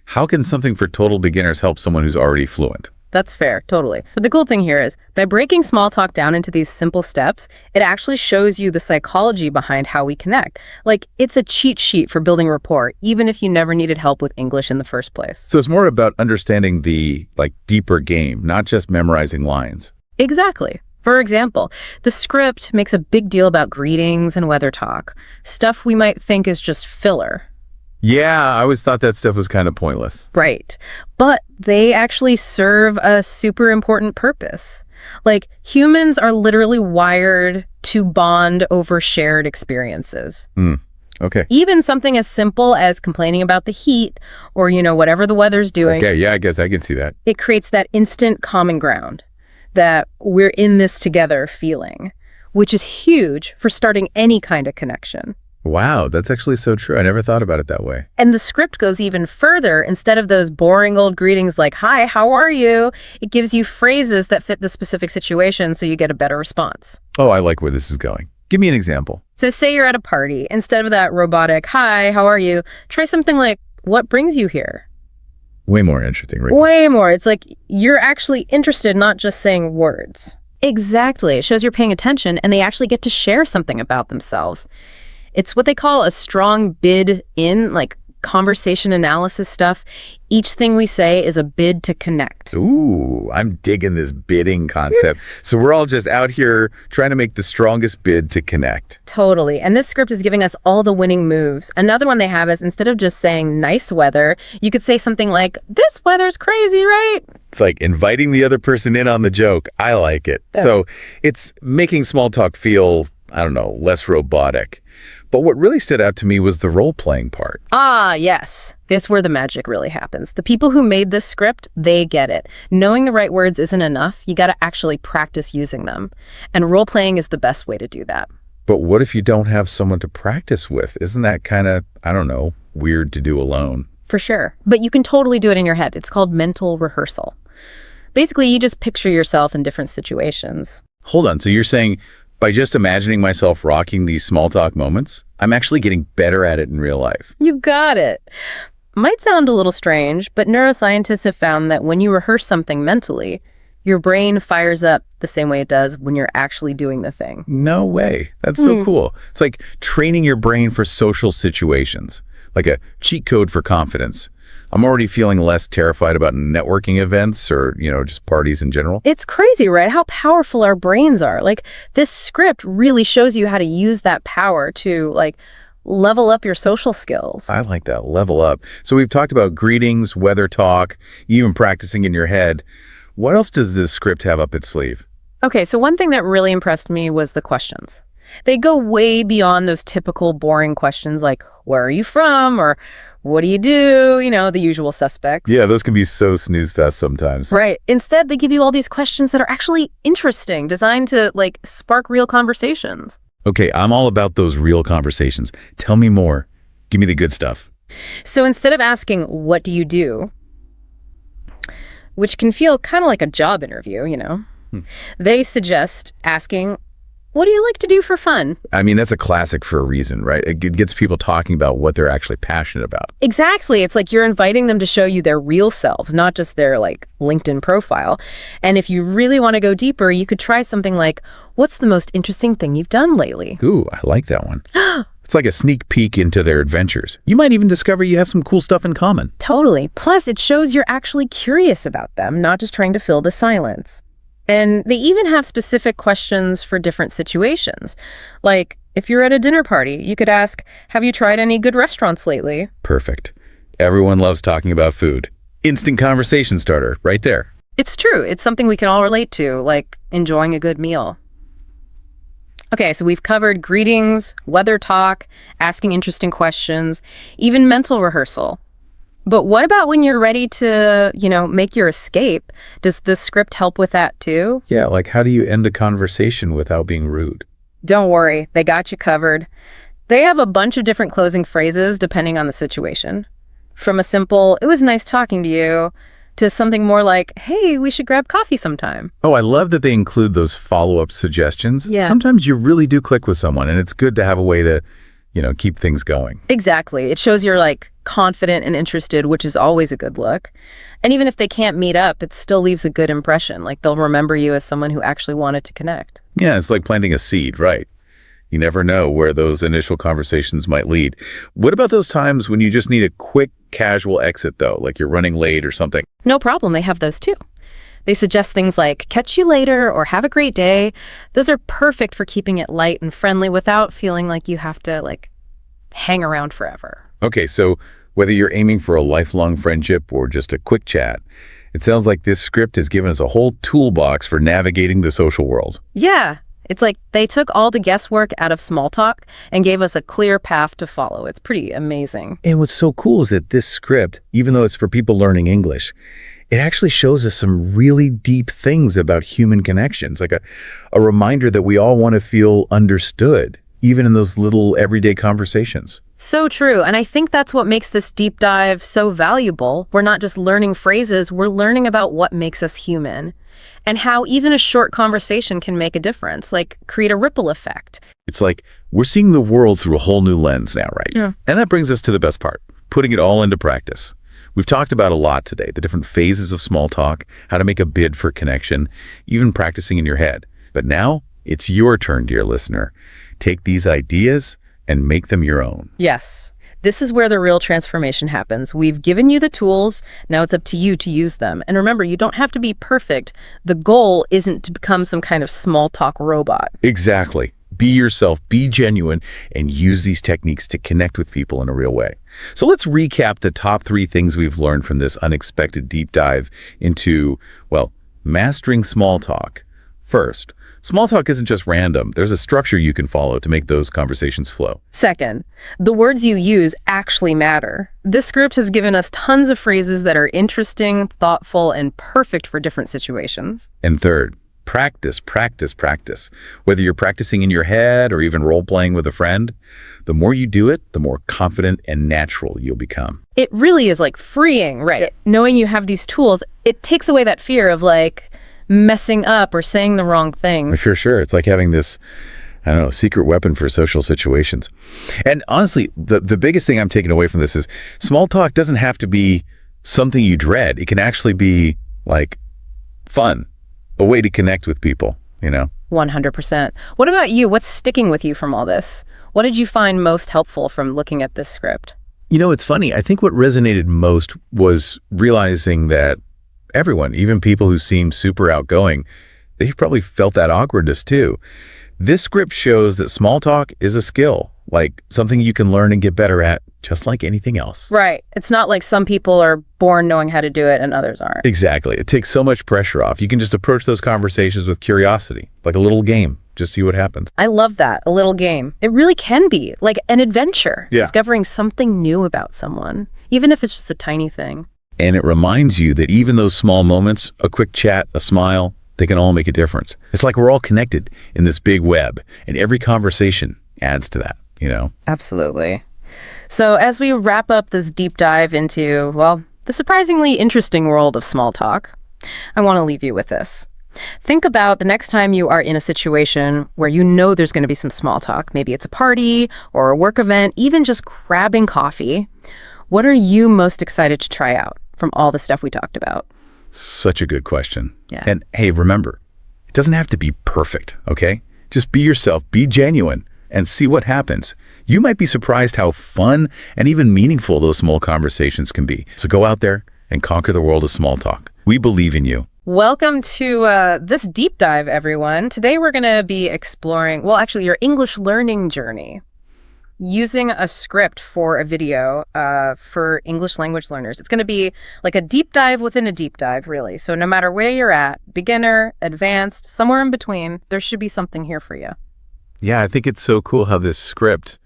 how can something for total beginners help someone who's already fluent? That's fair, totally. But the cool thing here is, by breaking small talk down into these simple steps, it actually shows you the psychology behind how we connect. Like, it's a cheat sheet for building rapport, even if you never needed help with English in the first place. So it's more about understanding the, deeper game, not just memorizing lines. Exactly. For example, the script makes a big deal about greetings and weather talk, stuff we might think is just filler. Yeah, I always thought that stuff was kind of pointless. Right. But they actually serve a super important purpose. Like, humans are literally wired to bond over shared experiences. Okay. Even something as simple as complaining about the heat or, whatever the weather's doing. Okay, yeah, I guess I can see that. It creates that instant common ground, that we're in this together feeling, which is huge for starting any kind of connection. Wow, that's actually so true. I never thought about it that way. And the script goes even further. Instead of those boring old greetings like, "Hi, how are you?" it gives you phrases that fit the specific situation so you get a better response. Oh, I like where this is going. Give me an example. So say you're at a party. Instead of that robotic, "Hi, how are you?" try something like, "What brings you here?" Way more interesting, right? Way more. It's like you're actually interested, not just saying words. Exactly. It shows you're paying attention and they actually get to share something about themselves. It's what they call a strong bid in, like conversation analysis stuff. Each thing we say is a bid to connect. Ooh, I'm digging this bidding concept. So we're all just out here trying to make the strongest bid to connect. Totally. And this script is giving us all the winning moves. Another one they have is, instead of just saying nice weather, you could say something like, "This weather's crazy, right?" It's like inviting the other person in on the joke. I like it. Yeah. So it's making small talk feel, less robotic. But what really stood out to me was the role-playing part. Ah, yes. That's where the magic really happens. The people who made this script, they get it. Knowing the right words isn't enough. You got to actually practice using them. And role-playing is the best way to do that. But what if you don't have someone to practice with? Isn't that kind of, weird to do alone? For sure. But you can totally do it in your head. It's called mental rehearsal. Basically, you just picture yourself in different situations. Hold on. So you're saying by just imagining myself rocking these small talk moments, I'm actually getting better at it in real life? You got it. Might sound a little strange, but neuroscientists have found that when you rehearse something mentally, your brain fires up the same way it does when you're actually doing the thing. No way. That's so cool. It's like training your brain for social situations, like a cheat code for confidence. I'm already feeling less terrified about networking events or, just parties in general. It's crazy, right? How powerful our brains are. Like, this script really shows you how to use that power to, level up your social skills. I like that, level up. So we've talked about greetings, weather talk, even practicing in your head. What else does this script have up its sleeve? Okay, so one thing that really impressed me was the questions. They go way beyond those typical boring questions like, where are you from? Or what do you do? The usual suspects. Yeah, those can be so snooze fest sometimes. Right. Instead, they give you all these questions that are actually interesting, designed to spark real conversations. Okay, I'm all about those real conversations. Tell me more. Give me the good stuff. So instead of asking, what do you do? Which can feel kind of like a job interview, They suggest asking, what do you like to do for fun? I mean, that's a classic for a reason, right? It gets people talking about what they're actually passionate about. Exactly. It's like you're inviting them to show you their real selves, not just their LinkedIn profile. And if you really want to go deeper, you could try something like, what's the most interesting thing you've done lately? Ooh, I like that one. It's like a sneak peek into their adventures. You might even discover you have some cool stuff in common. Totally. Plus, it shows you're actually curious about them, not just trying to fill the silence. And they even have specific questions for different situations. Like, if you're at a dinner party, you could ask, have you tried any good restaurants lately? Perfect. Everyone loves talking about food. Instant conversation starter, right there. It's true. It's something we can all relate to, like enjoying a good meal. Okay, so we've covered greetings, weather talk, asking interesting questions, even mental rehearsal. But what about when you're ready to, make your escape? Does the script help with that too? Yeah, like how do you end a conversation without being rude? Don't worry, they got you covered. They have a bunch of different closing phrases depending on the situation. From a simple, it was nice talking to you, to something more like, hey, we should grab coffee sometime. Oh, I love that they include those follow-up suggestions. Yeah. Sometimes you really do click with someone, and it's good to have a way to, keep things going. Exactly. It shows you're confident and interested, which is always a good look. And even if they can't meet up, it still leaves a good impression. They'll remember you as someone who actually wanted to connect. Yeah, it's like planting a seed, right? You never know where those initial conversations might lead. What about those times when you just need a quick, casual exit, though, like you're running late or something? No problem. They have those too. They suggest things like, catch you later or have a great day. Those are perfect for keeping it light and friendly without feeling like you have to, hang around forever. Okay, so whether you're aiming for a lifelong friendship or just a quick chat, it sounds like this script has given us a whole toolbox for navigating the social world. Yeah. It's like they took all the guesswork out of small talk and gave us a clear path to follow. It's pretty amazing. And what's so cool is that this script, even though it's for people learning English, it actually shows us some really deep things about human connections, like a reminder that we all want to feel understood, even in those little everyday conversations. So true. And I think that's what makes this deep dive so valuable. We're not just learning phrases, we're learning about what makes us human and how even a short conversation can make a difference, create a ripple effect. It's like we're seeing the world through a whole new lens now, right? Yeah. And that brings us to the best part, putting it all into practice. We've talked about a lot today, the different phases of small talk, how to make a bid for connection, even practicing in your head. But now it's your turn, dear listener. Take these ideas and make them your own. Yes. This is where the real transformation happens. We've given you the tools. Now it's up to you to use them. And remember, you don't have to be perfect. The goal isn't to become some kind of small talk robot. Exactly. Be yourself, be genuine, and use these techniques to connect with people in a real way. So let's recap the top 3 things we've learned from this unexpected deep dive into, mastering small talk. First, small talk isn't just random. There's a structure you can follow to make those conversations flow. Second, the words you use actually matter. This script has given us tons of phrases that are interesting, thoughtful, and perfect for different situations. And third, practice, practice, practice. Whether you're practicing in your head or even role-playing with a friend, the more you do it, the more confident and natural you'll become. It really is freeing, right? Yeah. Knowing you have these tools, it takes away that fear of messing up or saying the wrong thing. For sure. It's like having this, secret weapon for social situations. And honestly, the biggest thing I'm taking away from this is small talk doesn't have to be something you dread. It can actually be fun, a way to connect with people, 100%. What about you? What's sticking with you from all this? What did you find most helpful from looking at this script? It's funny. I think what resonated most was realizing that everyone, even people who seem super outgoing, they've probably felt that awkwardness too. This script shows that small talk is a skill, like something you can learn and get better at, just like anything else. Right. It's not like some people are born knowing how to do it and others aren't. Exactly. It takes so much pressure off. You can just approach those conversations with curiosity, like a little game. Just see what happens. I love that. A little game. It really can be like an adventure. Yeah. Discovering something new about someone, even if it's just a tiny thing. And it reminds you that even those small moments, a quick chat, a smile, they can all make a difference. It's like we're all connected in this big web, and every conversation adds to that, you know? Absolutely. So as we wrap up this deep dive into, well, the surprisingly interesting world of small talk, I want to leave you with this. Think about the next time you are in a situation where you know there's going to be some small talk. Maybe it's a party or a work event, even just grabbing coffee. What are you most excited to try out from all the stuff we talked about? Such a good question. Yeah. And hey, remember, it doesn't have to be perfect, okay? Just be yourself, be genuine, and see what happens. You might be surprised how fun and even meaningful those small conversations can be. So go out there and conquer the world of small talk. We believe in you. Welcome to this deep dive, everyone. Today we're going to be exploring, well, actually, your English learning journey using a script for a video for English language learners. It's going to be like a deep dive within a deep dive, really. So no matter where you're at, beginner, advanced, somewhere in between, there should be something here for you. Yeah, I think it's so cool how this script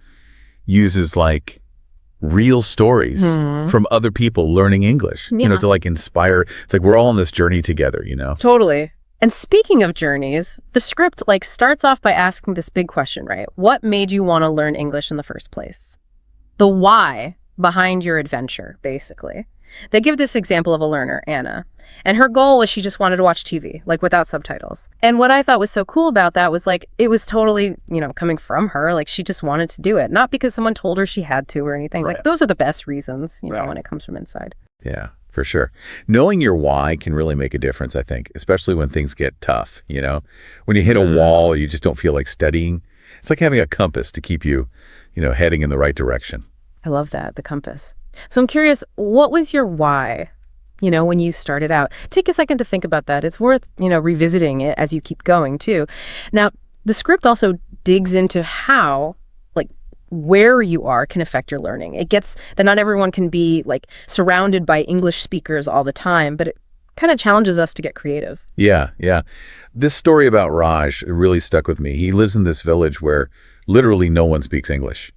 uses like real stories from other people learning English, you know, to like inspire. It's like we're all on this journey together, you know? Totally. And speaking of journeys, the script like starts off by asking this big question, right? What made you want to learn English in the first place? The why behind your adventure, basically. They give this example of a learner, Anna, and her goal was she just wanted to watch TV, like without subtitles. And what I thought was so cool about that was like, it was totally, you know, coming from her, like she just wanted to do it, not because someone told her she had to or anything. Right. Like those are the best reasons, you know, when it comes from inside. Yeah, for sure. Knowing your why can really make a difference, I think, especially when things get tough, you know? When you hit a wall, you just don't feel like studying. It's like having a compass to keep you, you know, heading in the right direction. I love that, the compass. So I'm curious, what was your why, you know, when you started out? Take a second to think about that. It's worth, you know, revisiting it as you keep going, too. Now, the script also digs into how, like, where you are can affect your learning. It gets that not everyone can be, like, surrounded by English speakers all the time, but it kind of challenges us to get creative. Yeah, yeah. This story about Raj really stuck with me. He lives in this village where literally no one speaks English.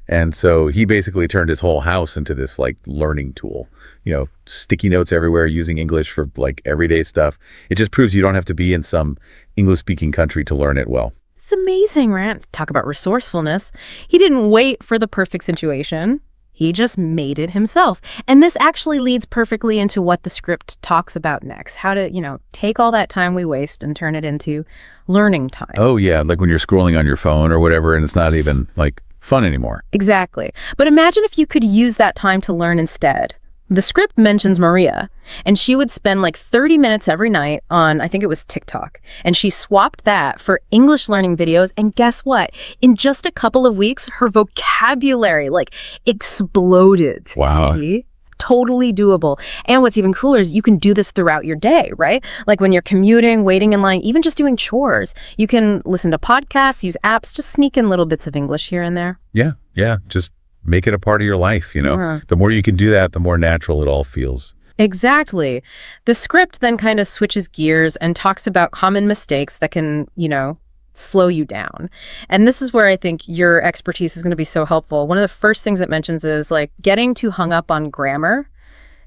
And so he basically turned his whole house into this like learning tool, you know, sticky notes everywhere, using English for like everyday stuff. It just proves you don't have to be in some English speaking country to learn it well. It's amazing, right? Talk about resourcefulness. He didn't wait for the perfect situation. He just made it himself. And this actually leads perfectly into what the script talks about next. How to, you know, take all that time we waste and turn it into learning time. Oh, yeah. Like when you're scrolling on your phone or whatever, and it's not even like fun anymore. Exactly. But imagine if you could use that time to learn instead. The script mentions Maria, and she would spend like 30 minutes every night on, I think it was TikTok, and she swapped that for English learning videos, and guess what? In just a couple of weeks, her vocabulary like exploded. Wow. See? Totally doable. And what's even cooler is you can do this throughout your day, right? Like when you're commuting, waiting in line, even just doing chores. You can listen to podcasts, use apps, just sneak in little bits of English here and there. Yeah, yeah. Just make it a part of your life, you know? The more you can do that, the more natural it all feels. Exactly. The script then kind of switches gears and talks about common mistakes that can, you know, slow you down. And this is where I think your expertise is going to be so helpful. One of the first things it mentions is like getting too hung up on grammar,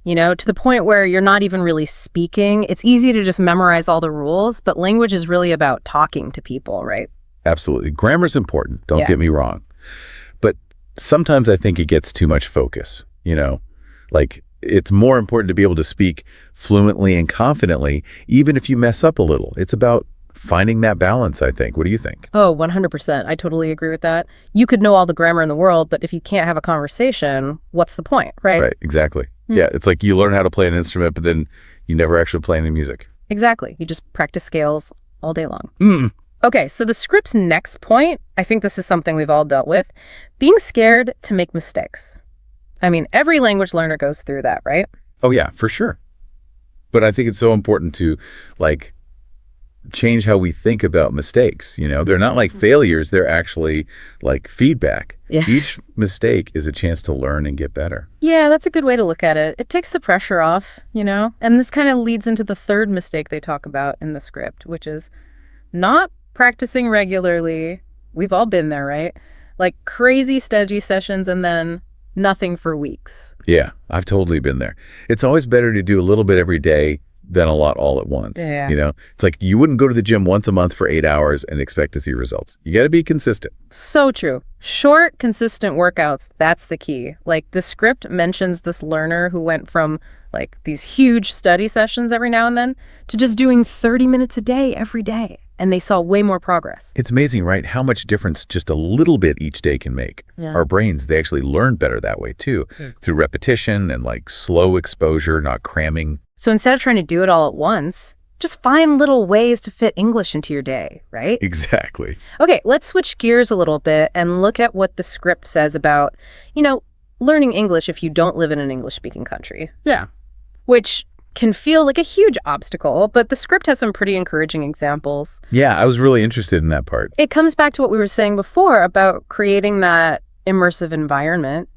you know, to the point where you're not even really speaking. It's easy to just memorize all the rules, but language is really about talking to people, right? Absolutely. Grammar's important. Don't get me wrong. But sometimes I think it gets too much focus, you know, like it's more important to be able to speak fluently and confidently, even if you mess up a little. It's about finding that balance, I think. What do you think? Oh, 100%. I totally agree with that. You could know all the grammar in the world, but if you can't have a conversation, what's the point, right? Right, exactly. Yeah, it's like you learn how to play an instrument, but then you never actually play any music. Exactly. You just practice scales all day long. Okay, so the script's next point, I think this is something we've all dealt with, being scared to make mistakes. I mean, every language learner goes through that, right? Oh, yeah, for sure. But I think it's so important to, like, change how we think about mistakes. They're not like failures. They're actually like feedback. Yeah. Each mistake is a chance to learn and get better. Yeah, that's a good way to look at it. It takes the pressure off, And this kind of leads into the third mistake they talk about in the script, which is not practicing regularly. We've all been there, right? Like crazy study sessions and then nothing for weeks. Yeah, I've totally been there. It's always better to do a little bit every day than a lot all at once. Yeah. It's like you wouldn't go to the gym once a month for 8 hours and expect to see results. You got to be consistent. So true. Short, consistent workouts, that's the key. Like the script mentions this learner who went from like these huge study sessions every now and then to just doing 30 minutes a day every day. And they saw way more progress. It's amazing, right? How much difference just a little bit each day can make. Yeah. Our brains, they actually learn better that way too, through repetition and like slow exposure, not cramming. So instead of trying to do it all at once, just find little ways to fit English into your day, right? Exactly. Okay, let's switch gears a little bit and look at what the script says about, learning English if you don't live in an English-speaking country. Yeah. Which can feel like a huge obstacle, but the script has some pretty encouraging examples. Yeah, I was really interested in that part. It comes back to what we were saying before about creating that immersive environment,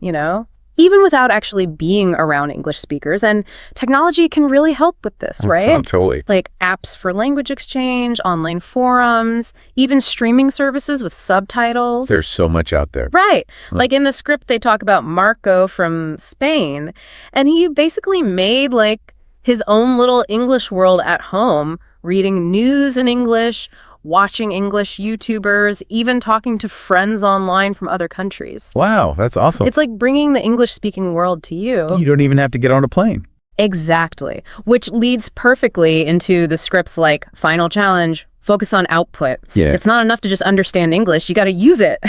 even without actually being around English speakers. And technology can really help with this, right? Totally. Like apps for language exchange, online forums, even streaming services with subtitles. There's so much out there. Right. Like in the script, they talk about Marco from Spain, and he basically made like his own little English world at home, reading news in English, watching English YouTubers, even talking to friends online from other countries. Wow, that's awesome. It's like bringing the English-speaking world to you. You don't even have to get on a plane. Exactly. Which leads perfectly into the script's like final challenge, focus on output. Yeah. It's not enough to just understand English. You got to use it,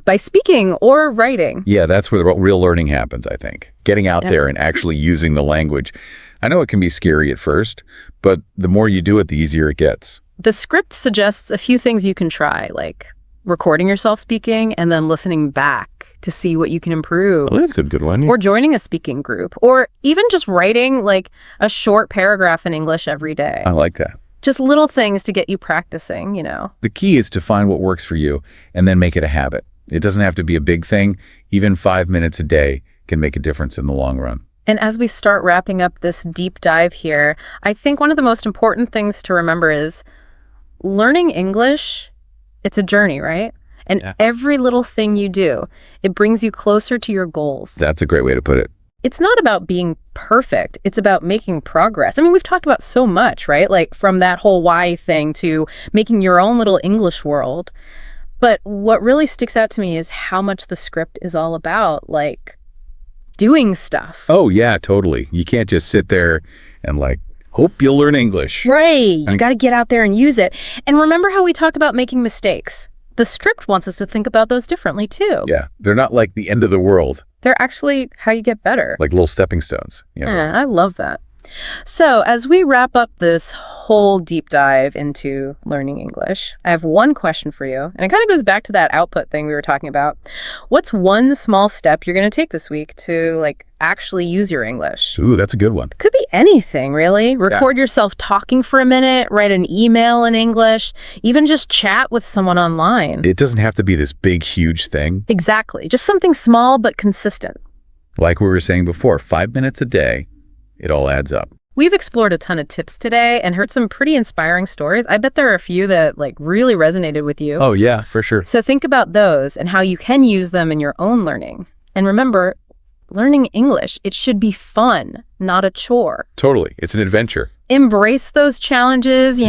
by speaking or writing. Yeah, that's where the real learning happens, I think. Getting out there and actually using the language. I know it can be scary at first, but the more you do it, the easier it gets. The script suggests a few things you can try, like recording yourself speaking and then listening back to see what you can improve. Well, that's a good one. Or joining a speaking group, or even just writing like a short paragraph in English every day. I like that. Just little things to get you practicing, The key is to find what works for you and then make it a habit. It doesn't have to be a big thing. Even 5 minutes a day can make a difference in the long run. And as we start wrapping up this deep dive here, I think one of the most important things to remember is learning English, it's a journey, right? And every little thing you do, it brings you closer to your goals. That's a great way to put it. It's not about being perfect. It's about making progress. I mean, we've talked about so much, right? Like from that whole why thing to making your own little English world. But what really sticks out to me is how much the script is all about, like, doing stuff. Oh, yeah, totally. You can't just sit there and like, hope you'll learn English. Right. You got to get out there and use it. And remember how we talked about making mistakes? The script wants us to think about those differently, too. Yeah. They're not like the end of the world. They're actually how you get better. Like little stepping stones. I love that. So as we wrap up this whole deep dive into learning English, I have one question for you. And it kind of goes back to that output thing we were talking about. What's one small step you're going to take this week to like actually use your English? Ooh, that's a good one. Could be anything, really. Record yourself talking for a minute, write an email in English, even just chat with someone online. It doesn't have to be this big, huge thing. Exactly. Just something small but consistent. Like we were saying before, 5 minutes a day, it all adds up. We've explored a ton of tips today and heard some pretty inspiring stories. I bet there are a few that like really resonated with you. Oh, yeah, for sure. So think about those and how you can use them in your own learning. And remember, learning English, it should be fun, not a chore. Totally. It's an adventure. Embrace those challenges,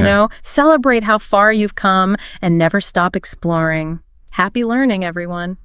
celebrate how far you've come and never stop exploring. Happy learning, everyone.